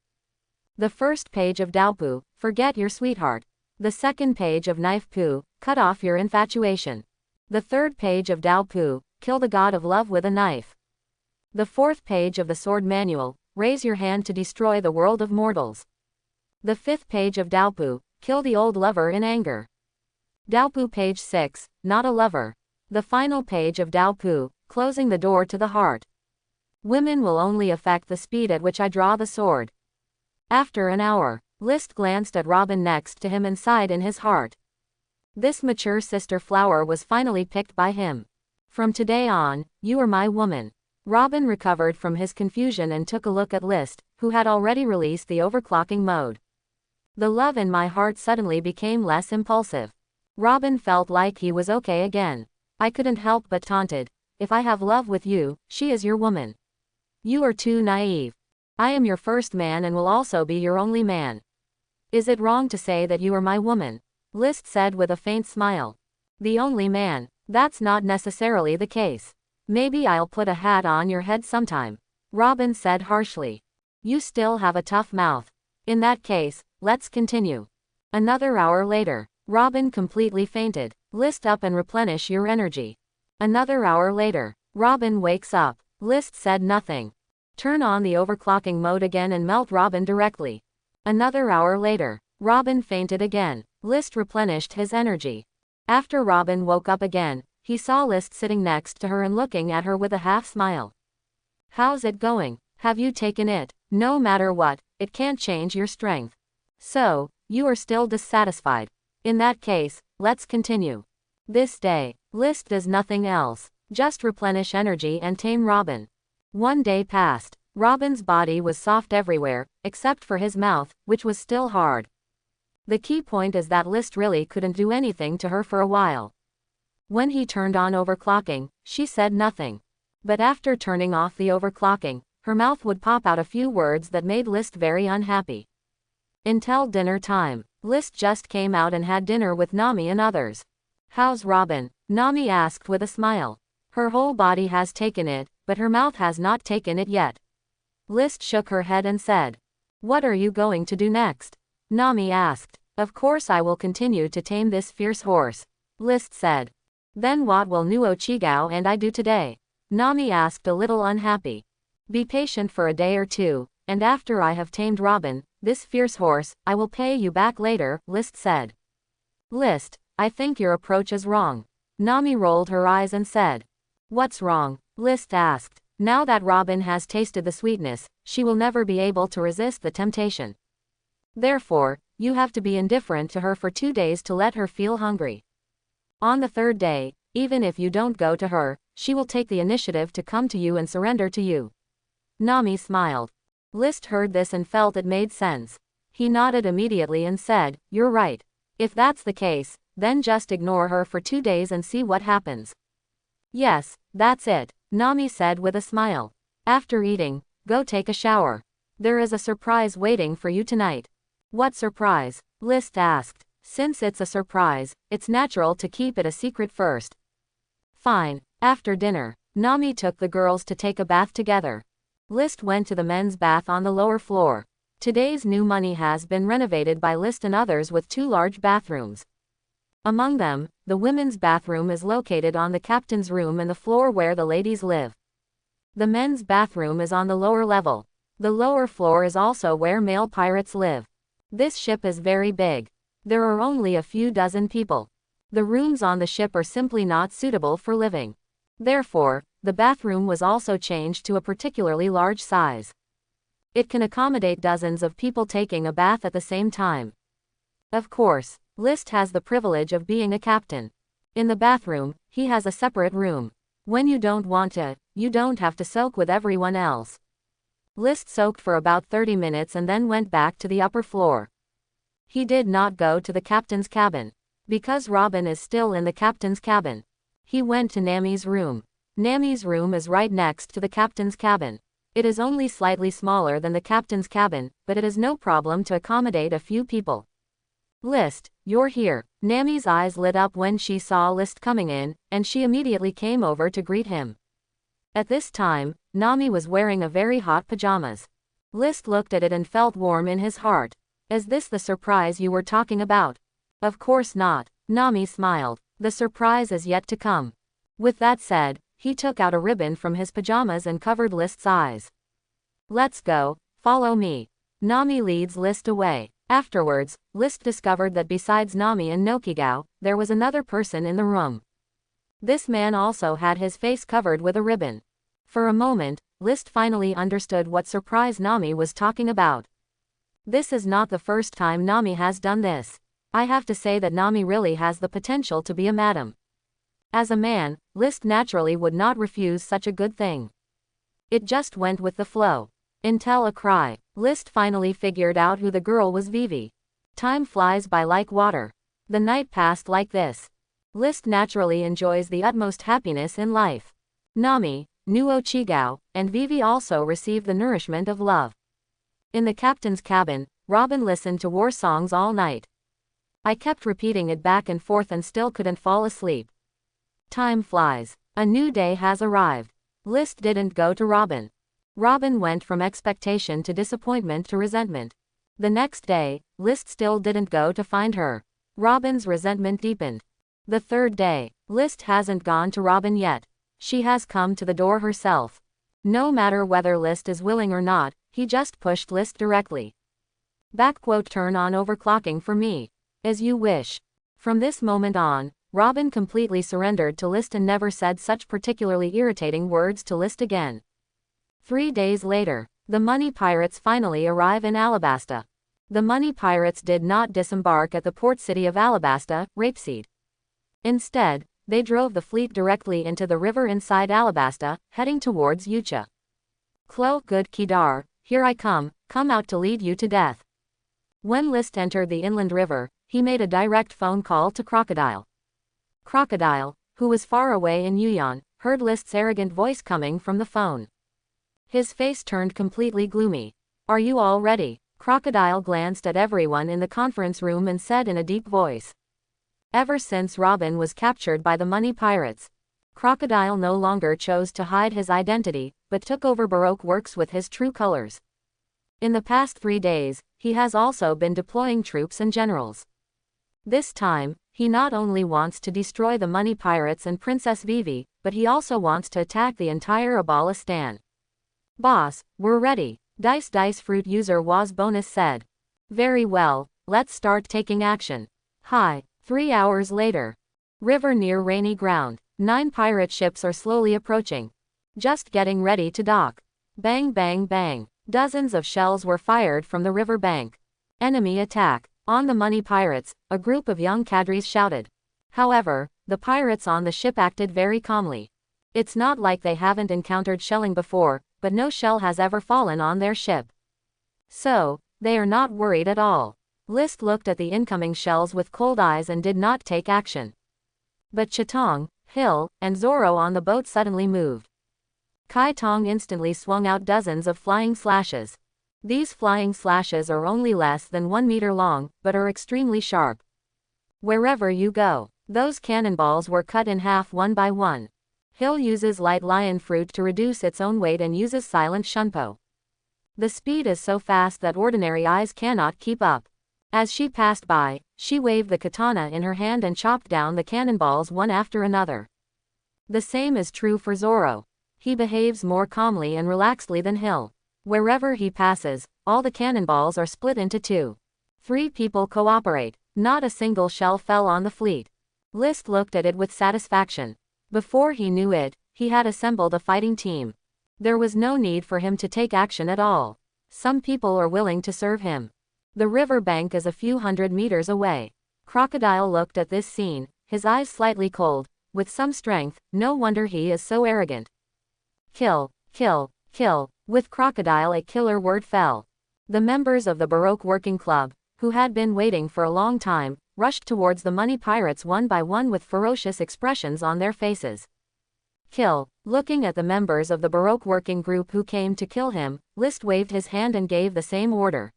The first page of Daopu, forget your sweetheart. The second page of Knife Pu, cut off your infatuation. The third page of Daopu, kill the god of love with a knife. The fourth page of the sword manual, raise your hand to destroy the world of mortals. The fifth page of Daopu, kill the old lover in anger. Daopu page 6, not a lover. The final page of Daopu, closing the door to the heart. Women will only affect the speed at which I draw the sword. After an hour, List glanced at Robin next to him and sighed in his heart. This mature sister flower was finally picked by him. From today on, you are my woman. Robin recovered from his confusion and took a look at List, who had already released the overclocking mode. The love in my heart suddenly became less impulsive. Robin felt like he was okay again. I couldn't help but taunted. If I have love with you, she is your woman. You are too naive. I am your first man and will also be your only man. Is it wrong to say that you are my woman? List said with a faint smile. The only man. That's not necessarily the case. Maybe I'll put a hat on your head sometime. Robin said harshly. You still have a tough mouth. In that case, let's continue. Another hour later, Robin completely fainted. List up and replenish your energy. Another hour later, Robin wakes up. List said nothing. Turn on the overclocking mode again and melt Robin directly. Another hour later, Robin fainted again. List replenished his energy. After Robin woke up again, he saw List sitting next to her and looking at her with a half smile. How's it going? Have you taken it? No matter what, it can't change your strength. So, you are still dissatisfied. In that case, let's continue. This day, List does nothing else. Just replenish energy and tame Robin. 1 day passed. Robin's body was soft everywhere, except for his mouth, which was still hard. The key point is that List really couldn't do anything to her for a while. When he turned on overclocking, she said nothing. But after turning off the overclocking, her mouth would pop out a few words that made List very unhappy. Until dinner time, List just came out and had dinner with Nami and others. "How's Robin?" Nami asked with a smile. "Her whole body has taken it, but her mouth has not taken it yet." List shook her head and said, "What are you going to do next?" Nami asked. "Of course I will continue to tame this fierce horse," List said. "Then what will Nuo Chigao and I do today?" Nami asked, a little unhappy. "Be patient for a day or two, and after I have tamed Robin, this fierce horse, I will pay you back later," List said. "List, I think your approach is wrong." Nami rolled her eyes and said. "What's wrong?" List asked. "Now that Robin has tasted the sweetness, she will never be able to resist the temptation. Therefore, you have to be indifferent to her for 2 days to let her feel hungry. On the 3rd day, even if you don't go to her, she will take the initiative to come to you and surrender to you." Nami smiled. List heard this and felt it made sense. He nodded immediately and said, "You're right. If that's the case, then just ignore her for 2 days and see what happens." "Yes, that's it," Nami said with a smile. "After eating, go take a shower. There is a surprise waiting for you tonight." "What surprise?" List asked. "Since it's a surprise, it's natural to keep it a secret first." "Fine." After dinner, Nami took the girls to take a bath together. List went to the men's bath on the lower floor. Today's new money has been renovated by List and others with 2 large bathrooms. Among them, the women's bathroom is located on the captain's room and the floor where the ladies live. The men's bathroom is on the lower level. The lower floor is also where male pirates live. This ship is very big. There are only a few dozen people. The rooms on the ship are simply not suitable for living. Therefore, the bathroom was also changed to a particularly large size. It can accommodate dozens of people taking a bath at the same time. Of course, List has the privilege of being a captain. In the bathroom, he has a separate room. When you don't want to, you don't have to soak with everyone else. List soaked for about 30 minutes and then went back to the upper floor. He did not go to the captain's cabin, because Robin is still in the captain's cabin. He went to Nami's room. Nami's room is right next to the captain's cabin. It is only slightly smaller than the captain's cabin, but it is no problem to accommodate a few people. "List, you're here." Nami's eyes lit up when she saw List coming in, and she immediately came over to greet him. At this time, Nami was wearing a very hot pajamas. List looked at it and felt warm in his heart. "Is this the surprise you were talking about?" "Of course not." Nami smiled. "The surprise is yet to come." With that said, he took out a ribbon from his pajamas and covered List's eyes. "Let's go, follow me." Nami leads List away. Afterwards, List discovered that besides Nami and Nokigao, there was another person in the room. This man also had his face covered with a ribbon. For a moment, List finally understood what surprise Nami was talking about. This is not the first time Nami has done this. I have to say that Nami really has the potential to be a madam. As a man, List naturally would not refuse such a good thing. It just went with the flow. Until a cry, List finally figured out who the girl was. Vivi. Time flies by like water. The night passed like this. List naturally enjoys the utmost happiness in life. Nami, Nuo Chigao, and Vivi also receive the nourishment of love. In the captain's cabin, Robin listened to war songs all night. "I kept repeating it back and forth and still couldn't fall asleep." Time flies. A new day has arrived. List didn't go to Robin. Robin went from expectation to disappointment to resentment. The next day, List still didn't go to find her. Robin's resentment deepened. The 3rd day, List hasn't gone to Robin yet. She has come to the door herself. No matter whether List is willing or not, he just pushed List directly. Turn on overclocking for me. As you wish. From this moment on, Robin completely surrendered to List and never said such particularly irritating words to List again. 3 days later, the money pirates finally arrive in Alabasta. The money pirates did not disembark at the port city of Alabasta, Rapeseed. Instead, they drove the fleet directly into the river inside Alabasta, heading towards Yucha. "Clo, good Kedar, here I come out to lead you to death." When List entered the inland river, he made a direct phone call to Crocodile. Crocodile, who was far away in Yuyan, heard List's arrogant voice coming from the phone. His face turned completely gloomy. Are you all ready? Crocodile glanced at everyone in the conference room and said in a deep voice. Ever since Robin was captured by the money pirates, Crocodile no longer chose to hide his identity, but took over Baroque Works with his true colors. In the past 3 days, he has also been deploying troops and generals. This time, he not only wants to destroy the money pirates and Princess Vivi, but he also wants to attack the entire Abalistan. Boss, we're ready, Dice Fruit user Was Bonus said. Very well, let's start taking action. Hi. 3 hours later. River near rainy ground. 9 pirate ships are slowly approaching. Just getting ready to dock. Bang bang bang. Dozens of shells were fired from the river bank. Enemy attack. On the money pirates, a group of young cadres shouted. However, the pirates on the ship acted very calmly. It's not like they haven't encountered shelling before, but no shell has ever fallen on their ship. So, they are not worried at all. List looked at the incoming shells with cold eyes and did not take action. But Chitong, Hill, and Zoro on the boat suddenly moved. Kai Tong instantly swung out dozens of flying slashes. These flying slashes are only less than 1 meter long, but are extremely sharp. Wherever you go, those cannonballs were cut in half one by one. Hill uses light lion fruit to reduce its own weight and uses silent shunpo. The speed is so fast that ordinary eyes cannot keep up. As she passed by, she waved the katana in her hand and chopped down the cannonballs one after another. The same is true for Zoro. He behaves more calmly and relaxedly than Hill. Wherever he passes, all the cannonballs are split into 2. 3 people cooperate. Not a single shell fell on the fleet. List looked at it with satisfaction. Before he knew it, he had assembled a fighting team. There was no need for him to take action at all. Some people are willing to serve him. The river bank is a few hundred meters away. Crocodile looked at this scene, his eyes slightly cold, with some strength. No wonder he is so arrogant. Kill, kill, kill. With Crocodile a killer word fell. The members of the Baroque Working Club, who had been waiting for a long time, rushed towards the money pirates one by one with ferocious expressions on their faces. Kill. Looking at the members of the Baroque Working Group who came to kill him, List waved his hand and gave the same order.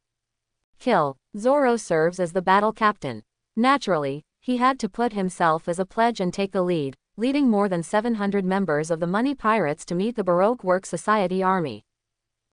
Kill. Zoro serves as the battle captain. Naturally, he had to put himself as a pledge and take the lead, leading more than 700 members of the money pirates to meet the Baroque Work Society army.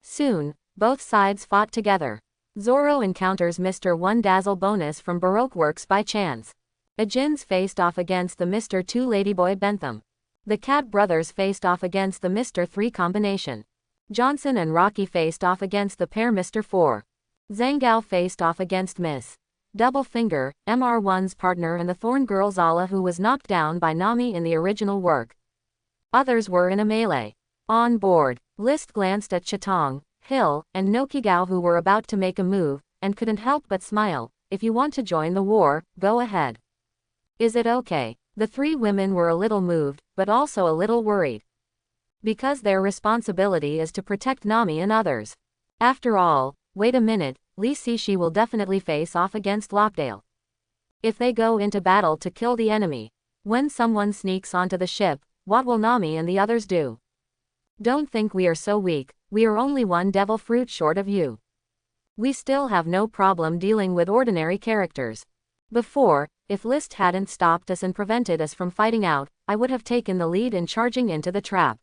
Soon, both sides fought together. Zoro encounters Mr. 1 Dazzle Bonus from Baroque Works by chance. Ajins faced off against the Mr. 2 Ladyboy Bentham. The Cat brothers faced off against the Mr. 3 combination. Johnson and Rocky faced off against the pair Mr. 4. Zangao faced off against Miss Double Finger, MR1's partner, and the Thorn Girl Zala, who was knocked down by Nami in the original work. Others were in a melee. On board, List glanced at Chitong, Hill, and Nokigao, who were about to make a move, and couldn't help but smile. If you want to join the war, go ahead. Is it okay? The 3 women were a little moved, but also a little worried. Because their responsibility is to protect Nami and others. After all, wait a minute, Lee Sishi will definitely face off against Lockdale. If they go into battle to kill the enemy, when someone sneaks onto the ship, what will Nami and the others do? Don't think we are so weak, we are only 1 devil fruit short of you. We still have no problem dealing with ordinary characters. Before, if List hadn't stopped us and prevented us from fighting out, I would have taken the lead in charging into the trap.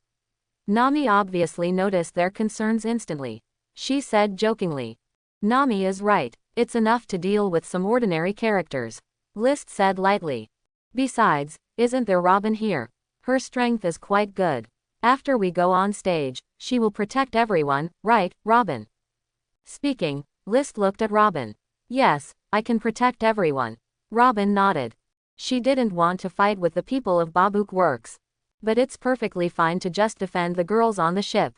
Nami obviously noticed their concerns instantly. She said jokingly. Nami is right, it's enough to deal with some ordinary characters. List said lightly. Besides, isn't there Robin here? Her strength is quite good. After we go on stage, she will protect everyone, right, Robin? Speaking, List looked at Robin. Yes, I can protect everyone. Robin nodded. She didn't want to fight with the people of Baroque Works. But it's perfectly fine to just defend the girls on the ship.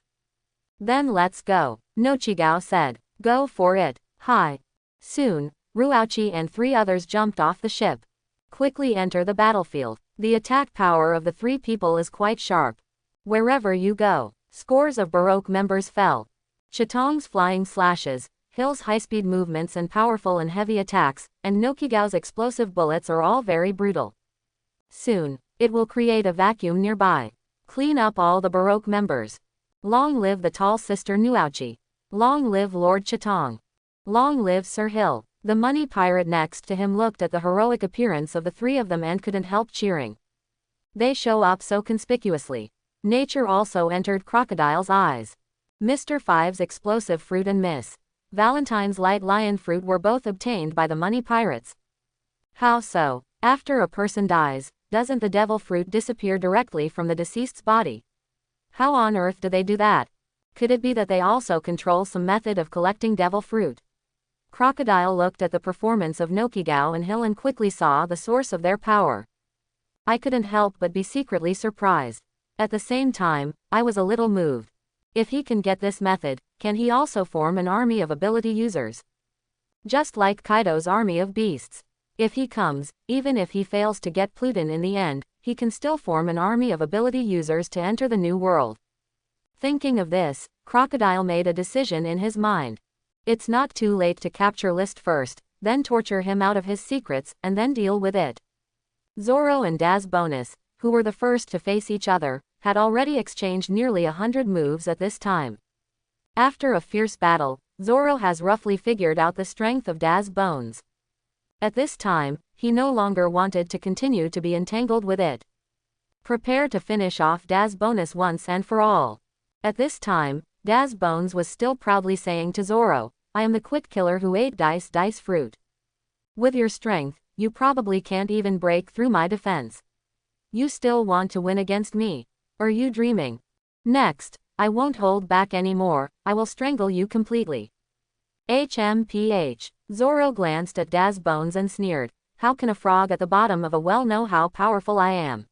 Then let's go, Nochigao said. Go for it. Hi. Soon, Ruauchi and 3 others jumped off the ship. Quickly enter the battlefield. The attack power of the 3 people is quite sharp. Wherever you go, scores of Baroque members fell. Chitong's flying slashes, Hill's high-speed movements and powerful and heavy attacks, and Nokigao's explosive bullets are all very brutal. Soon, it will create a vacuum nearby. Clean up all the Baroque members. Long live the tall sister Nuauchi. Long live Lord Chitong. Long live Sir Hill. The money pirate next to him looked at the heroic appearance of the three of them and couldn't help cheering. They show up so conspicuously. Nature also entered Crocodile's eyes. Mr. Five's explosive fruit and Miss Valentine's light lion fruit were both obtained by the money pirates. How so? After a person dies, doesn't the devil fruit disappear directly from the deceased's body? How on earth do they do that? Could it be that they also control some method of collecting devil fruit? Crocodile looked at the performance of Nokigao and Hill and quickly saw the source of their power. I couldn't help but be secretly surprised. At the same time, I was a little moved. If he can get this method, can he also form an army of ability users? Just like Kaido's army of beasts. If he comes, even if he fails to get Pluton in the end, he can still form an army of ability users to enter the new world. Thinking of this, Crocodile made a decision in his mind. It's not too late to capture List first, then torture him out of his secrets, and then deal with it. Zoro and Daz Bonus, who were the first to face each other, had already exchanged nearly 100 moves at this time. After a fierce battle, Zoro has roughly figured out the strength of Daz Bones. At this time, he no longer wanted to continue to be entangled with it. Prepare to finish off Daz Bonus once and for all. At this time, Daz Bones was still proudly saying to Zoro, I am the quick killer who ate dice fruit. With your strength, you probably can't even break through my defense. You still want to win against me? Are you dreaming? Next, I won't hold back anymore, I will strangle you completely. HMPH. Zoro glanced at Daz Bones and sneered, how can a frog at the bottom of a well know how powerful I am?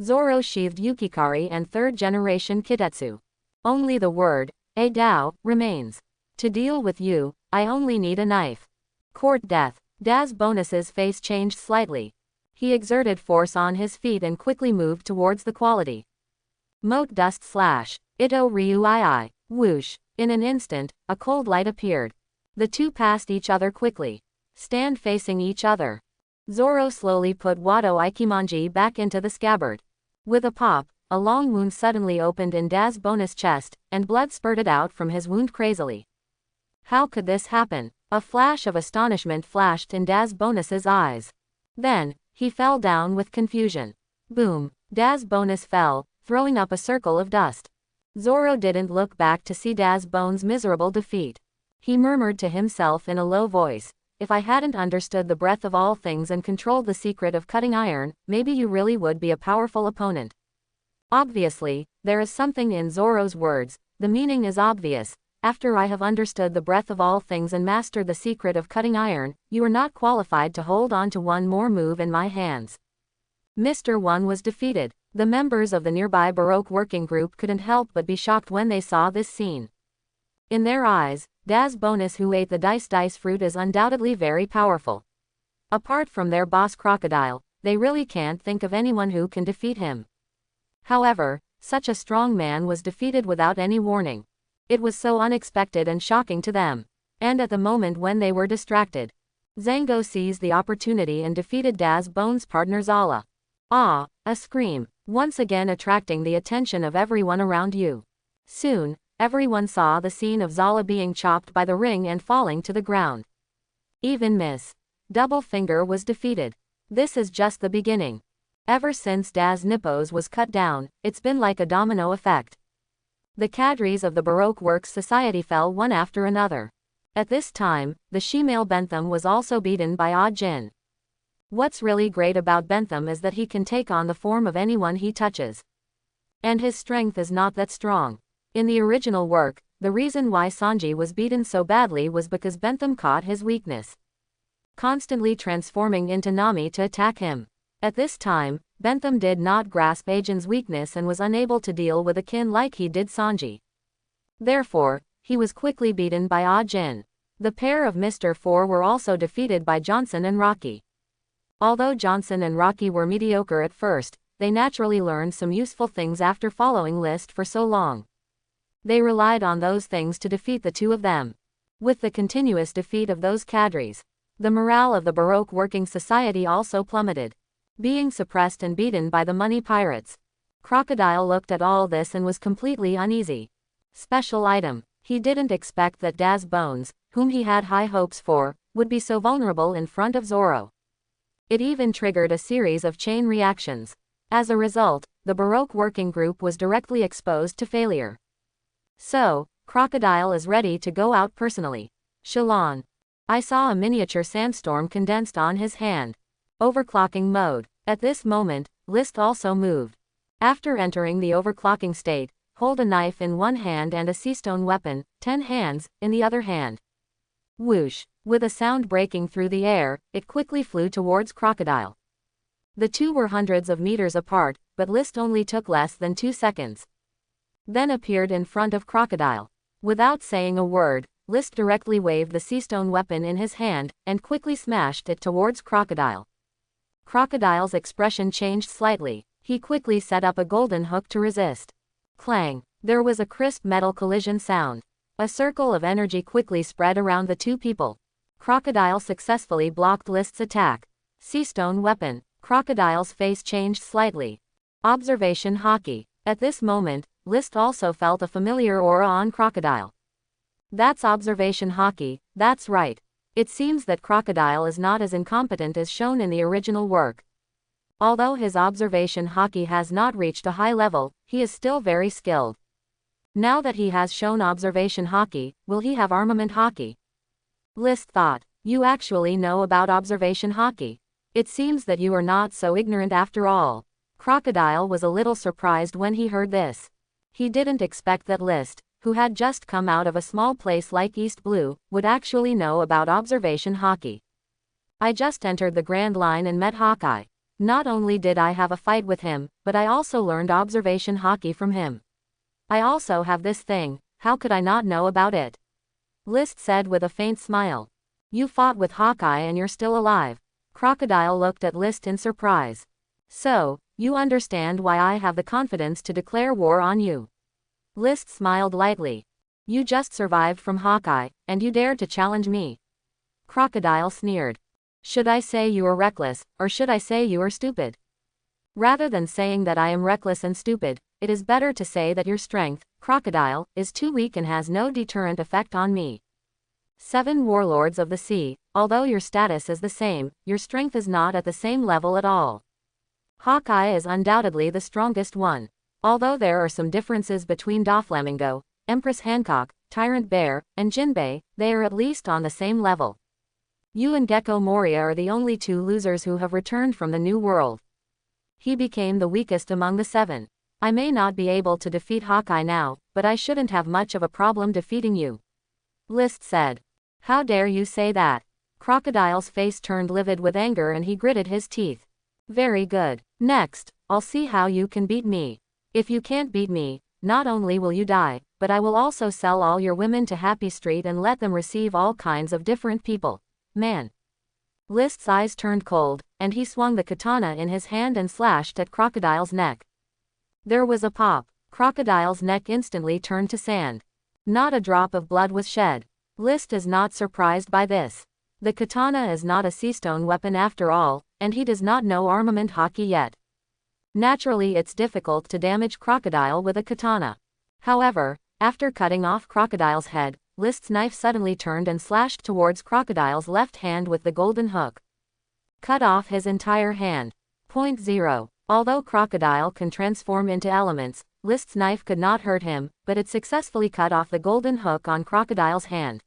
Zoro sheathed Yukikari and third-generation Kitetsu. Only the word, a Dao, remains. To deal with you, I only need a knife. Court death. Daz Bonus's face changed slightly. He exerted force on his feet and quickly moved towards the quality. Mote dust slash. Ito Ryu II. Whoosh. In an instant, a cold light appeared. The two passed each other quickly. Stand facing each other. Zoro slowly put Wado Ikimonji back into the scabbard. With a pop, a long wound suddenly opened in Daz Bonus' chest, and blood spurted out from his wound crazily. How could this happen? A flash of astonishment flashed in Daz Bonus's eyes. Then, he fell down with confusion. Boom! Daz Bonus fell, throwing up a circle of dust. Zoro didn't look back to see Daz Bones' miserable defeat. He murmured to himself in a low voice, if I hadn't understood the breadth of all things and controlled the secret of cutting iron, maybe you really would be a powerful opponent. Obviously, there is something in Zoro's words, the meaning is obvious. After I have understood the breadth of all things and mastered the secret of cutting iron, you are not qualified to hold on to one more move in my hands. Mr. One was defeated. The members of the nearby Baroque working group couldn't help but be shocked when they saw this scene. In their eyes, Daz Bonus who ate the dice fruit is undoubtedly very powerful. Apart from their boss Crocodile, they really can't think of anyone who can defeat him. However, such a strong man was defeated without any warning. It was so unexpected and shocking to them. And at the moment when they were distracted, Zango seized the opportunity and defeated Daz Bones' partner Zala. Ah, a scream, once again attracting the attention of everyone around you. Soon, everyone saw the scene of Zala being chopped by the ring and falling to the ground. Even Miss Double Finger was defeated. This is just the beginning. Ever since Daz Nippos was cut down, it's been like a domino effect. The cadres of the Baroque Works Society fell one after another. At this time, the she-male Bentham was also beaten by Ah Jin. What's really great about Bentham is that he can take on the form of anyone he touches. And his strength is not that strong. In the original work, the reason why Sanji was beaten so badly was because Bentham caught his weakness, constantly transforming into Nami to attack him. At this time, Bentham did not grasp Ajin's weakness and was unable to deal with a kin like he did Sanji. Therefore, he was quickly beaten by Ah Jin. The pair of Mr. Four were also defeated by Johnson and Rocky. Although Johnson and Rocky were mediocre at first, they naturally learned some useful things after following List for so long. They relied on those things to defeat the two of them. With the continuous defeat of those cadres, the morale of the Baroque Working Society also plummeted, being suppressed and beaten by the money pirates. Crocodile looked at all this and was completely uneasy. Special item. He didn't expect that Daz Bones, whom he had high hopes for, would be so vulnerable in front of Zoro. It even triggered a series of chain reactions. As a result, the Baroque working group was directly exposed to failure. So, Crocodile is ready to go out personally. Shalon. I saw a miniature sandstorm condensed on his hand. Overclocking mode. At this moment, List also moved. After entering the overclocking state, hold a knife in one hand and a seastone weapon, 10 hands, in the other hand. Whoosh. With a sound breaking through the air, it quickly flew towards Crocodile. The two were hundreds of meters apart, but List only took less than 2 seconds. Then appeared in front of Crocodile. Without saying a word, List directly waved the seastone weapon in his hand, and quickly smashed it towards Crocodile. Crocodile's expression changed slightly. He quickly set up a golden hook to resist. Clang. There was a crisp metal collision sound. A circle of energy quickly spread around the two people. Crocodile successfully blocked List's attack. Seastone weapon. Crocodile's face changed slightly. Observation Haki. At this moment, List also felt a familiar aura on Crocodile. That's Observation Haki, that's right. It seems that Crocodile is not as incompetent as shown in the original work. Although his Observation Haki has not reached a high level, he is still very skilled. Now that he has shown Observation Haki, will he have Armament Haki? List thought. You actually know about Observation Haki. It seems that you are not so ignorant after all. Crocodile was a little surprised when he heard this. He didn't expect that List, who had just come out of a small place like East Blue, would actually know about Observation Haki. I just entered the Grand Line and met Hawkeye. Not only did I have a fight with him, but I also learned Observation Haki from him. I also have this thing, how could I not know about it? List said with a faint smile. You fought with Hawkeye and you're still alive. Crocodile looked at List in surprise. So, you understand why I have the confidence to declare war on you. List smiled lightly. You just survived from Hawkeye, and you dared to challenge me. Crocodile sneered. Should I say you are reckless, or should I say you are stupid? Rather than saying that I am reckless and stupid, it is better to say that your strength, Crocodile, is too weak and has no deterrent effect on me. 7 Warlords of the Sea, although your status is the same, your strength is not at the same level at all. Hawkeye is undoubtedly the strongest one. Although there are some differences between Doflamingo, Empress Hancock, Tyrant Bear, and Jinbei, they are at least on the same level. You and Gecko Moria are the only 2 losers who have returned from the New World. He became the weakest among the 7. I may not be able to defeat Hawkeye now, but I shouldn't have much of a problem defeating you. List said. How dare you say that? Crocodile's face turned livid with anger and he gritted his teeth. Very good. Next, I'll see how you can beat me. If you can't beat me, not only will you die, but I will also sell all your women to Happy Street and let them receive all kinds of different people. Man. List's eyes turned cold, and he swung the katana in his hand and slashed at Crocodile's neck. There was a pop. Crocodile's neck instantly turned to sand. Not a drop of blood was shed. List is not surprised by this. The katana is not a seastone weapon after all, and he does not know Armament Haki yet. Naturally it's difficult to damage Crocodile with a katana. However, after cutting off Crocodile's head, List's knife suddenly turned and slashed towards Crocodile's left hand with the golden hook. Cut off his entire hand. 0. Although Crocodile can transform into elements, List's knife could not hurt him, but it successfully cut off the golden hook on Crocodile's hand.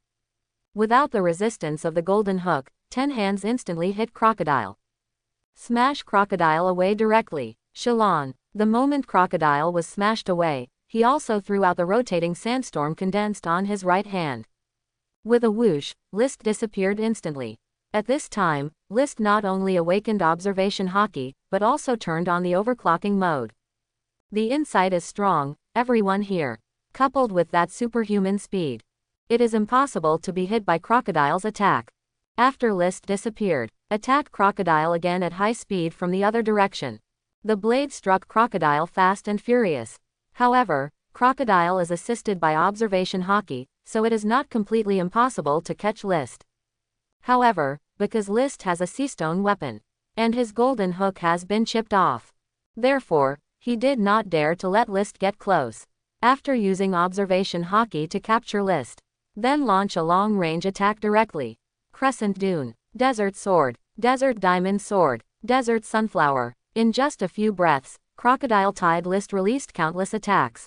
Without the resistance of the golden hook, 10 hands instantly hit Crocodile. Smash Crocodile away directly. Shalon. The moment Crocodile was smashed away, he also threw out the rotating sandstorm condensed on his right hand. With a whoosh, List disappeared instantly. At this time, List not only awakened Observation Haki, but also turned on the overclocking mode. The insight is strong, everyone here. Coupled with that superhuman speed, it is impossible to be hit by Crocodile's attack. After List disappeared, attack Crocodile again at high speed from the other direction. The blade struck Crocodile fast and furious. However, Crocodile is assisted by Observation Haki, so it is not completely impossible to catch List. However, because List has a seastone weapon, and his golden hook has been chipped off, therefore, He did not dare to let List get close. After using observation hockey to capture List, then launch a long-range attack directly. Crescent Dune, Desert Sword, Desert Diamond Sword, Desert Sunflower. In just a few breaths, Crocodile tied List released countless attacks.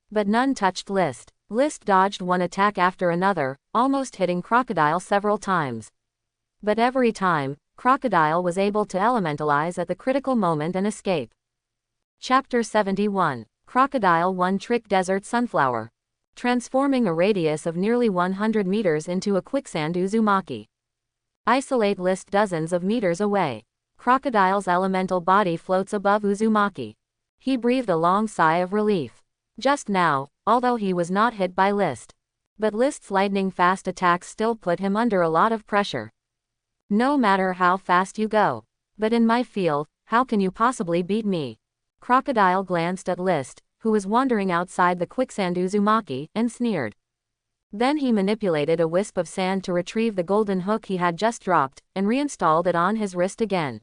But none touched List. List dodged one attack after another, almost hitting Crocodile several times. But every time, Crocodile was able to elementalize at the critical moment and escape. Chapter 71. Crocodile One-Trick Desert Sunflower. Transforming a radius of nearly 100 meters into a quicksand Uzumaki. Isolate List dozens of meters away. Crocodile's elemental body floats above Uzumaki. He breathed a long sigh of relief. Just now, although he was not hit by List. But List's lightning-fast attacks still put him under a lot of pressure. No matter how fast you go. But in my field, how can you possibly beat me? Crocodile glanced at List, who was wandering outside the quicksand Uzumaki, and sneered. Then he manipulated a wisp of sand to retrieve the golden hook he had just dropped, and reinstalled it on his wrist again.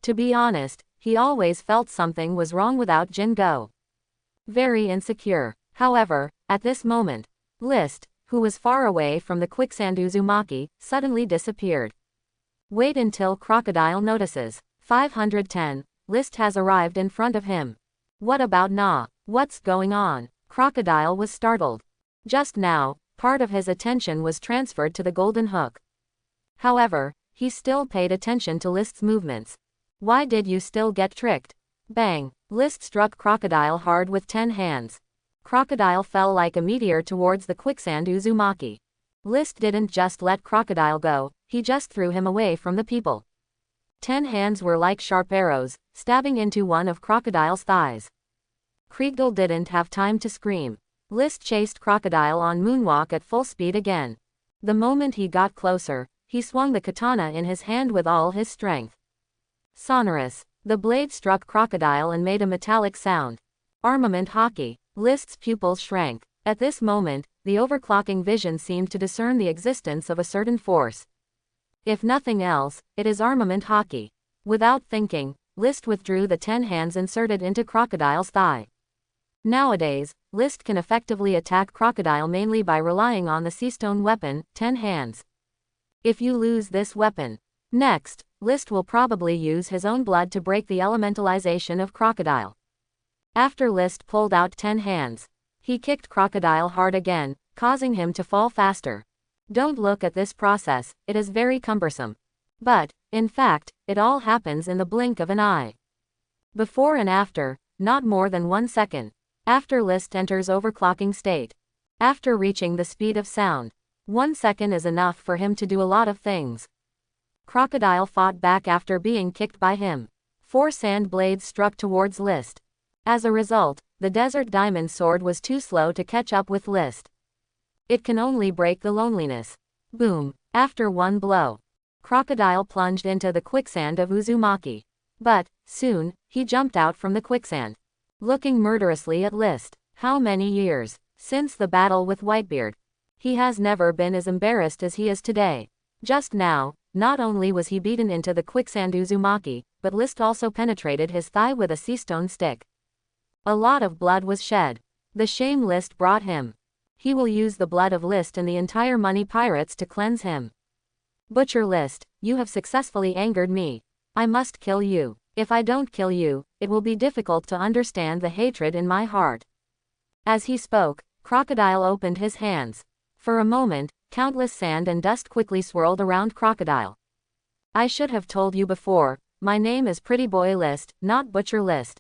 To be honest, he always felt something was wrong without Jingo. Very insecure. However, at this moment, List, who was far away from the quicksand Uzumaki, suddenly disappeared. Wait until Crocodile notices. 510. List has arrived in front of him. What about Na? What's going on? Crocodile was startled. Just now, part of his attention was transferred to the golden hook. However, he still paid attention to List's movements. Why did you still get tricked? Bang! List struck Crocodile hard with 10 hands. Crocodile fell like a meteor towards the quicksand Uzumaki. List didn't just let Crocodile go, he just threw him away from the people. 10 hands were like sharp arrows, stabbing into one of Crocodile's thighs. Kriegdal didn't have time to scream. List chased Crocodile on moonwalk at full speed again. The moment he got closer, he swung the katana in his hand with all his strength. Sonorous. The blade struck Crocodile and made a metallic sound. Armament hockey. List's pupils shrank. At this moment, the overclocking vision seemed to discern the existence of a certain force. If nothing else, it is armament hockey. Without thinking, List withdrew the 10 hands inserted into Crocodile's thigh. Nowadays, List can effectively attack Crocodile mainly by relying on the Seastone weapon, 10 hands. If you lose this weapon, next, List will probably use his own blood to break the elementalization of Crocodile. After List pulled out 10 hands, he kicked Crocodile hard again, causing him to fall faster. Don't look at this process, it is very cumbersome. But, in fact, it all happens in the blink of an eye. Before and after, not more than 1 second. After List enters overclocking state. After reaching the speed of sound. 1 second is enough for him to do a lot of things. Crocodile fought back after being kicked by him. 4 sand blades struck towards List. As a result, the Desert Diamond Sword was too slow to catch up with List. It can only break the loneliness. Boom. After one blow, Crocodile plunged into the quicksand of Uzumaki. But, soon, he jumped out from the quicksand. Looking murderously at List. How many years since the battle with Whitebeard? He has never been as embarrassed as he is today. Just now, not only was he beaten into the quicksand Uzumaki, but List also penetrated his thigh with a seastone stick. A lot of blood was shed. The shame List brought him. He will use the blood of List and the entire money pirates to cleanse him. Butcher List, you have successfully angered me. I must kill you. If I don't kill you, it will be difficult to understand the hatred in my heart. As he spoke, Crocodile opened his hands. For a moment, countless sand and dust quickly swirled around Crocodile. I should have told you before, my name is Pretty Boy List, not Butcher List.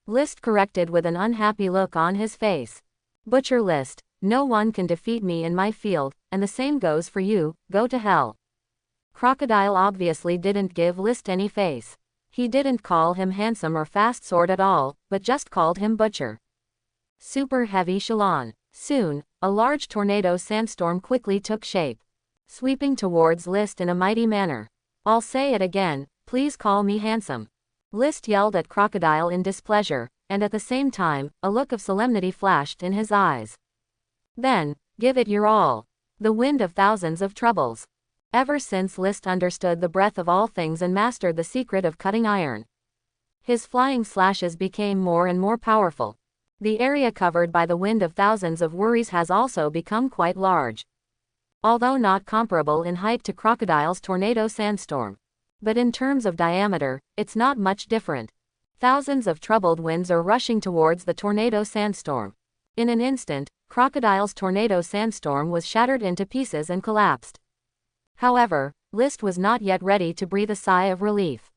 List corrected with an unhappy look on his face. Butcher List, no one can defeat me in my field, and the same goes for you, go to hell. Crocodile obviously didn't give List any face. He didn't call him handsome or fast sword at all, but just called him Butcher. Super heavy Shalon. Soon, a large tornado sandstorm quickly took shape, sweeping towards List in a mighty manner. I'll say it again, please call me handsome. List yelled at Crocodile in displeasure, and at the same time, a look of solemnity flashed in his eyes. Then, give it your all. The wind of thousands of troubles. Ever since List understood the breath of all things and mastered the secret of cutting iron, His flying slashes became more and more powerful. The area covered by the wind of thousands of worries has also become quite large. Although not comparable in height to Crocodile's tornado sandstorm. But in terms of diameter, it's not much different. Thousands of troubled winds are rushing towards the tornado sandstorm. In an instant, Crocodile's tornado sandstorm was shattered into pieces and collapsed. However, List was not yet ready to breathe a sigh of relief.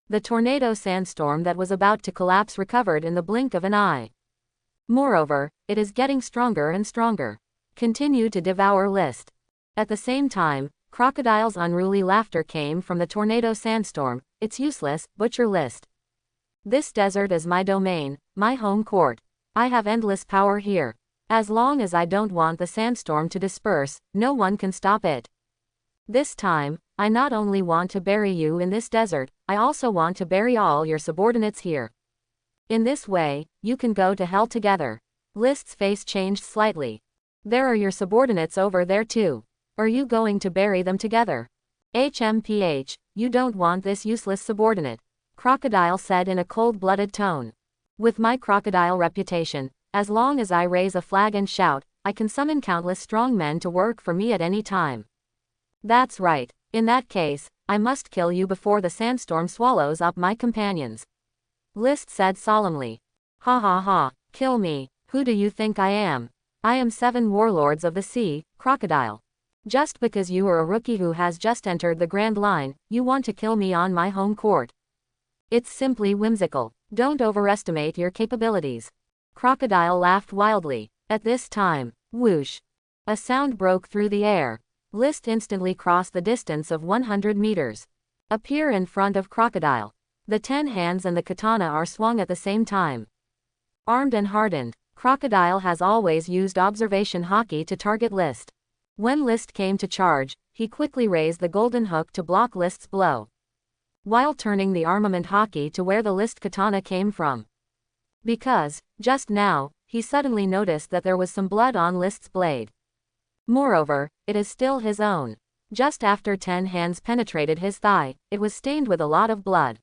The tornado sandstorm that was about to collapse recovered in the blink of an eye. Moreover, it is getting stronger and stronger. Continue to devour List. At the same time, Crocodile's unruly laughter came from the tornado sandstorm. It's useless, butcher List. This desert is my domain, my home court. I have endless power here. As long as I don't want the sandstorm to disperse, no one can stop it. This time, I not only want to bury you in this desert, I also want to bury all your subordinates here. In this way, you can go to hell together. List's face changed slightly. There are your subordinates over there too. Are you going to bury them together? HMPH, you don't want this useless subordinate. Crocodile said in a cold-blooded tone. With my crocodile reputation, as long as I raise a flag and shout, I can summon countless strong men to work for me at any time. That's right. In that case, I must kill you before the sandstorm swallows up my companions. List said solemnly. Ha ha ha, kill me, who do you think I am? I am 7 warlords of the sea, Crocodile. Just because you are a rookie who has just entered the Grand Line, you want to kill me on my home court. It's simply whimsical. Don't overestimate your capabilities. Crocodile laughed wildly. At this time, whoosh. A sound broke through the air. List instantly crossed the distance of 100 meters. Appear in front of Crocodile. The 10 hands and the katana are swung at the same time. Armed and hardened, Crocodile has always used observation haki to target List. When List came to charge, he quickly raised the golden hook to block List's blow, while turning the armament haki to where the List katana came from. Because, just now, he suddenly noticed that there was some blood on List's blade. Moreover, it is still his own. Just after 10 hands penetrated his thigh, it was stained with a lot of blood.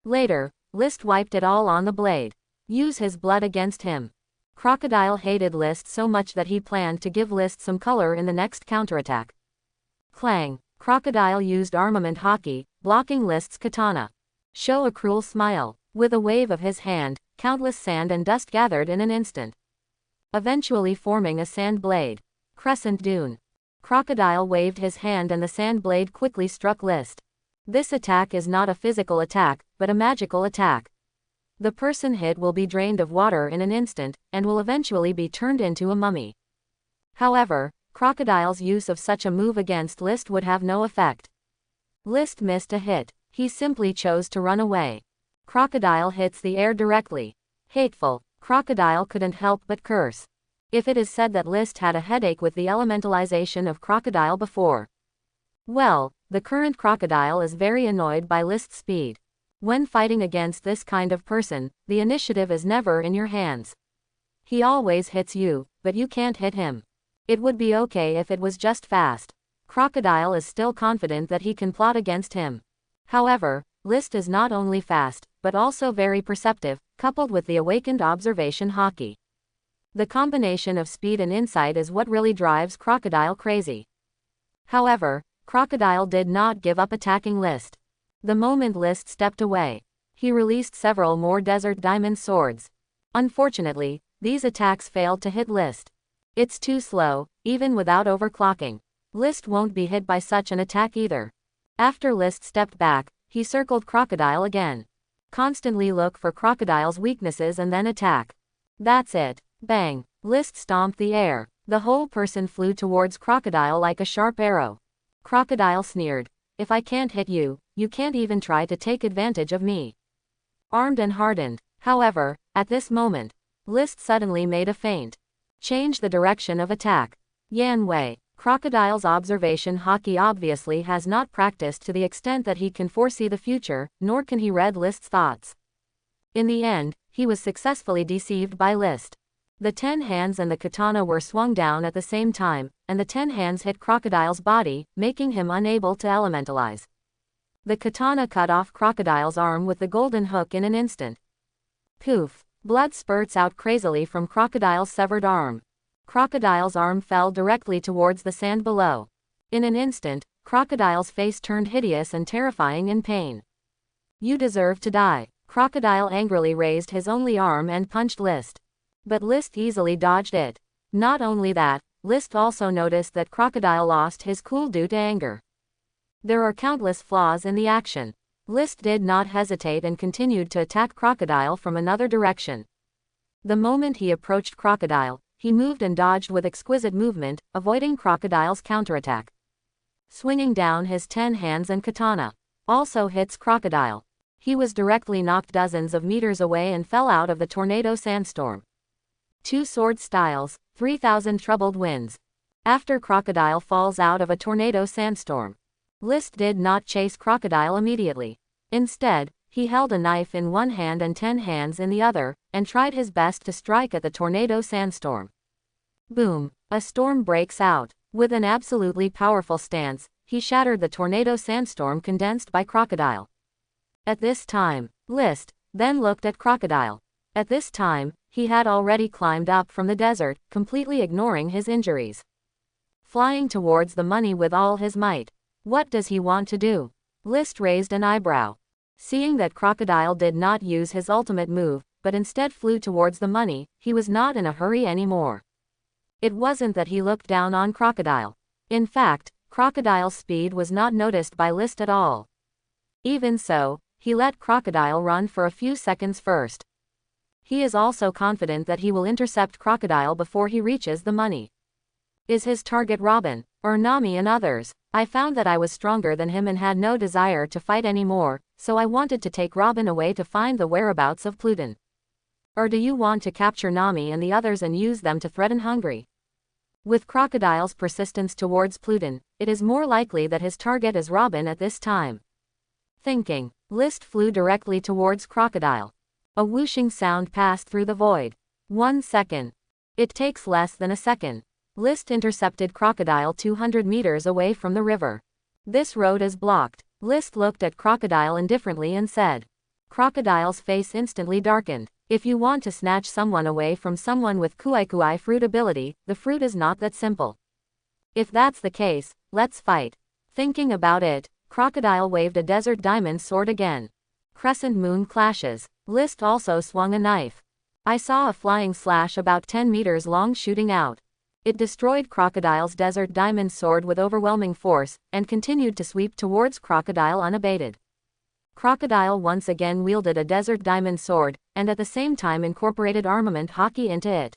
Later, List wiped it all on the blade. Use his blood against him. Crocodile hated List so much that he planned to give List some color in the next counterattack. Clang! Crocodile used armament haki, blocking List's katana. Show a cruel smile. With a wave of his hand, countless sand and dust gathered in an instant, eventually forming a sand blade. Crescent dune. Crocodile waved his hand and the sand blade quickly struck List. This attack is not a physical attack, but a magical attack. The person hit will be drained of water in an instant, and will eventually be turned into a mummy. However, Crocodile's use of such a move against List would have no effect. List missed a hit. He simply chose to run away. Crocodile hits the air directly. Hateful. Crocodile couldn't help but curse. If it is said that List had a headache with the elementalization of Crocodile before, well, the current Crocodile is very annoyed by List's speed. When fighting against this kind of person, the initiative is never in your hands. He always hits you, but you can't hit him. It would be okay if it was just fast. Crocodile is still confident that he can plot against him. However, List is not only fast, but also very perceptive, coupled with the awakened observation haki. The combination of speed and insight is what really drives Crocodile crazy. However, Crocodile did not give up attacking List. The moment List stepped away, he released several more Desert Diamond swords. Unfortunately, these attacks failed to hit List. It's too slow, even without overclocking. List won't be hit by such an attack either. After List stepped back, he circled Crocodile again. Constantly look for Crocodile's weaknesses and then attack. That's it. Bang! List stomped the air. The whole person flew towards Crocodile like a sharp arrow. Crocodile sneered. If I can't hit you, you can't even try to take advantage of me. Armed and hardened. However, at this moment, List suddenly made a feint. Change the direction of attack. Yan Wei. Crocodile's observation haki obviously has not practiced to the extent that he can foresee the future, nor can he read List's thoughts. In the end, he was successfully deceived by List. The 10 hands and the katana were swung down at the same time, and the 10 hands hit Crocodile's body, making him unable to elementalize. The katana cut off Crocodile's arm with the golden hook in an instant. Poof! Blood spurts out crazily from Crocodile's severed arm. Crocodile's arm fell directly towards the sand below. In an instant, Crocodile's face turned hideous and terrifying in pain. You deserve to die. Crocodile angrily raised his only arm and punched List. But List easily dodged it. Not only that, List also noticed that Crocodile lost his cool due to anger. There are countless flaws in the action. List did not hesitate and continued to attack Crocodile from another direction. The moment he approached Crocodile, he moved and dodged with exquisite movement, avoiding Crocodile's counterattack. Swinging down his 10 hands and katana. Also hits Crocodile. He was directly knocked dozens of meters away and fell out of the tornado sandstorm. 2 sword styles, 3,000 troubled winds. After Crocodile falls out of a tornado sandstorm, List did not chase Crocodile immediately. Instead, he held a knife in one hand and 10 hands in the other, and tried his best to strike at the tornado sandstorm. Boom! A storm breaks out. With an absolutely powerful stance, he shattered the tornado sandstorm condensed by Crocodile. At this time, List then looked at Crocodile. At this time, he had already climbed up from the desert, completely ignoring his injuries. Flying towards the money with all his might. What does he want to do? List raised an eyebrow. Seeing that Crocodile did not use his ultimate move, but instead flew towards the money, he was not in a hurry anymore. It wasn't that he looked down on Crocodile. In fact, Crocodile's speed was not noticed by List at all. Even so, he let Crocodile run for a few seconds first. He is also confident that he will intercept Crocodile before he reaches the money. Is his target Robin, or Nami and others? I found that I was stronger than him and had no desire to fight anymore, so I wanted to take Robin away to find the whereabouts of Pluton. Or do you want to capture Nami and the others and use them to threaten Hungry? With Crocodile's persistence towards Pluton, it is more likely that his target is Robin at this time. Thinking, List flew directly towards Crocodile. A whooshing sound passed through the void. 1 second. It takes less than a second. List intercepted Crocodile 200 meters away from the river. This road is blocked. List looked at Crocodile indifferently and said. Crocodile's face instantly darkened. If you want to snatch someone away from someone with Kuai fruit ability, the fruit is not that simple. If that's the case, let's fight. Thinking about it, Crocodile waved a desert diamond sword again. Crescent moon clashes. List also swung a knife. I saw a flying slash about 10 meters long shooting out. It destroyed Crocodile's desert diamond sword with overwhelming force, and continued to sweep towards Crocodile unabated. Crocodile once again wielded a desert diamond sword, and at the same time incorporated armament hockey into it.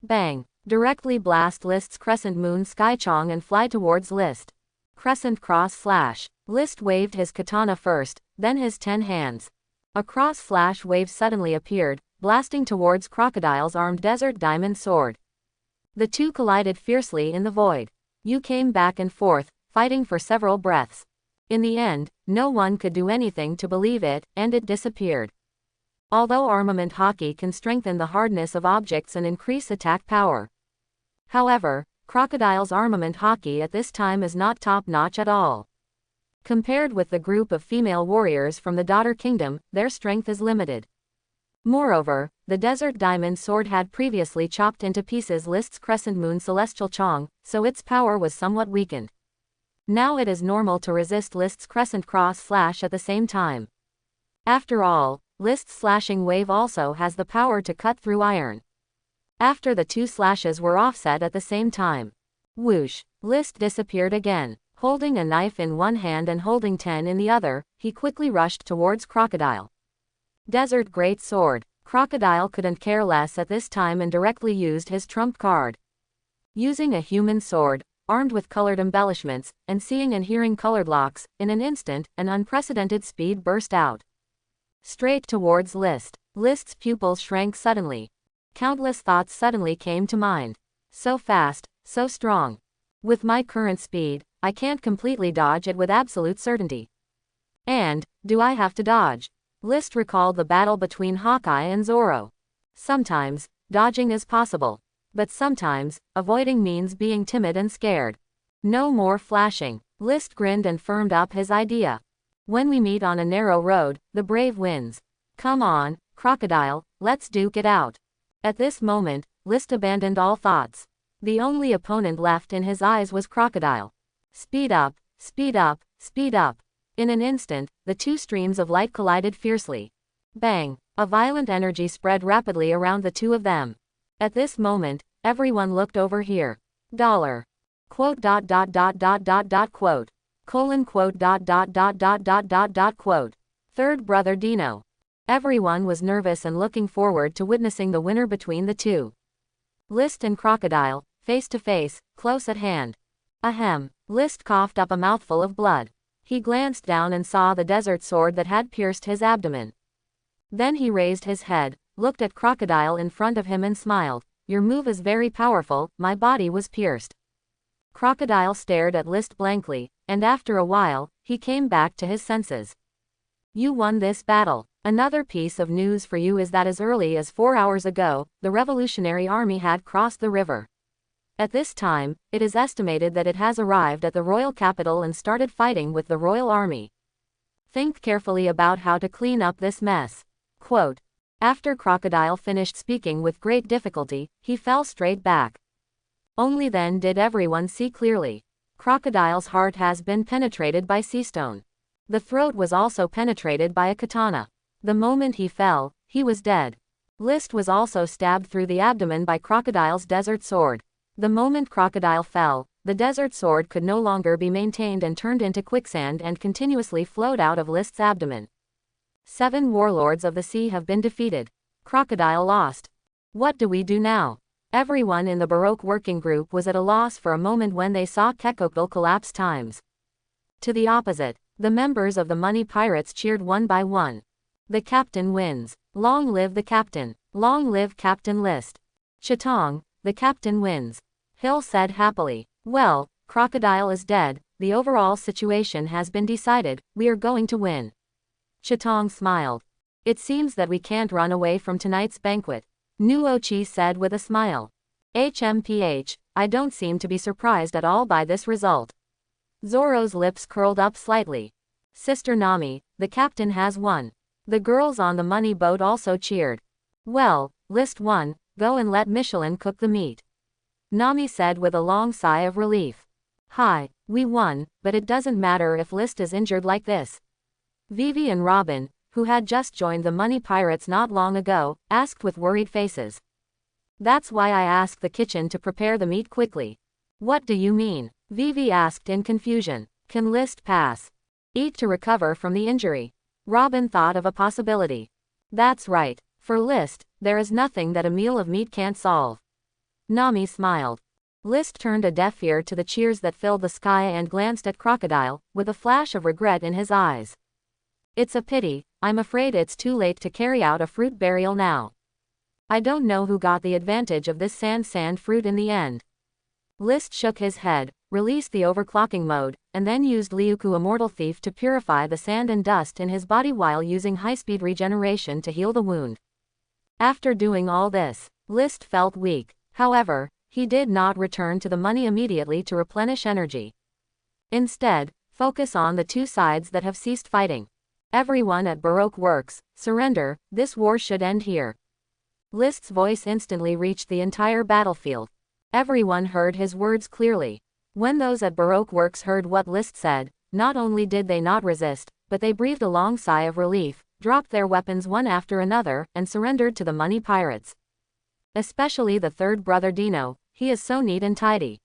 Bang! Directly blast List's crescent moon skychong and fly towards List. Crescent cross slash. List waved his katana first, then his 10 hands. A cross slash wave suddenly appeared, blasting towards Crocodile's armed desert diamond sword. The two collided fiercely in the void. You came back and forth, fighting for several breaths. In the end, no one could do anything to believe it, and it disappeared. Although armament hockey can strengthen the hardness of objects and increase attack power. However, Crocodile's armament hockey at this time is not top-notch at all. Compared with the group of female warriors from the Daughter Kingdom, their strength is limited. Moreover, the Desert Diamond Sword had previously chopped into pieces List's Crescent Moon Celestial Chong, so its power was somewhat weakened. Now it is normal to resist List's Crescent Cross Slash at the same time. After all, List's Slashing Wave also has the power to cut through iron. After the two slashes were offset at the same time. Whoosh! List disappeared again. Holding a knife in one hand and holding 10 in the other, he quickly rushed towards Crocodile. Desert Great Sword. Crocodile couldn't care less at this time and directly used his trump card. Using a human sword, armed with colored embellishments, and seeing and hearing colored locks, in an instant, an unprecedented speed burst out. Straight towards List. List's pupils shrank suddenly. Countless thoughts suddenly came to mind. So fast, so strong. With my current speed, I can't completely dodge it with absolute certainty. And, do I have to dodge? List recalled the battle between Hawkeye and Zoro. Sometimes, dodging is possible. But sometimes, avoiding means being timid and scared. No more flashing. List grinned and firmed up his idea. When we meet on a narrow road, the brave wins. Come on, Crocodile, let's duke it out. At this moment, List abandoned all thoughts. The only opponent left in his eyes was Crocodile. Speed up, speed up, speed up. In an instant, the two streams of light collided fiercely. Bang! A violent energy spread rapidly around the two of them. At this moment, everyone looked over here. Dollar. Quote dot dot dot dot dot dot quote. Colon quote dot dot dot dot dot dot dot quote. Third brother Dino. Everyone was nervous and looking forward to witnessing the winner between the two. List and Crocodile, face to face, close at hand. Ahem. List coughed up a mouthful of blood. He glanced down and saw the desert sword that had pierced his abdomen. Then he raised his head, looked at Crocodile in front of him and smiled. Your move is very powerful, my body was pierced. Crocodile stared at List blankly, and after a while, he came back to his senses. You won this battle. Another piece of news for you is that as early as 4 hours ago, the Revolutionary Army had crossed the river. At this time, it is estimated that it has arrived at the royal capital and started fighting with the royal army. Think carefully about how to clean up this mess. Quote. After Crocodile finished speaking with great difficulty, he fell straight back. Only then did everyone see clearly. Crocodile's heart has been penetrated by sea stone. The throat was also penetrated by a katana. The moment he fell, he was dead. List was also stabbed through the abdomen by Crocodile's desert sword. The moment Crocodile fell, the desert sword could no longer be maintained and turned into quicksand and continuously flowed out of List's abdomen. 7 warlords of the sea have been defeated. Crocodile lost. What do we do now? Everyone in the Baroque working group was at a loss for a moment when they saw Kekokdal collapse times. To the opposite, the members of the Money Pirates cheered one by one. The captain wins. Long live the captain. Long live Captain List. Chitong, the captain wins. Hill said happily. Well, Crocodile is dead, the overall situation has been decided, we are going to win. Chitong smiled. It seems that we can't run away from tonight's banquet. Nuochi said with a smile. HMPH, I don't seem to be surprised at all by this result. Zoro's lips curled up slightly. Sister Nami, the captain has won. The girls on the money boat also cheered. Well, List won, go and let Michelin cook the meat. Nami said with a long sigh of relief. Hi, we won, but it doesn't matter if List is injured like this. Vivi and Robin, who had just joined the Money Pirates not long ago, asked with worried faces. That's why I asked the kitchen to prepare the meat quickly. What do you mean? Vivi asked in confusion. Can List pass? Eat to recover from the injury. Robin thought of a possibility. That's right. For List, there is nothing that a meal of meat can't solve. Nami smiled. List turned a deaf ear to the cheers that filled the sky and glanced at Crocodile, with a flash of regret in his eyes. It's a pity, I'm afraid it's too late to carry out a fruit burial now. I don't know who got the advantage of this sand fruit in the end. List shook his head, released the overclocking mode, and then used Liuku Immortal Thief to purify the sand and dust in his body while using high-speed regeneration to heal the wound. After doing all this, List felt weak. However, he did not return to the money immediately to replenish energy. Instead, focus on the two sides that have ceased fighting. Everyone at Baroque Works, surrender, this war should end here. List's voice instantly reached the entire battlefield. Everyone heard his words clearly. When those at Baroque Works heard what List said, not only did they not resist, but they breathed a long sigh of relief, dropped their weapons one after another, and surrendered to the Money Pirates. Especially the third brother Dino, he is so neat and tidy.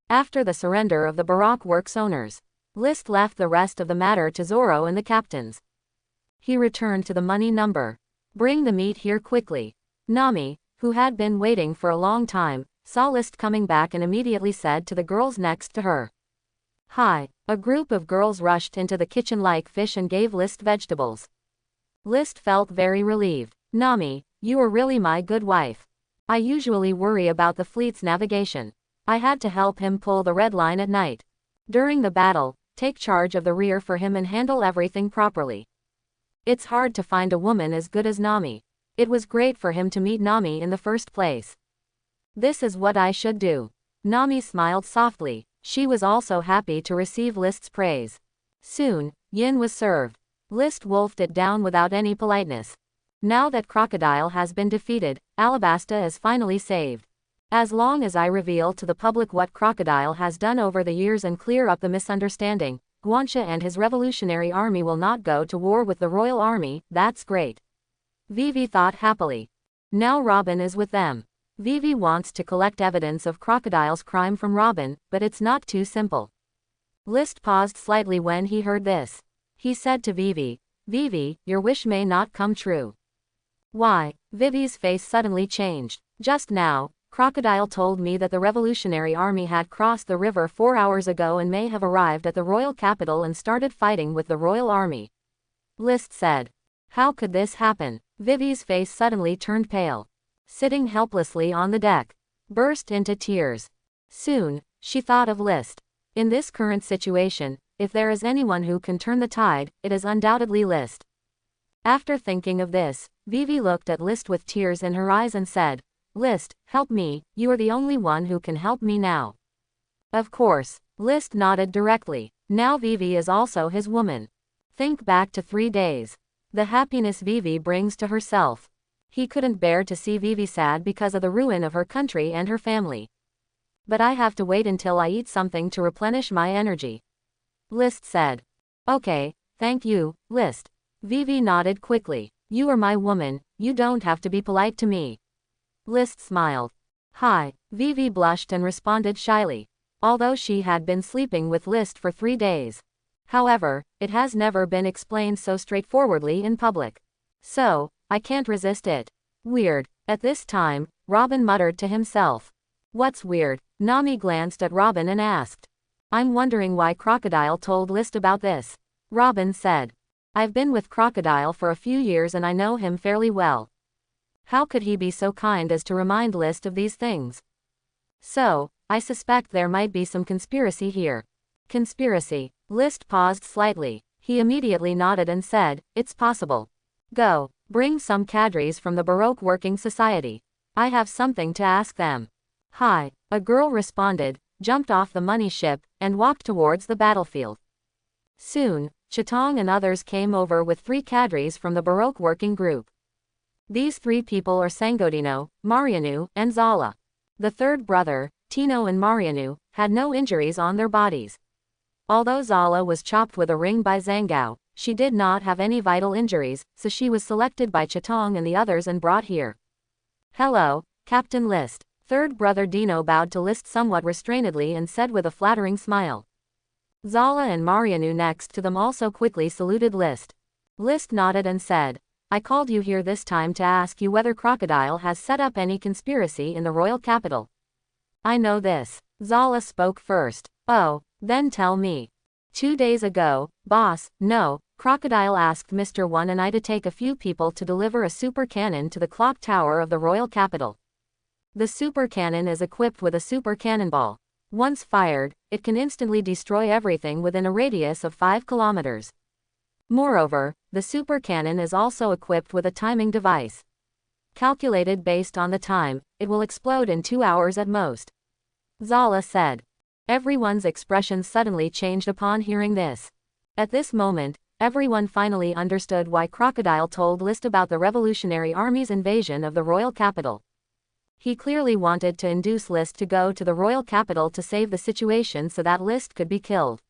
After the surrender of the Baroque Works owners, List left the rest of the matter to Zoro and the captains. He returned to the money number. Bring the meat here quickly. Nami, who had been waiting for a long time, saw List coming back and immediately said to the girls next to her. Hi. A group of girls rushed into the kitchen like fish and gave List vegetables. List felt very relieved. Nami, you are really my good wife. I usually worry about the fleet's navigation. I had to help him pull the red line at night. During the battle, take charge of the rear for him and handle everything properly. It's hard to find a woman as good as Nami. It was great for him to meet Nami in the first place. This is what I should do. Nami smiled softly. She was also happy to receive List's praise. Soon, Yin was served. List wolfed it down without any politeness. Now that Crocodile has been defeated, Alabasta is finally saved. As long as I reveal to the public what Crocodile has done over the years and clear up the misunderstanding, Guanxia and his revolutionary army will not go to war with the royal army. That's great. Vivi thought happily. Now Robin is with them. Vivi wants to collect evidence of Crocodile's crime from Robin, but it's not too simple. List paused slightly when he heard this. He said to Vivi, "Vivi, your wish may not come true." Why? Vivi's face suddenly changed. Just now, Crocodile told me that the revolutionary army had crossed the river 4 hours ago and may have arrived at the royal capital and started fighting with the royal army. List said. How could this happen? Vivi's face suddenly turned pale. Sitting helplessly on the deck, burst into tears. Soon, she thought of List. In this current situation, if there is anyone who can turn the tide, it is undoubtedly List. After thinking of this, Vivi looked at List with tears in her eyes and said, "List, help me, you are the only one who can help me now." Of course, List nodded directly. Now Vivi is also his woman. Think back to 3 days. The happiness Vivi brings to herself. He couldn't bear to see Vivi sad because of the ruin of her country and her family. But I have to wait until I eat something to replenish my energy. List said. Okay, thank you, List. Vivi nodded quickly. You are my woman, you don't have to be polite to me. List smiled. Hi. Vivi blushed and responded shyly. Although she had been sleeping with List for 3 days. However, it has never been explained so straightforwardly in public. So, I can't resist it. Weird. At this time, Robin muttered to himself. What's weird? Nami glanced at Robin and asked. I'm wondering why Crocodile told List about this. Robin said. I've been with Crocodile for a few years and I know him fairly well. How could he be so kind as to remind List of these things? So, I suspect there might be some conspiracy here. Conspiracy. List paused slightly. He immediately nodded and said, it's possible. Go, bring some cadres from the Baroque Working Society. I have something to ask them. Hi, a girl responded, jumped off the money ship, and walked towards the battlefield. Soon, Chitong and others came over with 3 cadres from the Baroque Working Group. These 3 people are Sangodino, Marianu, and Zala. The third brother, Tino and Marianu, had no injuries on their bodies. Although Zala was chopped with a ring by Zhangao, she did not have any vital injuries, so she was selected by Chitong and the others and brought here. Hello, Captain List. Third brother Dino bowed to List somewhat restrainedly and said with a flattering smile. Zala and Marianu next to them also quickly saluted List. List nodded and said, I called you here this time to ask you whether Crocodile has set up any conspiracy in the royal capital. I know this. Zala spoke first. Oh, then tell me. 2 days ago, boss, no, Crocodile asked Mr. One and I to take a few people to deliver a super cannon to the clock tower of the royal capital. The super cannon is equipped with a super cannonball. Once fired, it can instantly destroy everything within a radius of 5 kilometers. Moreover, the super cannon is also equipped with a timing device. Calculated based on the time, it will explode in 2 hours at most. Zala said. Everyone's expressions suddenly changed upon hearing this. At this moment, everyone finally understood why Crocodile told List about the Revolutionary Army's invasion of the royal capital. He clearly wanted to induce List to go to the royal capital to save the situation so that List could be killed.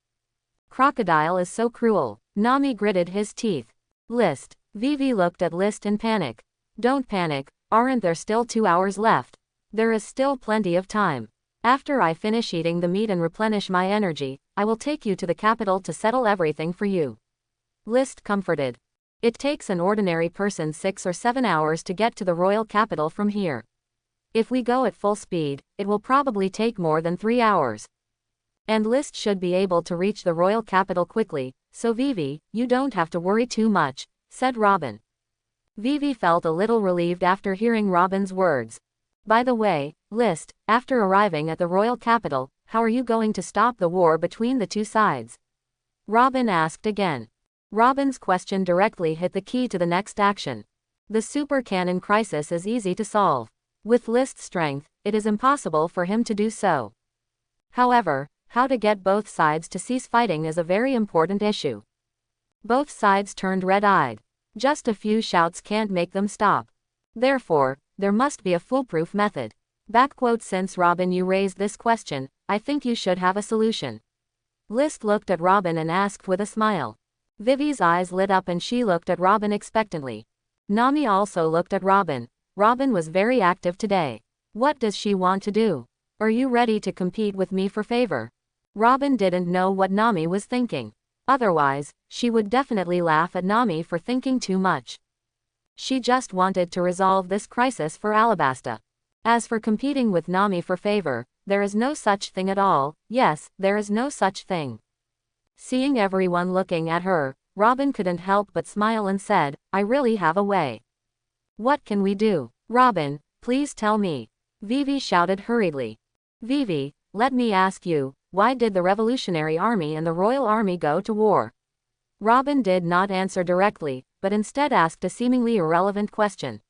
Crocodile is so cruel. Nami gritted his teeth. List. Vivi looked at List in panic. Don't panic, aren't there still 2 hours left? There is still plenty of time. After I finish eating the meat and replenish my energy, I will take you to the capital to settle everything for you. List comforted. It takes an ordinary person 6 or 7 hours to get to the royal capital from here. If we go at full speed, it will probably take more than 3 hours. And List should be able to reach the royal capital quickly, so Vivi, you don't have to worry too much, said Robin. Vivi felt a little relieved after hearing Robin's words. By the way, List, after arriving at the royal capital, how are you going to stop the war between the 2 sides? Robin asked again. Robin's question directly hit the key to the next action. The super cannon crisis is easy to solve. With List's strength, it is impossible for him to do so. However, how to get both sides to cease fighting is a very important issue. Both sides turned red-eyed. Just a few shouts can't make them stop. Therefore, there must be a foolproof method. Since Robin you raised this question, I think you should have a solution. List looked at Robin and asked with a smile. Vivi's eyes lit up and she looked at Robin expectantly. Nami also looked at Robin. Robin was very active today. What does she want to do? Are you ready to compete with me for favor? Robin didn't know what Nami was thinking. Otherwise, she would definitely laugh at Nami for thinking too much. She just wanted to resolve this crisis for Alabasta. As for competing with Nami for favor, there is no such thing at all. Yes, there is no such thing. Seeing everyone looking at her, Robin couldn't help but smile and said, I really have a way. What can we do? Robin, please tell me. Vivi shouted hurriedly. Vivi, let me ask you, why did the Revolutionary Army and the Royal Army go to war? Robin did not answer directly, but instead asked a seemingly irrelevant question.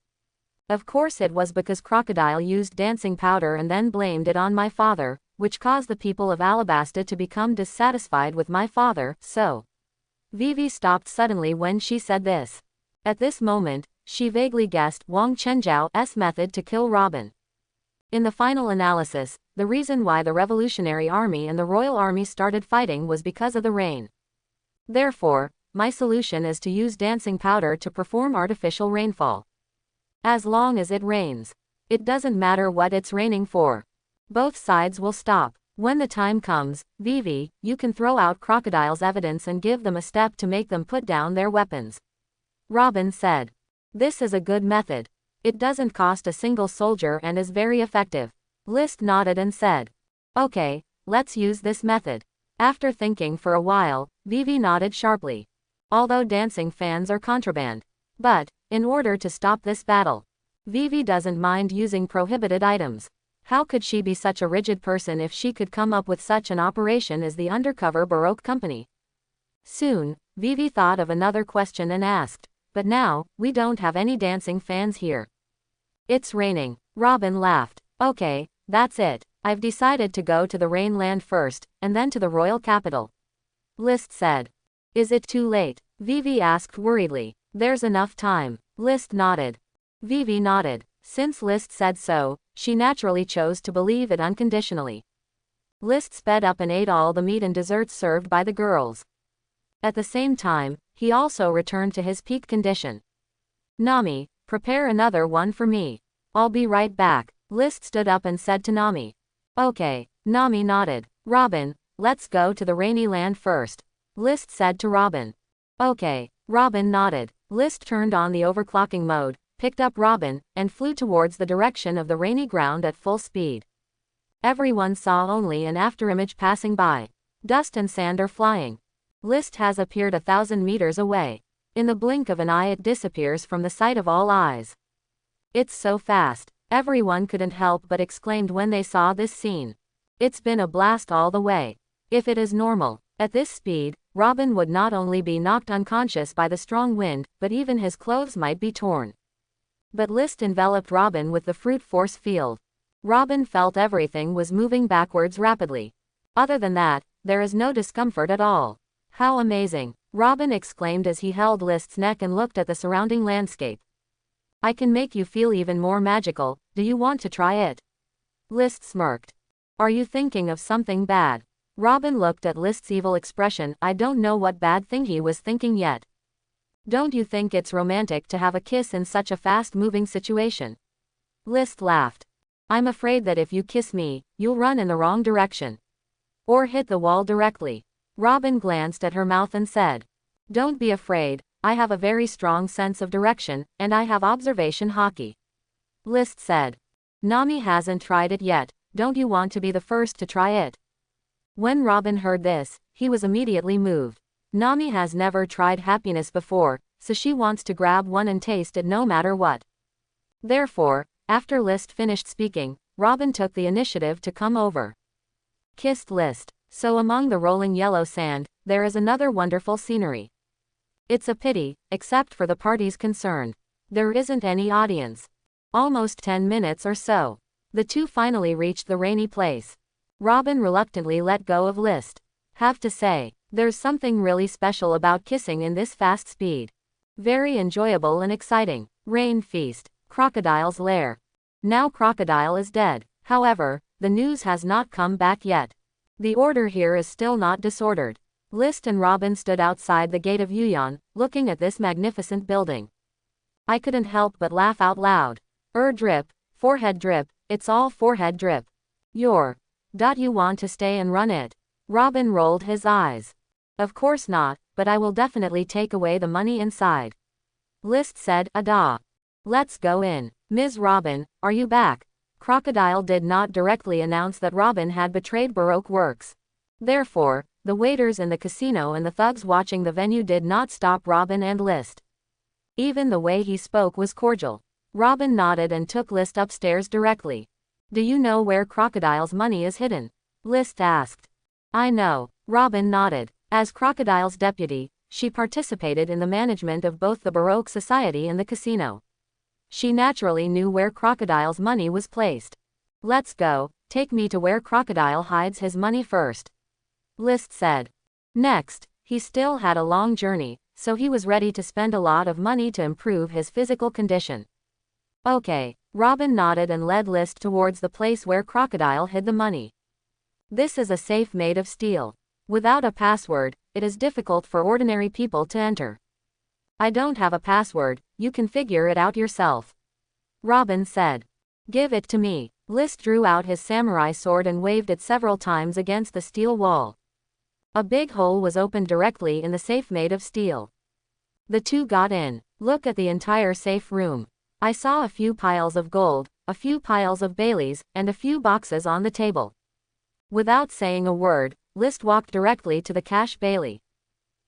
Of course it was because Crocodile used dancing powder and then blamed it on my father, which caused the people of Alabasta to become dissatisfied with my father, so. Vivi stopped suddenly when she said this. At this moment, she vaguely guessed Wang Chenjiao's method to kill Robin. In the final analysis, the reason why the Revolutionary Army and the Royal Army started fighting was because of the rain. Therefore, my solution is to use dancing powder to perform artificial rainfall. As long as it rains. It doesn't matter what it's raining for. Both sides will stop. When the time comes, Vivi, you can throw out Crocodile's evidence and give them a step to make them put down their weapons. Robin said. This is a good method. It doesn't cost a single soldier and is very effective. List nodded and said. Okay, let's use this method. After thinking for a while, Vivi nodded sharply. Although dancing fans are contraband. But, in order to stop this battle, Vivi doesn't mind using prohibited items. How could she be such a rigid person if she could come up with such an operation as the undercover Baroque company? Soon, Vivi thought of another question and asked, but now, we don't have any dancing fans here. It's raining. Robin laughed. Okay, that's it. I've decided to go to the Rainland first, and then to the royal capital. List said. Is it too late? Vivi asked worriedly. There's enough time. List nodded. Vivi nodded. Since List said so, she naturally chose to believe it unconditionally. List sped up and ate all the meat and desserts served by the girls. At the same time, he also returned to his peak condition. Nami, prepare another one for me. I'll be right back. List stood up and said to Nami. Okay. Nami nodded. Robin, let's go to the rainy land first. List said to Robin. Okay. Robin nodded. List turned on the overclocking mode, picked up Robin, and flew towards the direction of the rainy ground at full speed. Everyone saw only an afterimage passing by. Dust and sand are flying. List has appeared 1,000 meters away. In the blink of an eye it disappears from the sight of all eyes. It's so fast. Everyone couldn't help but exclaimed when they saw this scene. It's been a blast all the way. If it is normal, at this speed, Robin would not only be knocked unconscious by the strong wind, but even his clothes might be torn. But List enveloped Robin with the fruit force field. Robin felt everything was moving backwards rapidly. Other than that, there is no discomfort at all. How amazing! Robin exclaimed as he held List's neck and looked at the surrounding landscape. I can make you feel even more magical. Do you want to try it? List smirked. Are you thinking of something bad? Robin looked at List's evil expression. I don't know what bad thing he was thinking yet. Don't you think it's romantic to have a kiss in such a fast-moving situation? List laughed. I'm afraid that if you kiss me, you'll run in the wrong direction. Or hit the wall directly. Robin glanced at her mouth and said. Don't be afraid, I have a very strong sense of direction, and I have observation hockey. List said. Nami hasn't tried it yet, don't you want to be the first to try it? When Robin heard this, he was immediately moved. Nami has never tried happiness before, so she wants to grab one and taste it no matter what. Therefore, after List finished speaking, Robin took the initiative to come over. Kissed List. So among the rolling yellow sand, there is another wonderful scenery. It's a pity, except for the parties concerned. There isn't any audience. Almost 10 minutes or so. The two finally reached the rainy place. Robin reluctantly let go of List. Have to say, There's something really special about kissing in this fast speed. Very enjoyable and exciting. Rain feast. Crocodile's lair. Now Crocodile is dead. However, the news has not come back yet. The order here is still not disordered. List and Robin stood outside the gate of Yuyan, looking at this magnificent building. I couldn't help but laugh out loud. Drip, forehead drip, it's all forehead drip. You want to stay and run it? Robin rolled his eyes. Of course not, but I will definitely take away the money inside. List said, Ada. Let's go in. Ms. Robin, are you back? Crocodile did not directly announce that Robin had betrayed Baroque Works. Therefore, the waiters in the casino and the thugs watching the venue did not stop Robin and List. Even the way he spoke was cordial. Robin nodded and took List upstairs directly. Do you know where Crocodile's money is hidden? List asked. I know. Robin nodded. As Crocodile's deputy, she participated in the management of both the Baroque Society and the casino. She naturally knew where Crocodile's money was placed. Let's go, take me to where Crocodile hides his money first. List said. Next, he still had a long journey, so he was ready to spend a lot of money to improve his physical condition. Okay, Robin nodded and led List towards the place where Crocodile hid the money. This is a safe made of steel. Without a password, it is difficult for ordinary people to enter. I don't have a password, you can figure it out yourself. Robin said. Give it to me. List drew out his samurai sword and waved it several times against the steel wall. A big hole was opened directly in the safe made of steel. The two got in. Look at the entire safe room. I saw a few piles of gold, a few piles of Baileys, and a few boxes on the table. Without saying a word, List walked directly to the cash Bailey.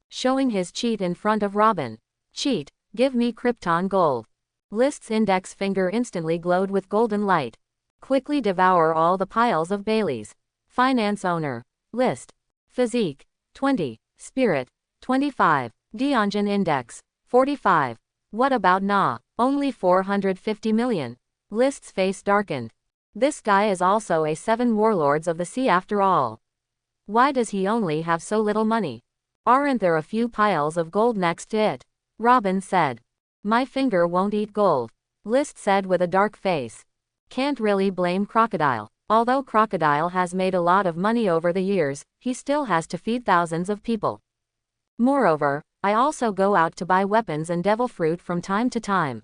Showing his cheat in front of Robin. Cheat, give me Krypton gold. List's index finger instantly glowed with golden light. Quickly devour all the piles of Baileys. Finance owner. List. Physique. 20. Spirit. 25. Diongen index. 45. What about Na? Only 450 million. List's face darkened. This guy is also a 7 warlords of the sea after all. Why does he only have so little money? Aren't there a few piles of gold next to it? Robin said. My finger won't eat gold. List said with a dark face. Can't really blame Crocodile. Although Crocodile has made a lot of money over the years, he still has to feed thousands of people. Moreover, I also go out to buy weapons and devil fruit from time to time.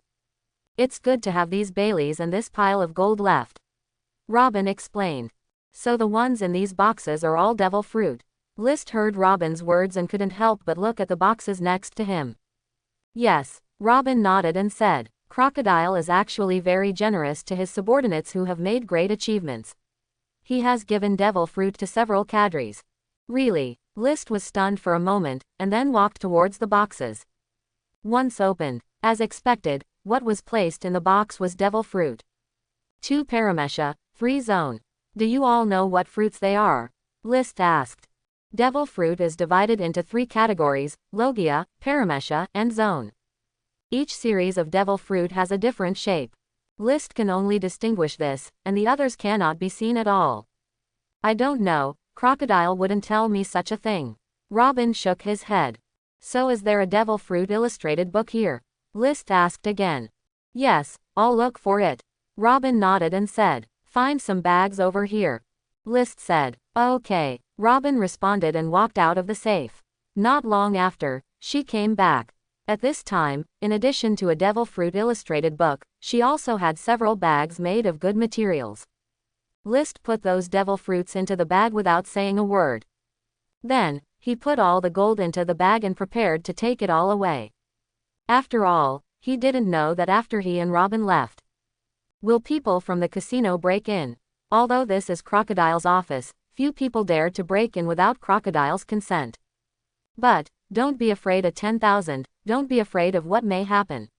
It's good to have these Baileys and this pile of gold left. Robin explained. So the ones in these boxes are all devil fruit. List heard Robin's words and couldn't help but look at the boxes next to him. Yes, Robin nodded and said. Crocodile is actually very generous to his subordinates who have made great achievements. He has given devil fruit to several cadres. Really? List was stunned for a moment, and then walked towards the boxes. Once opened, as expected, what was placed in the box was devil fruit. 2 paramesha, 3 zone. Do you all know what fruits they are? List asked. Devil fruit is divided into 3 categories, Logia, paramesha, and zone. Each series of devil fruit has a different shape. List can only distinguish this, and the others cannot be seen at all. I don't know, Crocodile wouldn't tell me such a thing. Robin shook his head. So is there a devil fruit illustrated book here? List asked again. Yes, I'll look for it. Robin nodded and said, find some bags over here. List said, okay. Robin responded and walked out of the safe. Not long after, she came back. At this time, in addition to a devil fruit illustrated book, she also had several bags made of good materials. List put those devil fruits into the bag without saying a word. Then, he put all the gold into the bag and prepared to take it all away. After all, he didn't know that after he and Robin left. Will people from the casino break in? Although this is Crocodile's office, few people dare to break in without Crocodile's consent. But, don't be afraid of 10,000, don't be afraid of what may happen.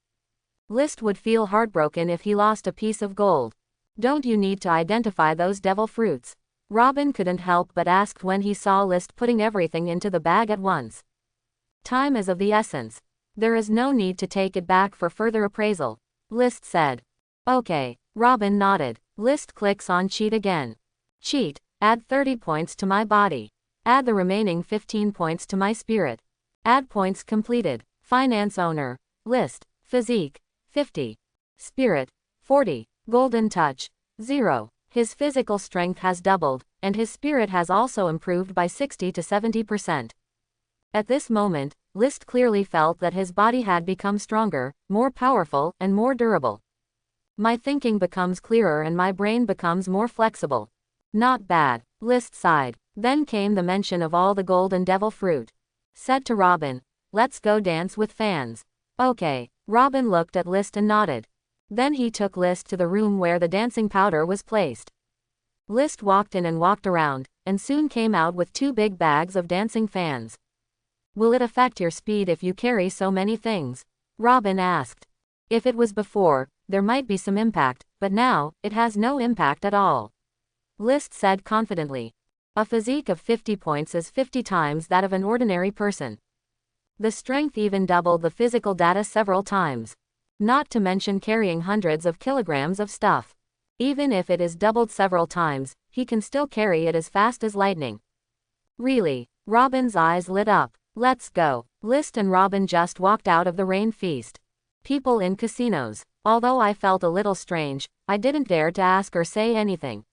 List would feel heartbroken if he lost a piece of gold. Don't you need to identify those devil fruits? Robin couldn't help but ask when he saw List putting everything into the bag at once. Time is of the essence. There is no need to take it back for further appraisal. List said. Okay, Robin nodded. List clicks on cheat again. Cheat, add 30 points to my body. Add the remaining 15 points to my spirit. Add points completed. Finance owner. List. Physique. 50. Spirit. 40. Golden touch. 0. His physical strength has doubled, and his spirit has also improved by 60 to 70%. At this moment, List clearly felt that his body had become stronger, more powerful, and more durable. My thinking becomes clearer and my brain becomes more flexible. Not bad, List sighed. Then came the mention of all the gold and devil fruit. Said to Robin, let's go dance with fans. Okay. Robin looked at List and nodded. Then he took List to the room where the dancing powder was placed. List walked in and walked around, and soon came out with 2 big bags of dancing fans. Will it affect your speed if you carry so many things? Robin asked. If it was before, there might be some impact, but now, it has no impact at all. List said confidently. A physique of 50 points is 50 times that of an ordinary person. The strength even doubled the physical data several times. Not to mention carrying hundreds of kilograms of stuff. Even if it is doubled several times, he can still carry it as fast as lightning. Really? Robin's eyes lit up. Let's go. List and Robin just walked out of the rain feast. People in casinos. Although I felt a little strange, I didn't dare to ask or say anything.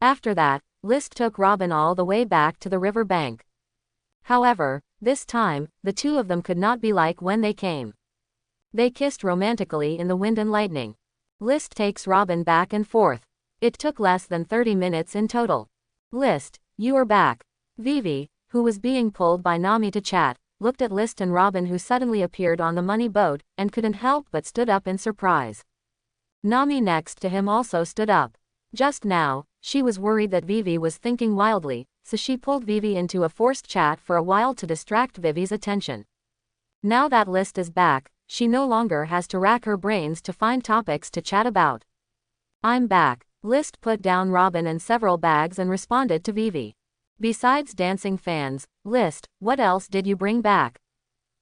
After that, List took Robin all the way back to the river bank. However, this time, the two of them could not be like when they came. They kissed romantically in the wind and lightning. List takes Robin back and forth. It took less than 30 minutes in total. List, you are back. Vivi, who was being pulled by Nami to chat, looked at List and Robin, who suddenly appeared on the money boat, and couldn't help but stood up in surprise. Nami next to him also stood up. Just now, she was worried that Vivi was thinking wildly, so she pulled Vivi into a forced chat for a while to distract Vivi's attention. Now that List is back, she no longer has to rack her brains to find topics to chat about. I'm back. List put down Robin and several bags and responded to Vivi. Besides dancing fans, List, what else did you bring back?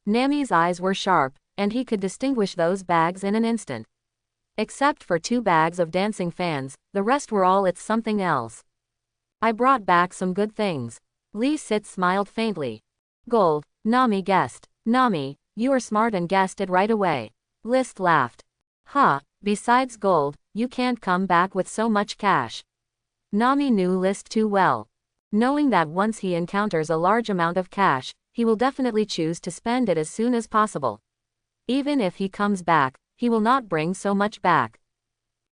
Nami's eyes were sharp, and he could distinguish those bags in an instant. Except for 2 bags of dancing fans, the rest were all it's something else. I brought back some good things. Lee Sit smiled faintly. Gold, Nami guessed. Nami, you are smart and guessed it right away. List laughed. Huh, besides gold, you can't come back with so much cash. Nami knew List too well. Knowing that once he encounters a large amount of cash, he will definitely choose to spend it as soon as possible. Even if he comes back, he will not bring so much back.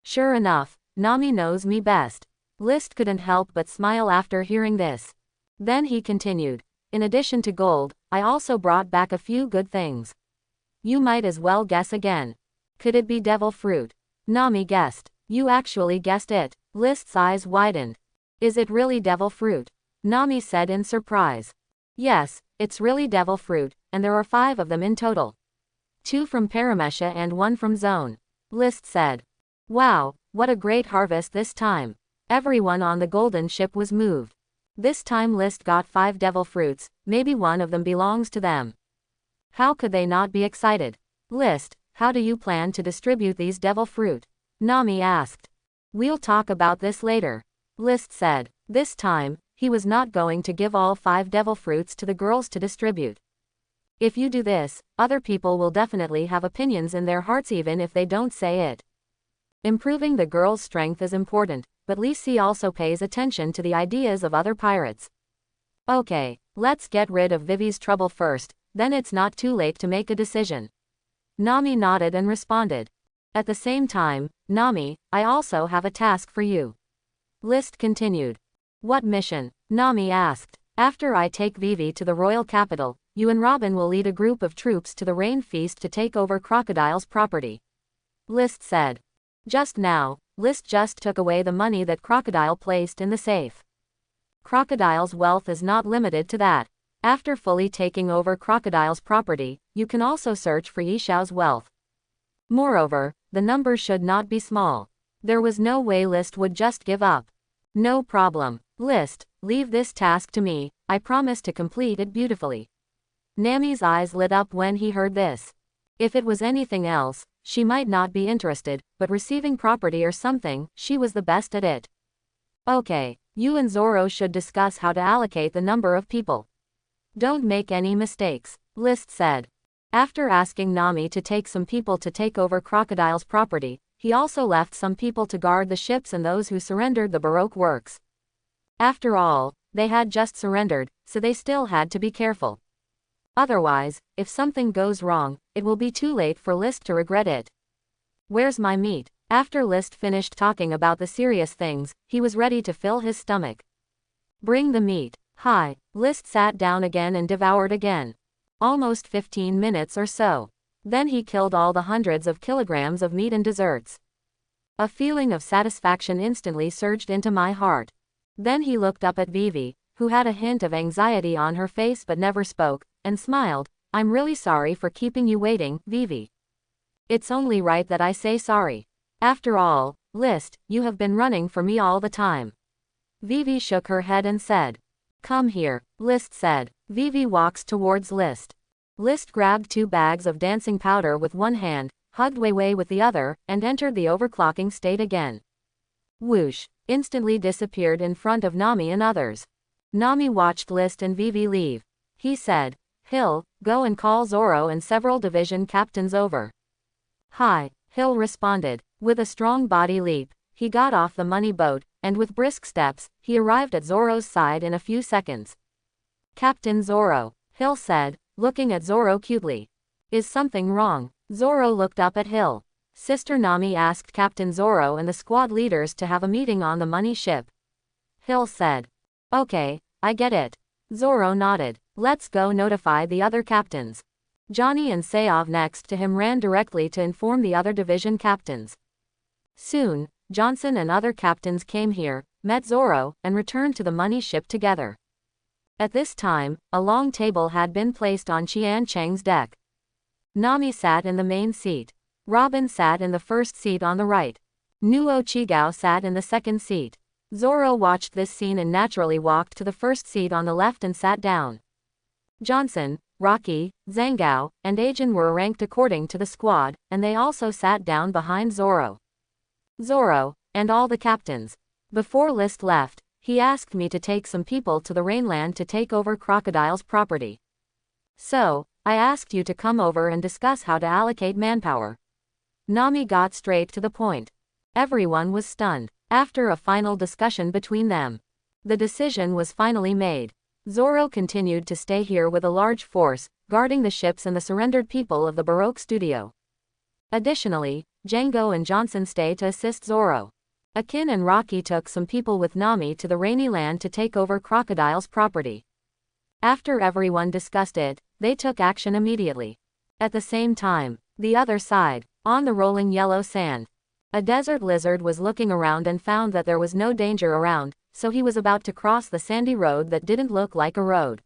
Sure enough, Nami knows me best. List couldn't help but smile after hearing this. Then he continued. In addition to gold, I also brought back a few good things. You might as well guess again. Could it be devil fruit? Nami guessed. You actually guessed it. List's eyes widened. Is it really devil fruit? Nami said in surprise. Yes, it's really devil fruit, and there are 5 of them in total. 2 from Paramesha and 1 from Zone. List said. Wow, what a great harvest this time. Everyone on the golden ship was moved. This time List got 5 devil fruits, maybe one of them belongs to them. How could they not be excited? List, how do you plan to distribute these devil fruit? Nami asked. We'll talk about this later. List said. This time, he was not going to give all 5 devil fruits to the girls to distribute. If you do this, other people will definitely have opinions in their hearts even if they don't say it. Improving the girls' strength is important, but Lee Si also pays attention to the ideas of other pirates. Okay, let's get rid of Vivi's trouble first, then it's not too late to make a decision. Nami nodded and responded. At the same time, Nami, I also have a task for you. List continued. What mission? Nami asked. After I take Vivi to the royal capital, you and Robin will lead a group of troops to the rain feast to take over Crocodile's property. List said. Just now, List just took away the money that Crocodile placed in the safe. Crocodile's wealth is not limited to that. After fully taking over Crocodile's property, you can also search for Yishao's wealth. Moreover, the number should not be small. There was no way List would just give up. No problem. List, leave this task to me, I promise to complete it beautifully. Nami's eyes lit up when he heard this. If it was anything else, she might not be interested, but receiving property or something, she was the best at it. Okay, You and Zoro should discuss how to allocate the number of people. Don't make any mistakes, List said. After asking Nami to take some people to take over Crocodile's property, he also left some people to guard the ships and those who surrendered the Baroque works. After all, they had just surrendered, so they still had to be careful. Otherwise, if something goes wrong, it will be too late for List to regret it. Where's my meat? After List finished talking about the serious things, he was ready to fill his stomach. Bring the meat. Hi. List sat down again and devoured again. Almost 15 minutes or so. Then he killed all the hundreds of kilograms of meat and desserts. A feeling of satisfaction instantly surged into my heart. Then he looked up at Vivi, who had a hint of anxiety on her face but never spoke, and smiled. I'm really sorry for keeping you waiting, Vivi. It's only right that I say sorry. After all, List, you have been running for me all the time. Vivi shook her head and said. Come here, List said. Vivi walks towards List. List grabbed 2 bags of dancing powder with one hand, hugged Weiwei with the other, and entered the overclocking state again. Whoosh, instantly disappeared in front of Nami and others. Nami watched List and Vivi leave. He said, Hill, go and call Zoro and several division captains over. Hi, Hill responded. With a strong body leap, he got off the money boat, and with brisk steps, he arrived at Zoro's side in a few seconds. Captain Zoro, Hill said, looking at Zoro cutely. Is something wrong? Zoro looked up at Hill. Sister Nami asked Captain Zoro and the squad leaders to have a meeting on the money ship. Hill said. Okay, I get it. Zoro nodded. Let's go notify the other captains. Johnny and Sayov next to him ran directly to inform the other division captains. Soon, Johnson and other captains came here, met Zoro, and returned to the money ship together. At this time, a long table had been placed on Qian Cheng's deck. Nami sat in the main seat. Robin sat in the first seat on the right. Nuo Chigao sat in the second seat. Zoro watched this scene and naturally walked to the first seat on the left and sat down. Johnson, Rocky, Zhangao, and Ajin were ranked according to the squad, and they also sat down behind Zoro. Zoro, and all the captains. Before List left, he asked me to take some people to the Rainland to take over Crocodile's property. So, I asked you to come over and discuss how to allocate manpower. Nami got straight to the point. Everyone was stunned. After a final discussion between them, the decision was finally made. Zoro continued to stay here with a large force, guarding the ships and the surrendered people of the Baroque studio. Additionally, Django and Johnson stayed to assist Zoro. Akin and Rocky took some people with Nami to the Rainy Land to take over Crocodile's property. After everyone discussed it, they took action immediately. At the same time, the other side, on the rolling yellow sand, a desert lizard was looking around and found that there was no danger around, so he was about to cross the sandy road that didn't look like a road.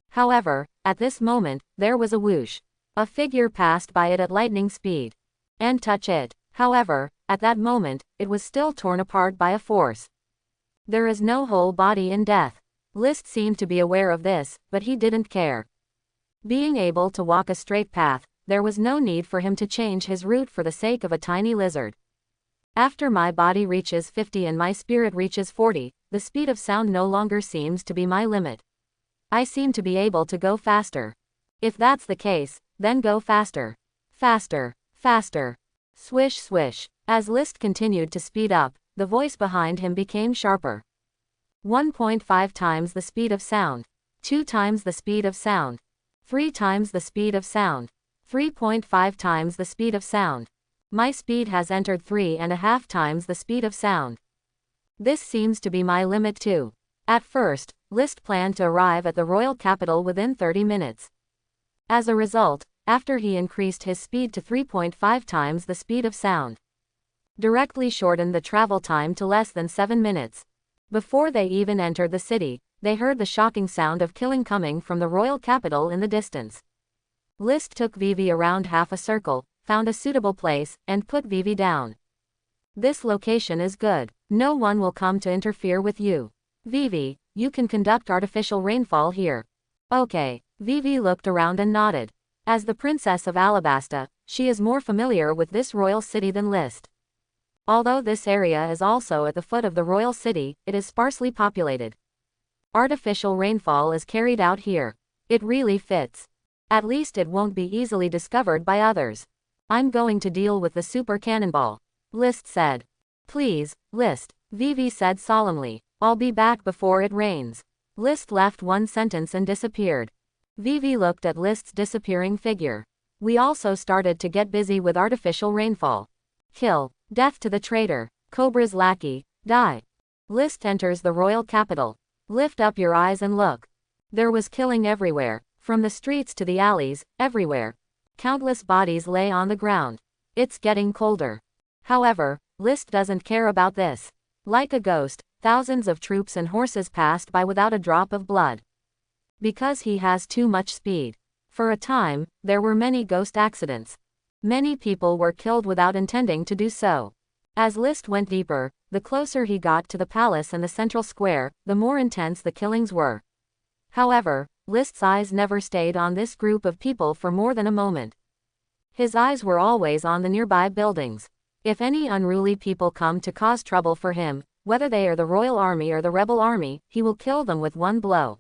However, at this moment, there was a whoosh. A figure passed by it at lightning speed. And touch it. However, at that moment, it was still torn apart by a force. There is no whole body in death. List seemed to be aware of this, but he didn't care. Being able to walk a straight path, there was no need for him to change his route for the sake of a tiny lizard. After my body reaches 50 and my spirit reaches 40, the speed of sound no longer seems to be my limit. I seem to be able to go faster. If that's the case, then go faster. Faster. Faster. Swish swish. As List continued to speed up, the voice behind him became sharper. 1.5 times the speed of sound. 2 times the speed of sound. 3 times the speed of sound. 3.5 times the speed of sound. My speed has entered 3.5 times the speed of sound. This seems to be my limit too. At first, List planned to arrive at the royal capital within 30 minutes. As a result, after he increased his speed to 3.5 times the speed of sound, directly shortened the travel time to less than 7 minutes. Before they even entered the city, they heard the shocking sound of killing coming from the royal capital in the distance. List took Vivi around half a circle, found a suitable place, and put Vivi down. This location is good. No one will come to interfere with you. Vivi, you can conduct artificial rainfall here. Okay. Vivi looked around and nodded. As the Princess of Alabasta, she is more familiar with this royal city than List. Although this area is also at the foot of the royal city, it is sparsely populated. Artificial rainfall is carried out here. It really fits. At least it won't be easily discovered by others. I'm going to deal with the super cannonball, List said. Please, List, Vivi said solemnly. I'll be back before it rains. List left one sentence and disappeared. Vivi looked at List's disappearing figure. We also started to get busy with artificial rainfall. Kill, death to the traitor, Cobra's lackey, die. List enters the royal capital. Lift up your eyes and look. There was killing everywhere, from the streets to the alleys, everywhere. Countless bodies lay on the ground. It's getting colder. However, List doesn't care about this. Like a ghost, thousands of troops and horses passed by without a drop of blood. Because he has too much speed. For a time, there were many ghost accidents. Many people were killed without intending to do so. As List went deeper, the closer he got to the palace and the central square, the more intense the killings were. However, List's eyes never stayed on this group of people for more than a moment. His eyes were always on the nearby buildings. If any unruly people come to cause trouble for him, whether they are the royal army or the rebel army, he will kill them with one blow.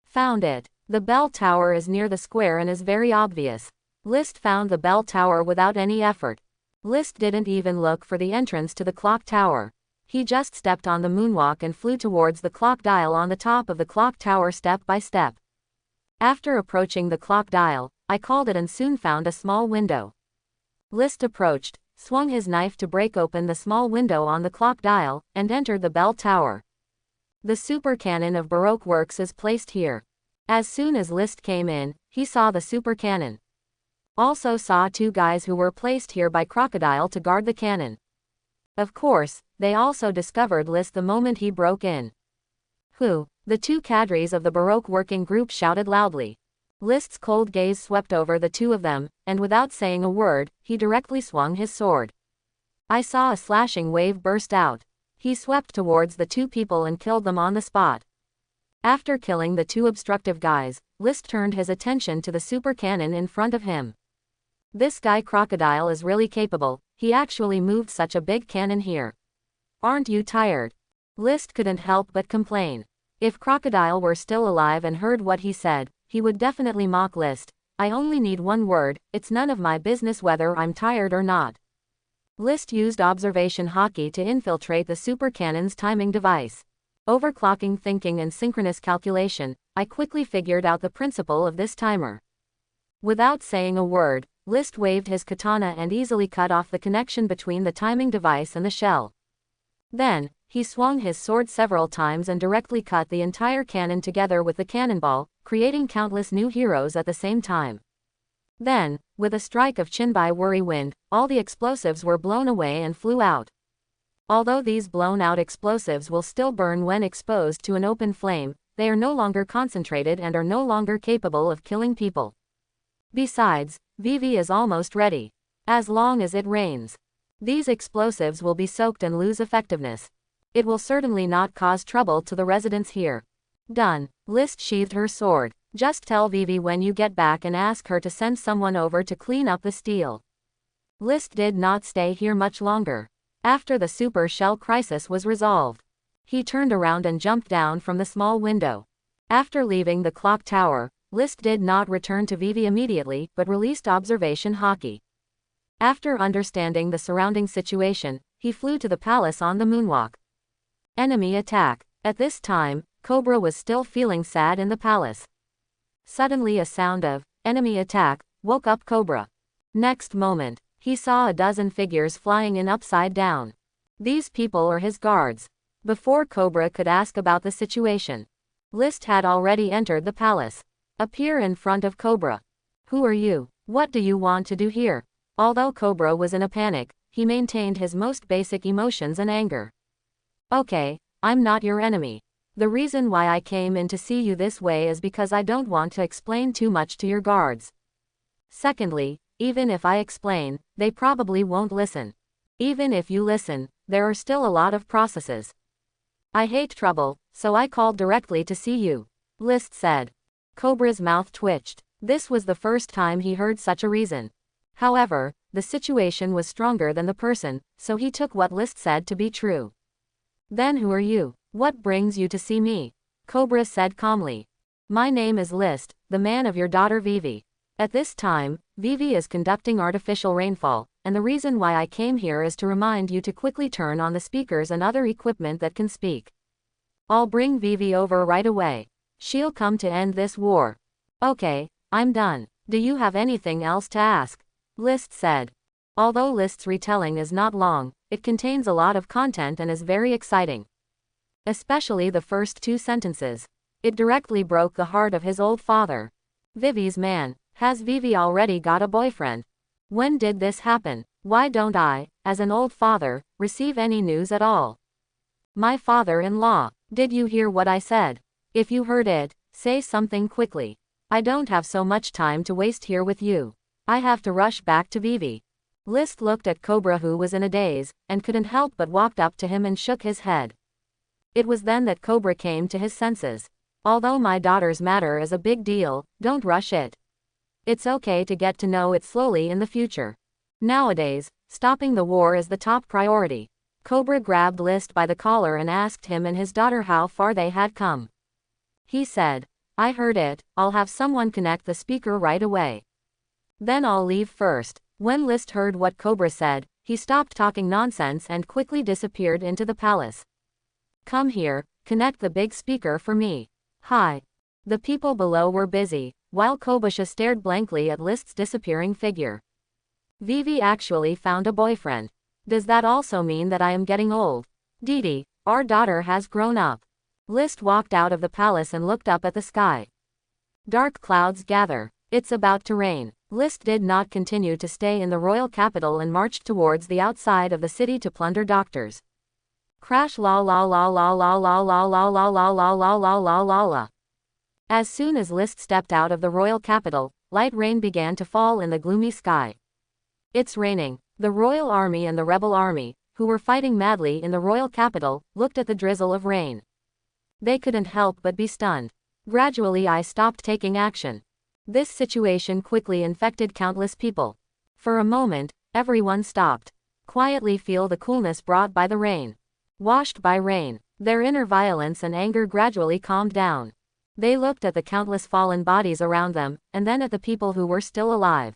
Found it. The bell tower is near the square and is very obvious. List found the bell tower without any effort. List didn't even look for the entrance to the clock tower. He just stepped on the moonwalk and flew towards the clock dial on the top of the clock tower step by step. After approaching the clock dial, I called it and soon found a small window. List approached, swung his knife to break open the small window on the clock dial, and entered the bell tower. The super cannon of Baroque works is placed here. As soon as List came in, he saw the super cannon. Also saw two guys who were placed here by Crocodile to guard the cannon. Of course, they also discovered List the moment he broke in. Who? The two cadres of the Baroque working group shouted loudly. List's cold gaze swept over the two of them, and without saying a word, he directly swung his sword. I saw a slashing wave burst out. He swept towards the two people and killed them on the spot. After killing the two obstructive guys, List turned his attention to the super cannon in front of him. This guy Crocodile is really capable, he actually moved such a big cannon here. Aren't you tired? List couldn't help but complain. If Crocodile were still alive and heard what he said, he would definitely mock List. I only need one word, it's none of my business whether I'm tired or not. List used observation hockey to infiltrate the super cannon's timing device. Overclocking thinking and synchronous calculation, I quickly figured out the principle of this timer. Without saying a word, List waved his katana and easily cut off the connection between the timing device and the shell. Then, he swung his sword several times and directly cut the entire cannon together with the cannonball, creating countless new heroes at the same time. Then, with a strike of Chinbai Whirlwind, all the explosives were blown away and flew out. Although these blown-out explosives will still burn when exposed to an open flame, they are no longer concentrated and are no longer capable of killing people. Besides, Vivi is almost ready. As long as it rains, these explosives will be soaked and lose effectiveness. It will certainly not cause trouble to the residents here. Done. List sheathed her sword. Just tell Vivi when you get back and ask her to send someone over to clean up the steel. List did not stay here much longer. After the super shell crisis was resolved, he turned around and jumped down from the small window. After leaving the clock tower, List did not return to Vivi immediately but released observation hockey. After understanding the surrounding situation, he flew to the palace on the moonwalk. Enemy attack. At this time, Cobra was still feeling sad in the palace. Suddenly a sound of enemy attack woke up Cobra. Next moment, he saw a dozen figures flying in upside down. These people are his guards. Before Cobra could ask about the situation, List had already entered the palace. Appear in front of Cobra. Who are you? What do you want to do here? Although Cobra was in a panic, he maintained his most basic emotions and anger. Okay, I'm not your enemy. The reason why I came in to see you this way is because I don't want to explain too much to your guards. Secondly, even if I explain, they probably won't listen. Even if you listen, there are still a lot of processes. I hate trouble, so I called directly to see you, List said. Cobra's mouth twitched. This was the first time he heard such a reason. However, the situation was stronger than the person, so he took what List said to be true. Then who are you? What brings you to see me? Cobra said calmly. My name is List, the man of your daughter Vivi. At this time, Vivi is conducting artificial rainfall, and the reason why I came here is to remind you to quickly turn on the speakers and other equipment that can speak. I'll bring Vivi over right away. She'll come to end this war. Okay, I'm done. Do you have anything else to ask? List said. Although List's retelling is not long, it contains a lot of content and is very exciting. Especially the first 2 sentences. It directly broke the heart of his old father. Vivi's man. Has Vivi already got a boyfriend? When did this happen? Why don't I, as an old father, receive any news at all? My father-in-law. Did you hear what I said? If you heard it, say something quickly. I don't have so much time to waste here with you. I have to rush back to Vivi. List looked at Cobra, who was in a daze, and couldn't help but walked up to him and shook his head. It was then that Cobra came to his senses. Although my daughter's matter is a big deal, don't rush it. It's okay to get to know it slowly in the future. Nowadays, stopping the war is the top priority. Cobra grabbed List by the collar and asked him and his daughter how far they had come. He said, I heard it, I'll have someone connect the speaker right away. Then I'll leave first. When List heard what Cobra said, he stopped talking nonsense and quickly disappeared into the palace. Come here, connect the big speaker for me. Hi. The people below were busy, while Kobusha stared blankly at List's disappearing figure. Vivi actually found a boyfriend. Does that also mean that I am getting old? Didi, our daughter has grown up. List walked out of the palace and looked up at the sky. Dark clouds gather. It's about to rain. List did not continue to stay in the royal capital and marched towards the outside of the city to plunder doctors. Crash la la la la la la la la la la la la la la la la. As soon as List stepped out of the royal capital, light rain began to fall in the gloomy sky. It's raining. The royal army and the rebel army, who were fighting madly in the royal capital, looked at the drizzle of rain. They couldn't help but be stunned. Gradually I stopped taking action. This situation quickly infected countless people. For a moment, everyone stopped. Quietly feel the coolness brought by the rain. Washed by rain, their inner violence and anger gradually calmed down. They looked at the countless fallen bodies around them, and then at the people who were still alive.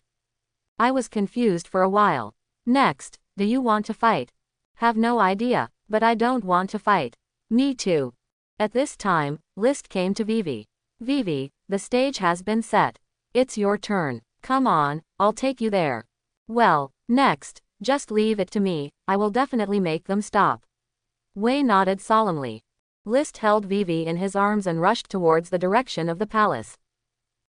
I was confused for a while. Next, do you want to fight? Have no idea, but I don't want to fight. Me too. At this time, List came to Vivi. Vivi, the stage has been set. It's your turn. Come on, I'll take you there. Well, next, just leave it to me, I will definitely make them stop. Wei nodded solemnly. List held Vivi in his arms and rushed towards the direction of the palace.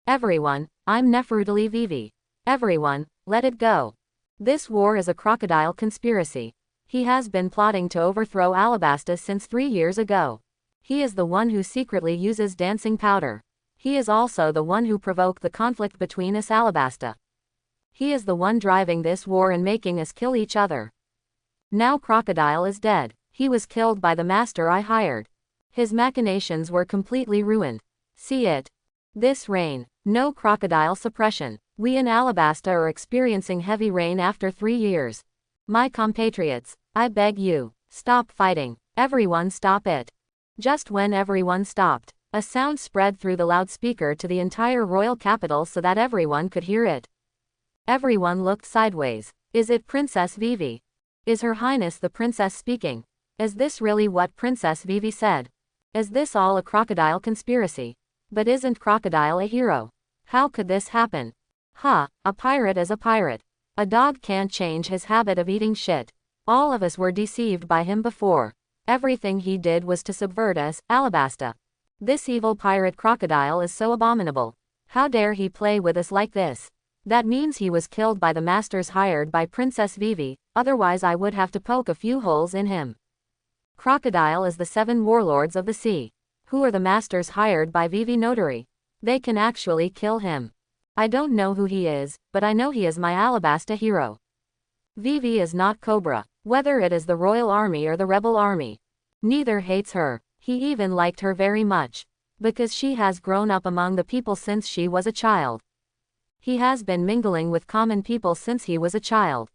Everyone, I'm Nefertiti Vivi. Everyone, let it go. This war is a crocodile conspiracy. He has been plotting to overthrow Alabasta since 3 years ago. He is the one who secretly uses dancing powder. He is also the one who provoked the conflict between us Alabasta. He is the one driving this war and making us kill each other. Now Crocodile is dead. He was killed by the master I hired. His machinations were completely ruined. See it. This rain. No crocodile suppression. We in Alabasta are experiencing heavy rain after 3 years. My compatriots, I beg you, stop fighting. Everyone stop it. Just when everyone stopped, a sound spread through the loudspeaker to the entire royal capital so that everyone could hear it. Everyone looked sideways. Is it Princess Vivi? Is Her Highness the Princess speaking? Is this really what Princess Vivi said? Is this all a crocodile conspiracy? But isn't Crocodile a hero? How could this happen? A pirate is a pirate. A dog can't change his habit of eating shit. All of us were deceived by him before. Everything he did was to subvert us, Alabasta. This evil pirate Crocodile is so abominable. How dare he play with us like this? That means he was killed by the masters hired by Princess Vivi, otherwise I would have to poke a few holes in him. Crocodile is the 7 warlords of the sea. Who are the masters hired by Vivi Notary? They can actually kill him. I don't know who he is, but I know he is my Alabasta hero. Vivi is not Cobra, whether it is the royal army or the rebel army. Neither hates her. He even liked her very much. Because she has grown up among the people since she was a child. He has been mingling with common people since he was a child.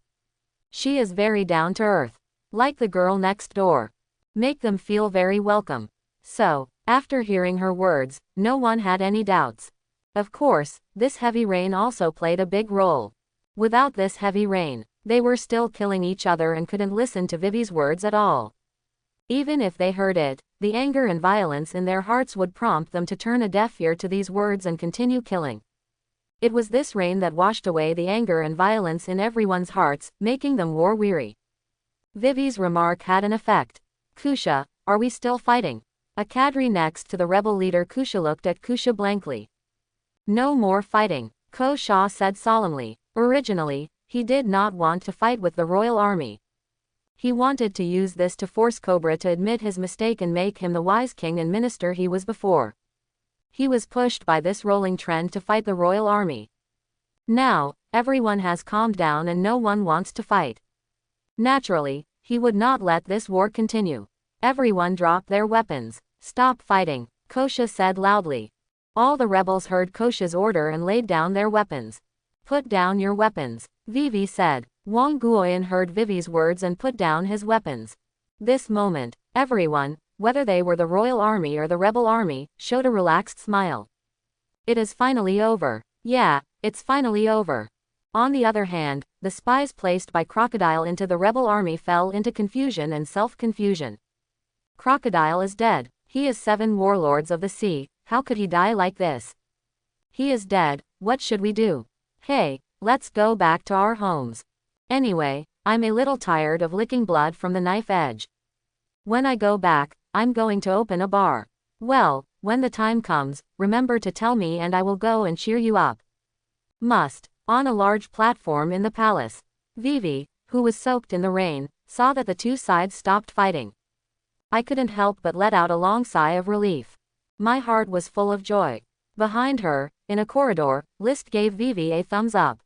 She is very down to earth. Like the girl next door. Make them feel very welcome. So, after hearing her words, no one had any doubts. Of course, this heavy rain also played a big role. Without this heavy rain, they were still killing each other and couldn't listen to Vivi's words at all. Even if they heard it, the anger and violence in their hearts would prompt them to turn a deaf ear to these words and continue killing. It was this rain that washed away the anger and violence in everyone's hearts, making them war-weary. Vivi's remark had an effect. Kusha, are we still fighting? A cadre next to the rebel leader Kusha looked at Kusha blankly. No more fighting, Ko Sha said solemnly. Originally, he did not want to fight with the royal army. He wanted to use this to force Cobra to admit his mistake and make him the wise king and minister he was before. He was pushed by this rolling trend to fight the royal army. Now, everyone has calmed down and no one wants to fight. Naturally, he would not let this war continue. Everyone drop their weapons. Stop fighting, Kosha said loudly. All the rebels heard Kosha's order and laid down their weapons. Put down your weapons, Vivi said. Wang Guoyan heard Vivi's words and put down his weapons. This moment, everyone, whether they were the royal army or the rebel army, showed a relaxed smile. It is finally over. Yeah, it's finally over. On the other hand, the spies placed by Crocodile into the rebel army fell into confusion and self-confusion. Crocodile is dead. He is 7 warlords of the sea. How could he die like this? He is dead. What should we do? Hey, let's go back to our homes. Anyway, I'm a little tired of licking blood from the knife edge. When I go back, I'm going to open a bar. Well, when the time comes, remember to tell me and I will go and cheer you up. Must. On a large platform in the palace, Vivi, who was soaked in the rain, saw that the two sides stopped fighting. I couldn't help but let out a long sigh of relief. My heart was full of joy. Behind her, in a corridor, List gave Vivi a thumbs up.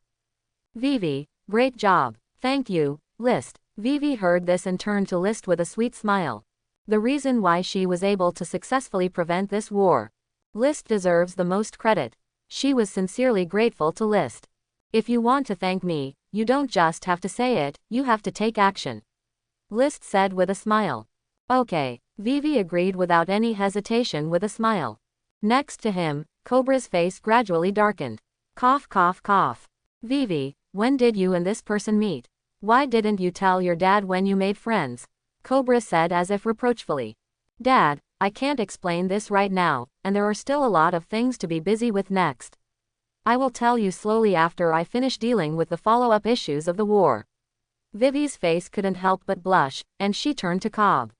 Vivi, great job. Thank you, List. Vivi heard this and turned to List with a sweet smile. The reason why she was able to successfully prevent this war. List deserves the most credit. She was sincerely grateful to List. If you want to thank me, you don't just have to say it, you have to take action. List said with a smile. Okay, Vivi agreed without any hesitation with a smile. Next to him, Cobra's face gradually darkened. Cough cough cough. Vivi, when did you and this person meet? Why didn't you tell your dad when you made friends? Cobra said as if reproachfully. Dad, I can't explain this right now, and there are still a lot of things to be busy with next. I will tell you slowly after I finish dealing with the follow-up issues of the war. Vivi's face couldn't help but blush, and she turned to Cobb.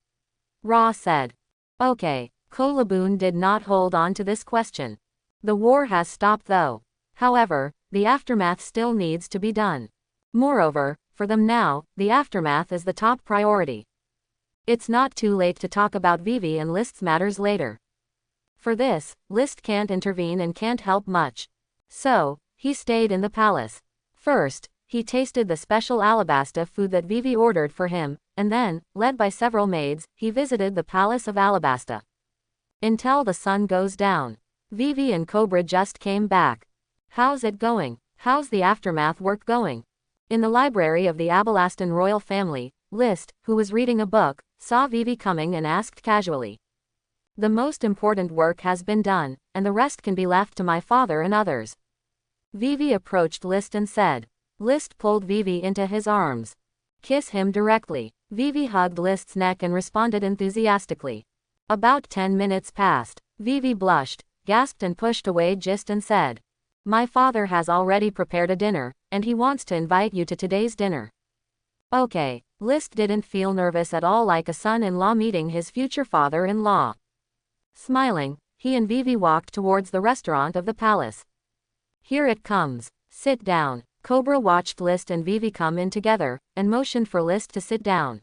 Ra said. Okay, Ko Laboon did not hold on to this question. The war has stopped though. However, the aftermath still needs to be done. Moreover, for them now, the aftermath is the top priority. It's not too late to talk about Vivi and List's matters later. For this, List can't intervene and can't help much. So, he stayed in the palace. First, he tasted the special Alabasta food that Vivi ordered for him, and then, led by several maids, he visited the palace of Alabasta. Until the sun goes down. Vivi and Cobra just came back. How's it going? How's the aftermath work going? In the library of the Abalastan royal family, List, who was reading a book, saw Vivi coming and asked casually. The most important work has been done, and the rest can be left to my father and others. Vivi approached List and said. List pulled Vivi into his arms. Kiss him directly. Vivi hugged List's neck and responded enthusiastically. About 10 minutes passed. Vivi blushed, gasped and pushed away Gist and said. My father has already prepared a dinner, and he wants to invite you to today's dinner. Okay, List didn't feel nervous at all, like a son-in-law meeting his future father-in-law. Smiling, he and Vivi walked towards the restaurant of the palace. Here it comes. Sit down. Cobra watched List and Vivi come in together, and motioned for List to sit down.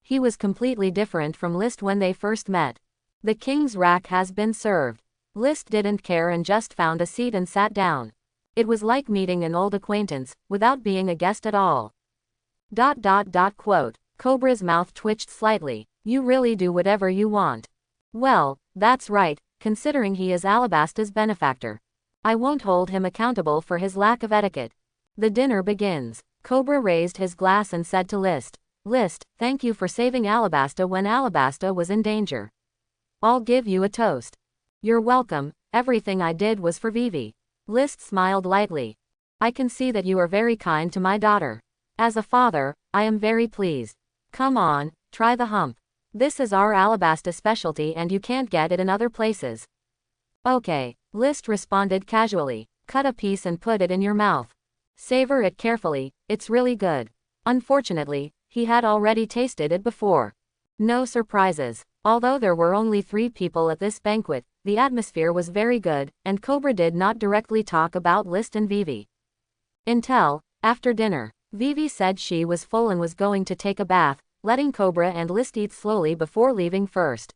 He was completely different from List when they first met. The king's rack has been served. List didn't care and just found a seat and sat down. It was like meeting an old acquaintance, without being a guest at all. Quote. Cobra's mouth twitched slightly. You really do whatever you want. Well, that's right, considering he is Alabasta's benefactor. I won't hold him accountable for his lack of etiquette. The dinner begins. Cobra raised his glass and said to List, List, thank you for saving Alabasta when Alabasta was in danger. I'll give you a toast. You're welcome, everything I did was for Vivi. List smiled lightly. I can see that you are very kind to my daughter. As a father, I am very pleased. Come on, try the hump. This is our Alabasta specialty and you can't get it in other places. Okay, List responded casually. Cut a piece and put it in your mouth. Savor it carefully, it's really good. Unfortunately, he had already tasted it before. No surprises. Although there were only 3 people at this banquet, the atmosphere was very good, and Cobra did not directly talk about List and Vivi. Until, after dinner, Vivi said she was full and was going to take a bath, letting Cobra and List eat slowly before leaving first.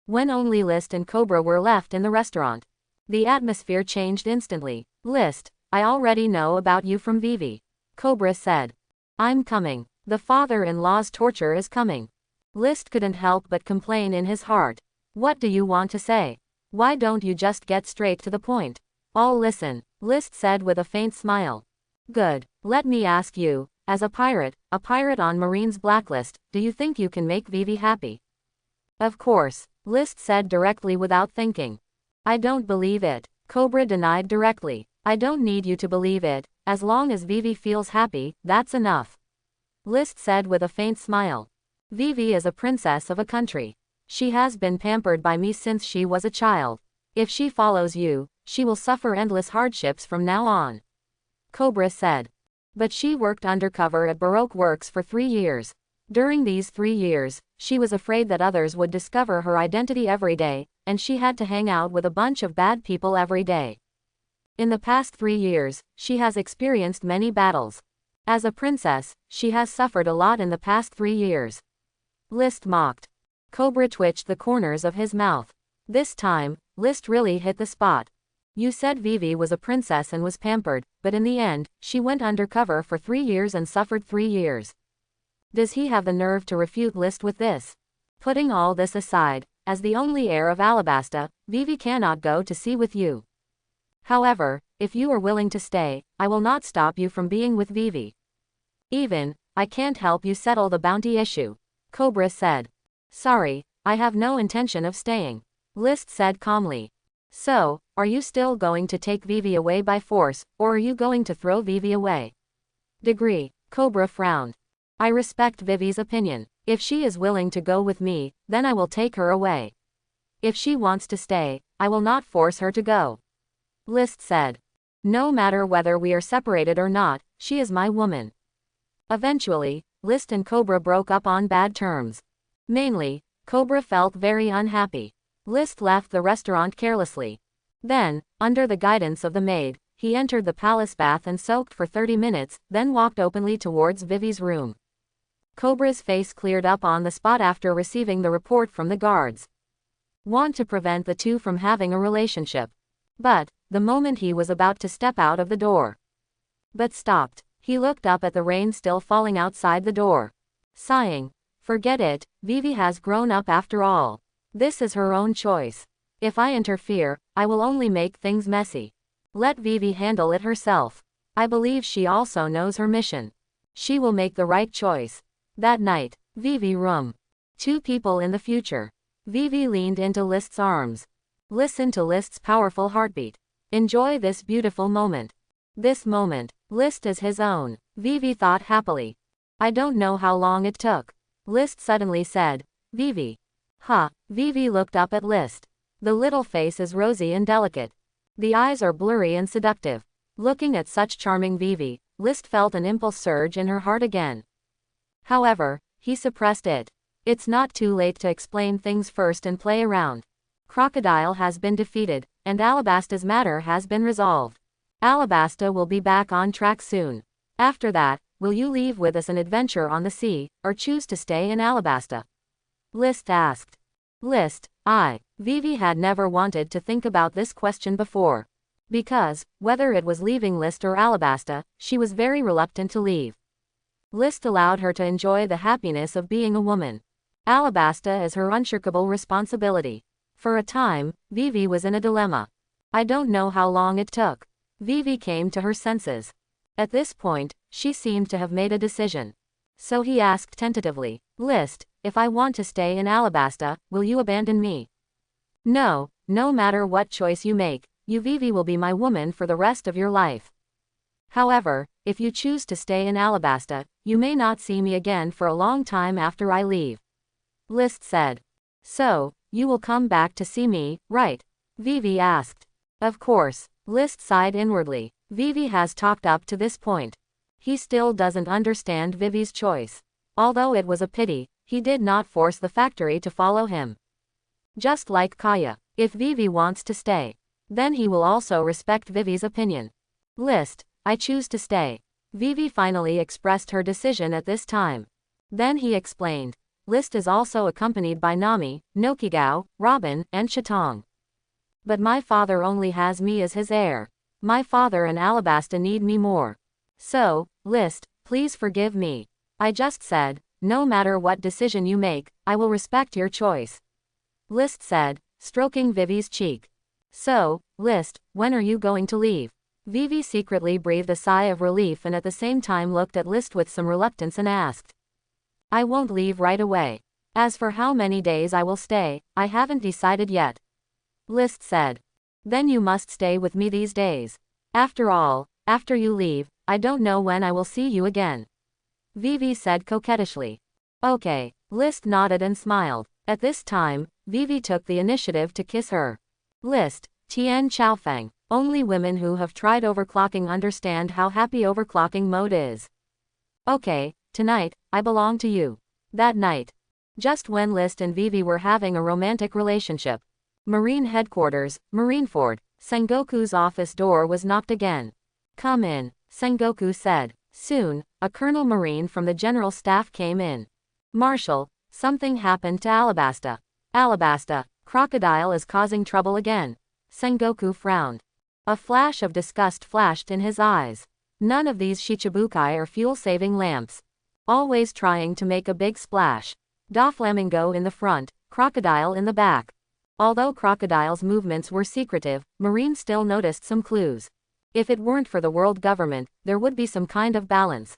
When only List and Cobra were left in the restaurant, the atmosphere changed instantly. List, I already know about you from Vivi. Cobra said. I'm coming. The father-in-law's torture is coming. List couldn't help but complain in his heart. What do you want to say? Why don't you just get straight to the point? I'll listen, List said with a faint smile. Good. Let me ask you, as a pirate on Marine's blacklist, do you think you can make Vivi happy? Of course, List said directly without thinking. I don't believe it, Cobra denied directly. I don't need you to believe it, as long as Vivi feels happy, that's enough. List said with a faint smile. Vivi is a princess of a country. She has been pampered by me since she was a child. If she follows you, she will suffer endless hardships from now on. Cobra said. But she worked undercover at Baroque Works for 3 years. During these 3 years, she was afraid that others would discover her identity every day, and she had to hang out with a bunch of bad people every day. In the past 3 years, she has experienced many battles. As a princess, she has suffered a lot in the past 3 years. List mocked. Cobra twitched the corners of his mouth. This time, List really hit the spot. You said Vivi was a princess and was pampered, but in the end, she went undercover for 3 years and suffered 3 years. Does he have the nerve to refute List with this? Putting all this aside, as the only heir of Alabasta, Vivi cannot go to sea with you. However, if you are willing to stay, I will not stop you from being with Vivi. Even, I can't help you settle the bounty issue. Cobra said. Sorry, I have no intention of staying. List said calmly. So, are you still going to take Vivi away by force, or are you going to throw Vivi away? Degree, Cobra frowned. I respect Vivi's opinion. If she is willing to go with me, then I will take her away. If she wants to stay, I will not force her to go. List said. No matter whether we are separated or not, she is my woman. Eventually, List and Cobra broke up on bad terms. Mainly, Cobra felt very unhappy. List left the restaurant carelessly. Then, under the guidance of the maid, he entered the palace bath and soaked for 30 minutes, then walked openly towards Vivi's room. Cobra's face cleared up on the spot after receiving the report from the guards. Want to prevent the two from having a relationship. But, the moment he was about to step out of the door. But stopped. He looked up at the rain still falling outside the door. Sighing. Forget it, Vivi has grown up after all. This is her own choice. If I interfere, I will only make things messy. Let Vivi handle it herself. I believe she also knows her mission. She will make the right choice. That night, Vivi room. 2 people in the future. Vivi leaned into List's arms. Listen to List's powerful heartbeat. Enjoy this beautiful moment. This moment, List is his own, Vivi thought happily. I don't know how long it took. List suddenly said, Vivi. Vivi looked up at List. The little face is rosy and delicate. The eyes are blurry and seductive. Looking at such charming Vivi, List felt an impulse surge in her heart again. However, he suppressed it. It's not too late to explain things first and play around. Crocodile has been defeated, and Alabasta's matter has been resolved. Alabasta will be back on track soon. After that, will you leave with us an adventure on the sea, or choose to stay in Alabasta? List asked. Vivi had never wanted to think about this question before. Because, whether it was leaving List or Alabasta, she was very reluctant to leave. List allowed her to enjoy the happiness of being a woman. Alabasta is her unshakable responsibility. For a time, Vivi was in a dilemma. I don't know how long it took. Vivi came to her senses. At this point, she seemed to have made a decision. So he asked tentatively, List, if I want to stay in Alabasta, will you abandon me? No, no matter what choice you make, you Vivi will be my woman for the rest of your life. However, if you choose to stay in Alabasta, you may not see me again for a long time after I leave. List said. So, you will come back to see me, right? Vivi asked. Of course. List sighed inwardly. Vivi has talked up to this point. He still doesn't understand Vivi's choice. Although it was a pity, he did not force the factory to follow him. Just like Kaya, if Vivi wants to stay, then he will also respect Vivi's opinion. List, I choose to stay. Vivi finally expressed her decision at this time. Then he explained. List is also accompanied by Nami, Nokigao, Robin, and Chitong. But my father only has me as his heir. My father and Alabasta need me more. So, List, please forgive me. I just said, no matter what decision you make, I will respect your choice. List said, stroking Vivi's cheek. So, List, when are you going to leave? Vivi secretly breathed a sigh of relief and at the same time looked at List with some reluctance and asked. I won't leave right away. As for how many days I will stay, I haven't decided yet. List said. Then you must stay with me these days. After all, after you leave, I don't know when I will see you again. Vivi said coquettishly. Okay. List nodded and smiled. At this time, Vivi took the initiative to kiss her. List, Tian Chaofeng. Only women who have tried overclocking understand how happy overclocking mode is. Okay, tonight, I belong to you. That night. Just when List and Vivi were having a romantic relationship. Marine Headquarters, Marineford, Sengoku's office door was knocked again. Come in, Sengoku said. Soon, a Colonel Marine from the General Staff came in. Marshal, something happened to Alabasta. Alabasta, Crocodile is causing trouble again. Sengoku frowned. A flash of disgust flashed in his eyes. None of these Shichibukai are fuel-saving lamps. Always trying to make a big splash. Doflamingo in the front, Crocodile in the back. Although Crocodile's movements were secretive, Marine still noticed some clues. If it weren't for the world government, there would be some kind of balance.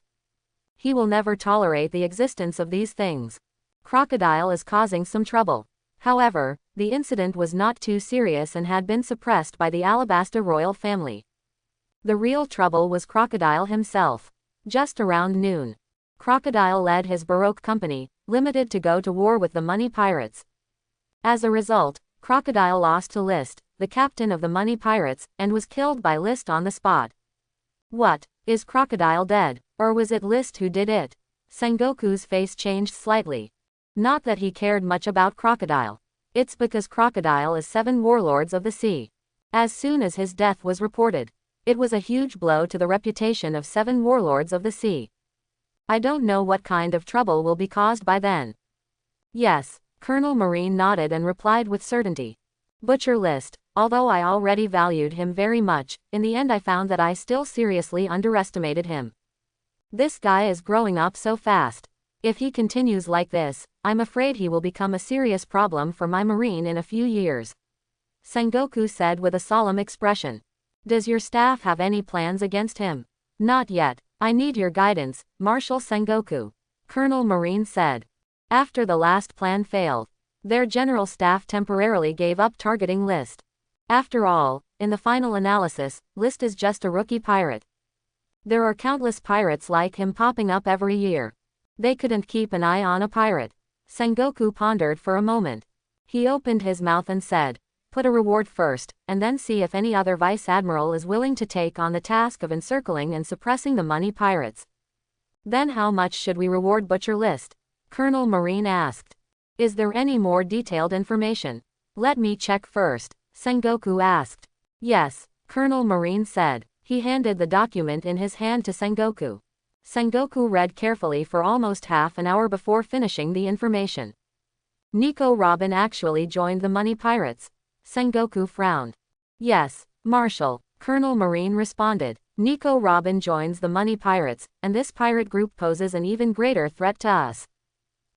He will never tolerate the existence of these things. Crocodile is causing some trouble. However, the incident was not too serious and had been suppressed by the Alabasta royal family. The real trouble was Crocodile himself. Just around noon, Crocodile led his Baroque company, limited to go to war with the money pirates. As a result, Crocodile lost to List, the captain of the money pirates, and was killed by List on the spot. What? Is Crocodile dead, or was it List who did it? Sengoku's face changed slightly. Not that he cared much about Crocodile. It's because Crocodile is 7 warlords of the sea. As soon as his death was reported, it was a huge blow to the reputation of 7 warlords of the sea. I don't know what kind of trouble will be caused by then. Yes, Colonel Marine nodded and replied with certainty. Butcher List, although I already valued him very much, in the end I found that I still seriously underestimated him. This guy is growing up so fast. If he continues like this, I'm afraid he will become a serious problem for my marine in a few years. Sengoku said with a solemn expression. Does your staff have any plans against him? Not yet. I need your guidance, Marshal Sengoku. Colonel Marine said. After the last plan failed, their general staff temporarily gave up targeting List. After all, in the final analysis, List is just a rookie pirate. There are countless pirates like him popping up every year. They couldn't keep an eye on a pirate. Sengoku pondered for a moment. He opened his mouth and said, put a reward first, and then see if any other vice admiral is willing to take on the task of encircling and suppressing the money pirates. Then how much should we reward Butcher List? Colonel Marine asked. Is there any more detailed information? Let me check first, Sengoku asked. Yes, Colonel Marine said. He handed the document in his hand to Sengoku. Sengoku read carefully for almost half an hour before finishing the information. Nico Robin actually joined the money pirates. Sengoku frowned. Yes, Marshal, Colonel Marine responded. Nico Robin joins the money pirates, and this pirate group poses an even greater threat to us.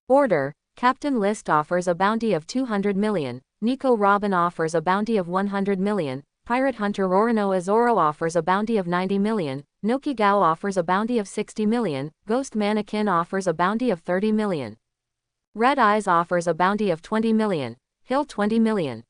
Order, Captain List offers a bounty of 200 million, Nico Robin offers a bounty of 100 million, Pirate Hunter Rorino Azoro offers a bounty of 90 million, Nokigao offers a bounty of 60 million, Ghost Mannequin offers a bounty of 30 million. Red Eyes offers a bounty of 20 million, Hill 20 million.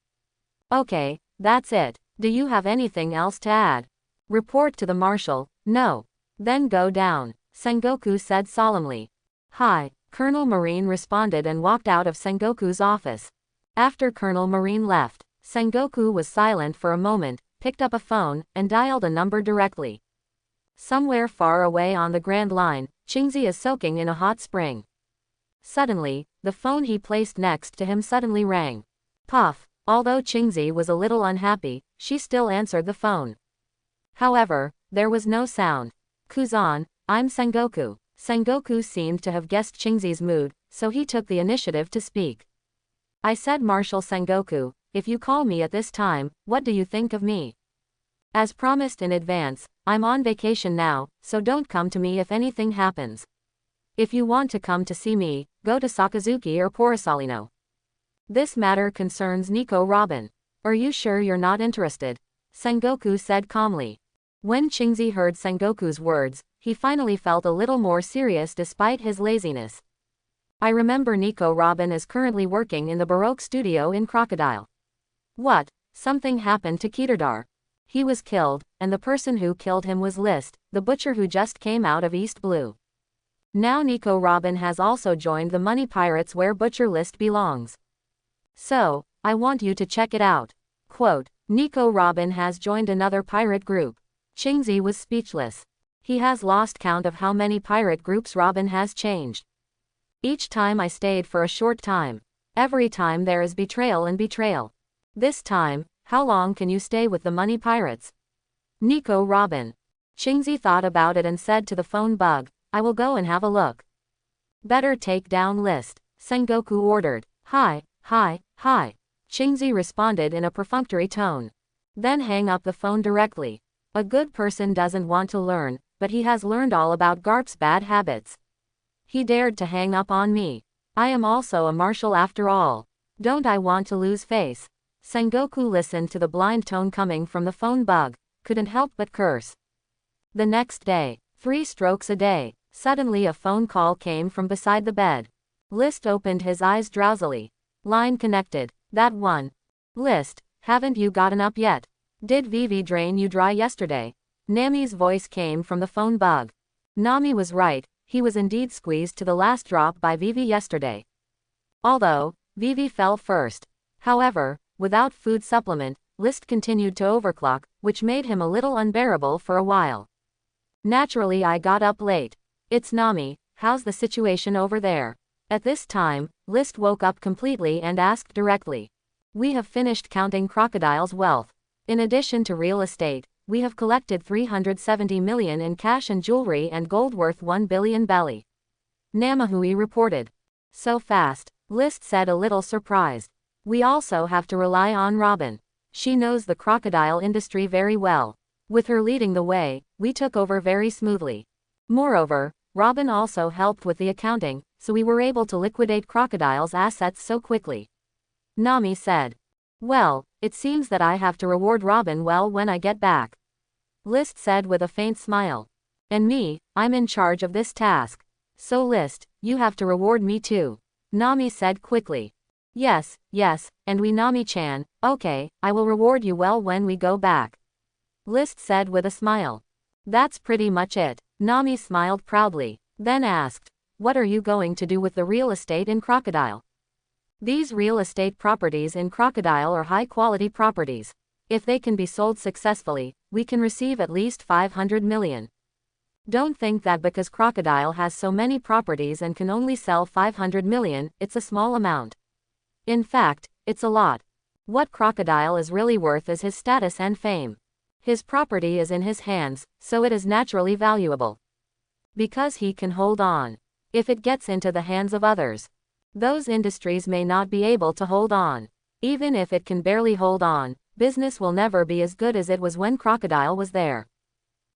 Okay, that's it. Do you have anything else to add? Report to the marshal. No. Then go down, Sengoku said solemnly. Hi, Colonel Marine responded and walked out of Sengoku's office. After Colonel Marine left, Sengoku was silent for a moment, picked up a phone, and dialed a number directly. Somewhere far away on the Grand Line, Qingzi is soaking in a hot spring. Suddenly, the phone he placed next to him suddenly rang. Puff. Although Qingzi was a little unhappy, she still answered the phone. However, there was no sound. Kuzan, I'm Sengoku. Sengoku seemed to have guessed Qingzi's mood, so he took the initiative to speak. I said, Marshal Sengoku, if you call me at this time, what do you think of me? As promised in advance, I'm on vacation now, so don't come to me if anything happens. If you want to come to see me, go to Sakazuki or Porisalino. This matter concerns Nico Robin. Are you sure you're not interested? Sengoku said calmly. When Qingzi heard Sengoku's words, he finally felt a little more serious despite his laziness. I remember Nico Robin is currently working in the Baroque studio in Crocodile. What? Something happened to Kitadar. He was killed, and the person who killed him was List, the butcher who just came out of East Blue. Now Nico Robin has also joined the money pirates where Butcher List belongs. So, I want you to check it out. Quote, Nico Robin has joined another pirate group. Qingzi was speechless. He has lost count of how many pirate groups Robin has changed. Each time I stayed for a short time. Every time there is betrayal and betrayal. This time, how long can you stay with the money pirates? Nico Robin. Qingzi thought about it and said to the phone bug, I will go and have a look. Better take down List, Sengoku ordered. Hi. Qingzi responded in a perfunctory tone. Then hang up the phone directly. A good person doesn't want to learn, but he has learned all about Garp's bad habits. He dared to hang up on me. I am also a marshal after all. Don't I want to lose face? Sengoku listened to the blind tone coming from the phone bug, couldn't help but curse. The next day, 3 strokes a day, suddenly a phone call came from beside the bed. List opened his eyes drowsily. Line connected. That one. List, haven't you gotten up yet? Did Vivi drain you dry yesterday? Nami's voice came from the phone bug. Nami was right, he was indeed squeezed to the last drop by Vivi yesterday. Although, Vivi fell first. However, without food supplement, List continued to overclock, which made him a little unbearable for a while. Naturally I got up late. It's Nami, how's the situation over there? At this time, List woke up completely and asked directly. We have finished counting Crocodile's wealth. In addition to real estate, we have collected 370 million in cash and jewelry and gold worth 1 billion belly. Namahui reported. So fast, List said a little surprised. We also have to rely on Robin. She knows the crocodile industry very well. With her leading the way, we took over very smoothly. Moreover, Robin also helped with the accounting, so we were able to liquidate Crocodile's assets so quickly. Nami said. Well, it seems that I have to reward Robin well when I get back. List said with a faint smile. And me, I'm in charge of this task. So List, you have to reward me too. Nami said quickly. Yes, and we Nami-chan, okay, I will reward you well when we go back. List said with a smile. That's pretty much it. Nami smiled proudly, then asked, what are you going to do with the real estate in Crocodile? These real estate properties in Crocodile are high-quality properties. If they can be sold successfully, we can receive at least 500 million. Don't think that because Crocodile has so many properties and can only sell 500 million, it's a small amount. In fact, it's a lot. What Crocodile is really worth is his status and fame. His property is in his hands, so it is naturally valuable. Because he can hold on. If it gets into the hands of others, those industries may not be able to hold on. Even if it can barely hold on, business will never be as good as it was when Crocodile was there.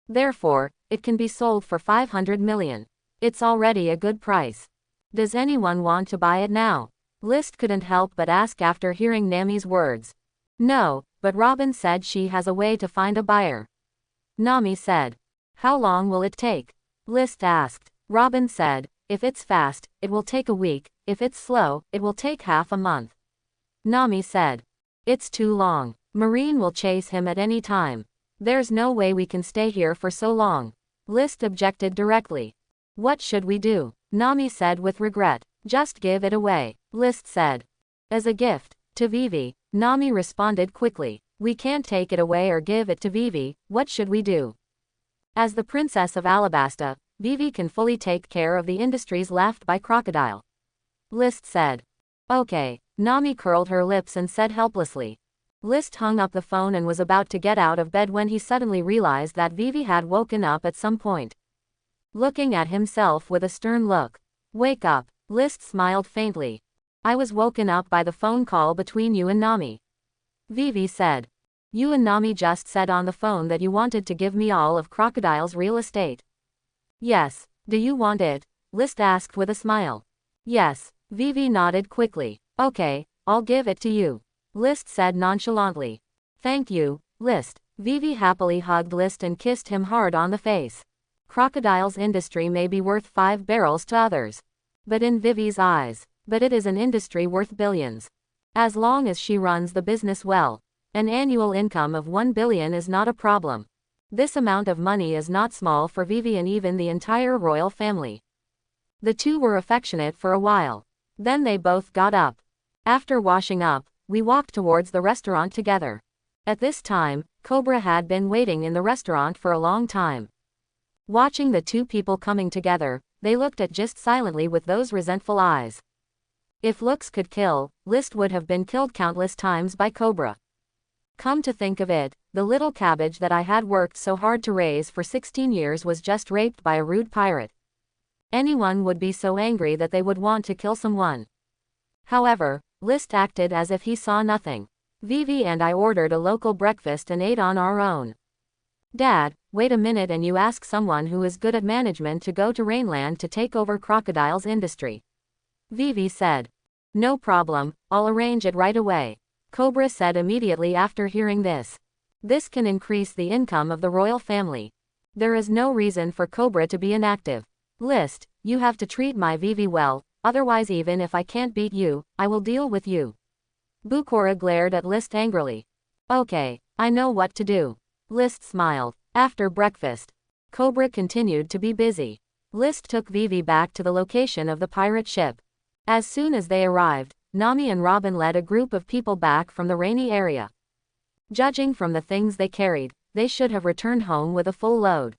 Therefore, it can be sold for 500 million. It's already a good price. Does anyone want to buy it now? List couldn't help but ask after hearing Nami's words. No, but Robin said she has a way to find a buyer. Nami said. How long will it take? List asked. Robin said, if it's fast, it will take a week, if it's slow, it will take half a month. Nami said. It's too long. Marine will chase him at any time. There's no way we can stay here for so long. List objected directly. What should we do? Nami said with regret. Just give it away, List said. As a gift, to Vivi, Nami responded quickly. We can't take it away or give it to Vivi, what should we do? As the Princess of Alabasta, Vivi can fully take care of the industries left by Crocodile. List said. Okay, Nami curled her lips and said helplessly. List hung up the phone and was about to get out of bed when he suddenly realized that Vivi had woken up at some point. Looking at himself with a stern look. Wake up, List smiled faintly. I was woken up by the phone call between you and Nami. Vivi said. You and Nami just said on the phone that you wanted to give me all of Crocodile's real estate. Yes, do you want it? List asked with a smile. Yes, Vivi nodded quickly. Okay, I'll give it to you. List said nonchalantly. Thank you, List. Vivi happily hugged List and kissed him hard on the face. Crocodile's industry may be worth 5 barrels to others. But in Vivi's eyes, it is an industry worth billions. As long as she runs the business well, an annual income of 1 billion is not a problem. This amount of money is not small for Vivi and even the entire royal family. The two were affectionate for a while. Then they both got up. After washing up, we walked towards the restaurant together. At this time, Cobra had been waiting in the restaurant for a long time. Watching the two people coming together, they looked at just silently with those resentful eyes. If looks could kill, List would have been killed countless times by Cobra. Come to think of it, the little cabbage that I had worked so hard to raise for 16 years was just raped by a rude pirate. Anyone would be so angry that they would want to kill someone. However, List acted as if he saw nothing. Vivi and I ordered a local breakfast and ate on our own. Dad, wait a minute, and you ask someone who is good at management to go to Rainland to take over Crocodile's industry. Vivi said. No problem, I'll arrange it right away. Cobra said immediately after hearing this. This can increase the income of the royal family. There is no reason for Cobra to be inactive. List, you have to treat my Vivi well, otherwise even if I can't beat you, I will deal with you. Bucora glared at List angrily. Okay, I know what to do. List smiled. After breakfast, Cobra continued to be busy. List took Vivi back to the location of the pirate ship. As soon as they arrived, Nami and Robin led a group of people back from the rainy area. Judging from the things they carried, they should have returned home with a full load.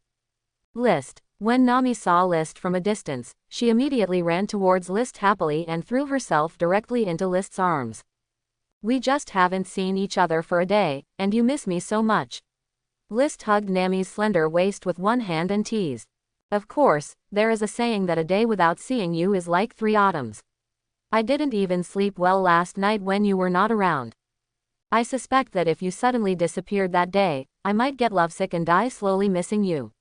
List. When Nami saw List from a distance, she immediately ran towards List happily and threw herself directly into List's arms. We just haven't seen each other for a day, and you miss me so much. List hugged Nami's slender waist with one hand and teased. Of course, there is a saying that a day without seeing you is like 3 autumns. I didn't even sleep well last night when you were not around. I suspect that if you suddenly disappeared that day, I might get lovesick and die slowly missing you.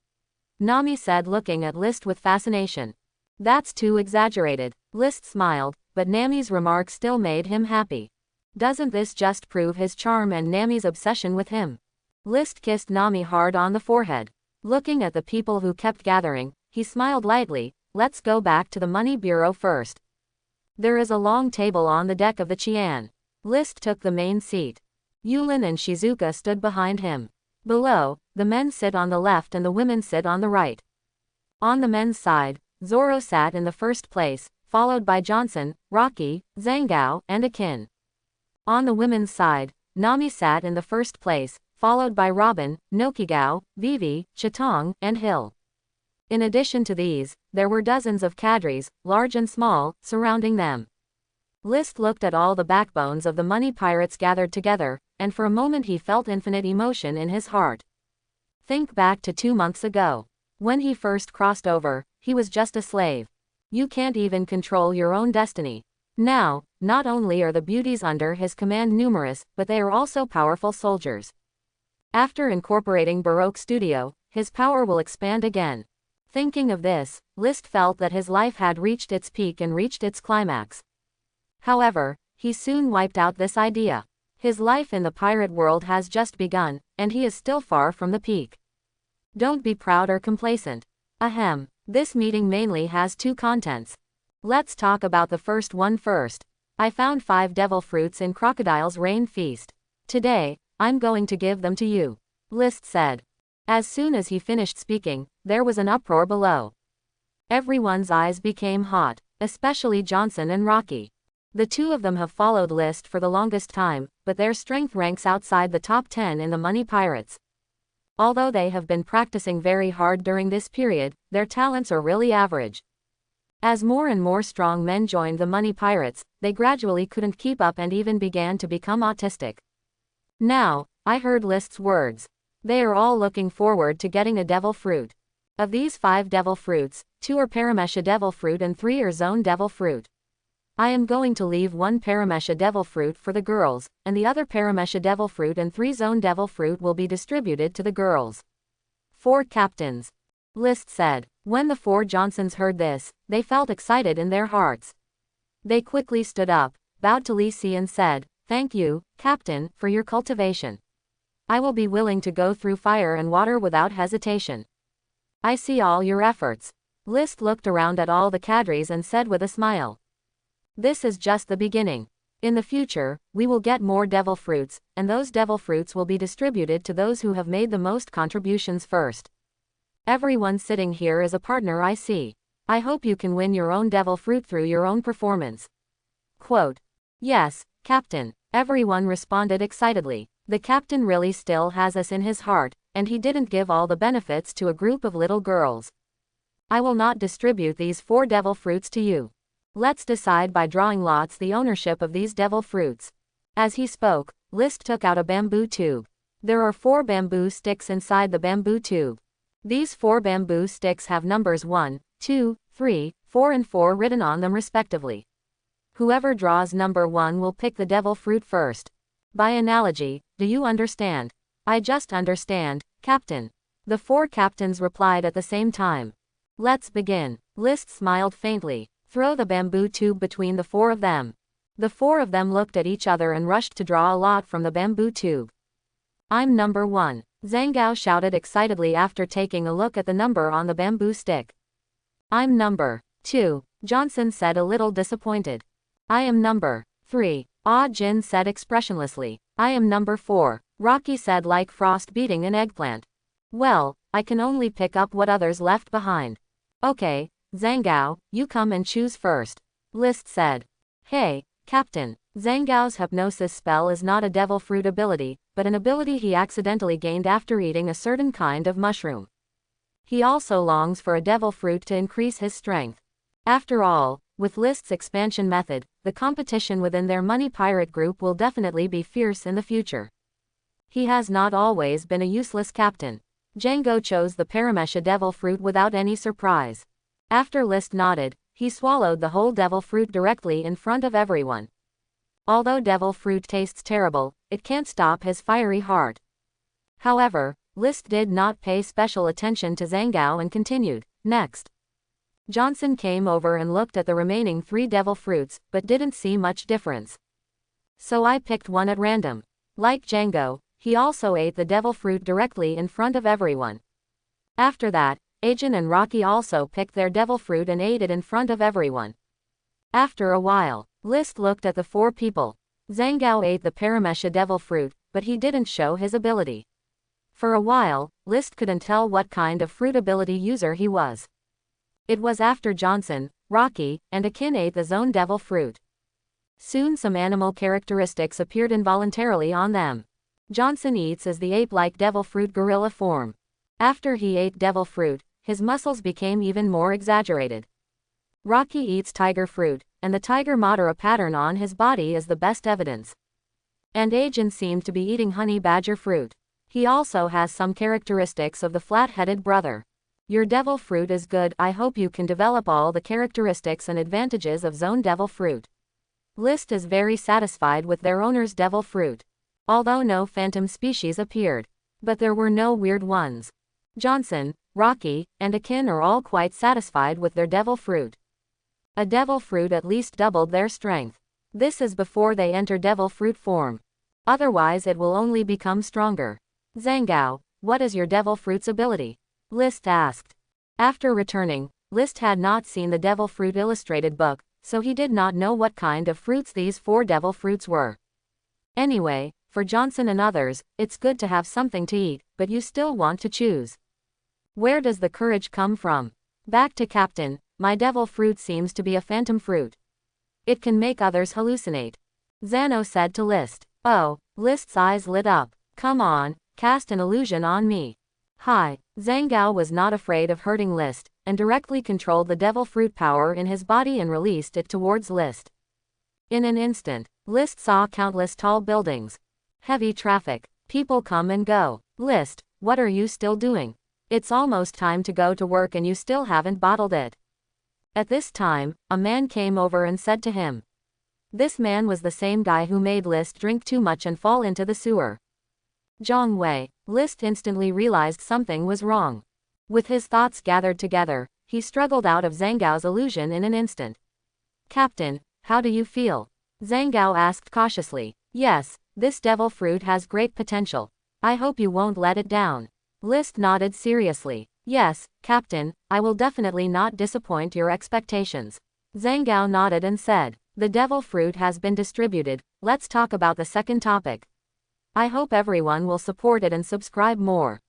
Nami said, looking at List with fascination. That's too exaggerated. List smiled, but Nami's remark still made him happy. Doesn't this just prove his charm and Nami's obsession with him? List kissed Nami hard on the forehead. Looking at the people who kept gathering, he smiled lightly. Let's go back to the money bureau first. There is a long table on the deck of the Chian. List took the main seat. Yulin and Shizuka stood behind him. Below, the men sit on the left and the women sit on the right. On the men's side, Zoro sat in the first place, followed by Johnson, Rocky, Zangao, and Akin. On the women's side, Nami sat in the first place, followed by Robin, Nokigao, Vivi, Chitong, and Hill. In addition to these, there were dozens of cadres, large and small, surrounding them. List looked at all the backbones of the money pirates gathered together, and for a moment he felt infinite emotion in his heart. Think back to 2 months ago. When he first crossed over, he was just a slave. You can't even control your own destiny. Now, not only are the beauties under his command numerous, but they are also powerful soldiers. After incorporating Baroque Studio, his power will expand again. Thinking of this, List felt that his life had reached its peak and reached its climax. However, he soon wiped out this idea. His life in the pirate world has just begun, and he is still far from the peak. Don't be proud or complacent. Ahem. This meeting mainly has two contents. Let's talk about the first one first. I found 5 devil fruits in Crocodile's Rain Feast. Today, I'm going to give them to you, List said. As soon as he finished speaking, there was an uproar below. Everyone's eyes became hot, especially Johnson and Rocky. The two of them have followed List for the longest time, but their strength ranks outside the top 10 in the Money Pirates. Although they have been practicing very hard during this period, their talents are really average. As more and more strong men joined the Money Pirates, they gradually couldn't keep up and even began to become autistic. Now, I heard List's words. They are all looking forward to getting a devil fruit. Of these 5 devil fruits, 2 are Paramesha devil fruit and 3 are Zone devil fruit. I am going to leave 1 Paramesha devil fruit for the girls, and the other Paramesha devil fruit and 3 Zone devil fruit will be distributed to the girls. 4 captains, List said. When the 4 Johnsons heard this, they felt excited in their hearts. They quickly stood up, bowed to Lisi and said, "Thank you, Captain, for your cultivation. I will be willing to go through fire and water without hesitation. I see all your efforts." List looked around at all the cadres and said with a smile, "This is just the beginning. In the future, we will get more devil fruits, and those devil fruits will be distributed to those who have made the most contributions first. Everyone sitting here is a partner, I see. I hope you can win your own devil fruit through your own performance." Quote, "Yes, Captain," everyone responded excitedly. The captain really still has us in his heart, and he didn't give all the benefits to a group of little girls. I will not distribute these 4 devil fruits to you. Let's decide by drawing lots the ownership of these devil fruits." As he spoke, List took out a bamboo tube. There are 4 bamboo sticks inside the bamboo tube. These 4 bamboo sticks have numbers 1, 2, 3, 4 and 4 written on them respectively. Whoever draws number 1 will pick the devil fruit first. By analogy, do you understand? I just understand, Captain. The 4 captains replied at the same time. Let's begin. List smiled faintly. Throw the bamboo tube between the 4 of them. The 4 of them looked at each other and rushed to draw a lot from the bamboo tube. I'm number 1, Zhangao shouted excitedly after taking a look at the number on the bamboo stick. I'm number 2, Johnson said a little disappointed. I am number 3, Ah Jin said expressionlessly. I am number 4, Rocky said like frost beating an eggplant. Well, I can only pick up what others left behind. Okay, Zhangao, you come and choose first, List said. Hey, Captain, Zhangao's hypnosis spell is not a devil fruit ability, but an ability he accidentally gained after eating a certain kind of mushroom. He also longs for a devil fruit to increase his strength. After all, with List's expansion method, the competition within their Money Pirate group will definitely be fierce in the future. He has not always been a useless captain. Django chose the Paramesha devil fruit without any surprise. After List nodded, he swallowed the whole devil fruit directly in front of everyone. Although devil fruit tastes terrible, it can't stop his fiery heart. However, List did not pay special attention to Zhangao and continued, next. Johnson came over and looked at the remaining 3 devil fruits, but didn't see much difference. So I picked one at random. Like Django, he also ate the devil fruit directly in front of everyone. After that, Ajin and Rocky also picked their devil fruit and ate it in front of everyone. After a while, List looked at the 4 people. Zhangao ate the Paramesha devil fruit, but he didn't show his ability. For a while, List couldn't tell what kind of fruit ability user he was. It was after Johnson, Rocky, and Akin ate the Zone devil fruit. Soon some animal characteristics appeared involuntarily on them. Johnson eats as the ape-like devil fruit gorilla form. After he ate devil fruit, his muscles became even more exaggerated. Rocky eats tiger fruit, and the tiger Madara pattern on his body is the best evidence. And Ajin seemed to be eating honey badger fruit. He also has some characteristics of the flat-headed brother. Your devil fruit is good. I hope you can develop all the characteristics and advantages of Zone devil fruit. List is very satisfied with their owner's devil fruit. Although no phantom species appeared. But there were no weird ones. Johnson, Rocky, and Akin are all quite satisfied with their devil fruit. A devil fruit at least doubled their strength. This is before they enter devil fruit form. Otherwise it will only become stronger. Zhang, what is your devil fruit's ability? List asked. After returning, List had not seen the devil fruit illustrated book, so he did not know what kind of fruits these 4 devil fruits were. Anyway, for Johnson and others, it's good to have something to eat, but you still want to choose. Where does the courage come from? Back to Captain, my devil fruit seems to be a phantom fruit. It can make others hallucinate. Zhano said to List. Oh, List's eyes lit up. Come on, cast an illusion on me. Hi, Zhang was not afraid of hurting List, and directly controlled the devil fruit power in his body and released it towards List. In an instant, List saw countless tall buildings. Heavy traffic. People come and go. List, what are you still doing? It's almost time to go to work and you still haven't bottled it. At this time, a man came over and said to him. This man was the same guy who made List drink too much and fall into the sewer. Zhang Wei. List instantly realized something was wrong. With his thoughts gathered together, he struggled out of Zhang's illusion in an instant. Captain, how do you feel? Zhang asked cautiously. Yes, this devil fruit has great potential. I hope you won't let it down. List nodded seriously. Yes, Captain, I will definitely not disappoint your expectations. Zhang nodded and said, the devil fruit has been distributed, let's talk about the second topic. I hope everyone will support it and subscribe more.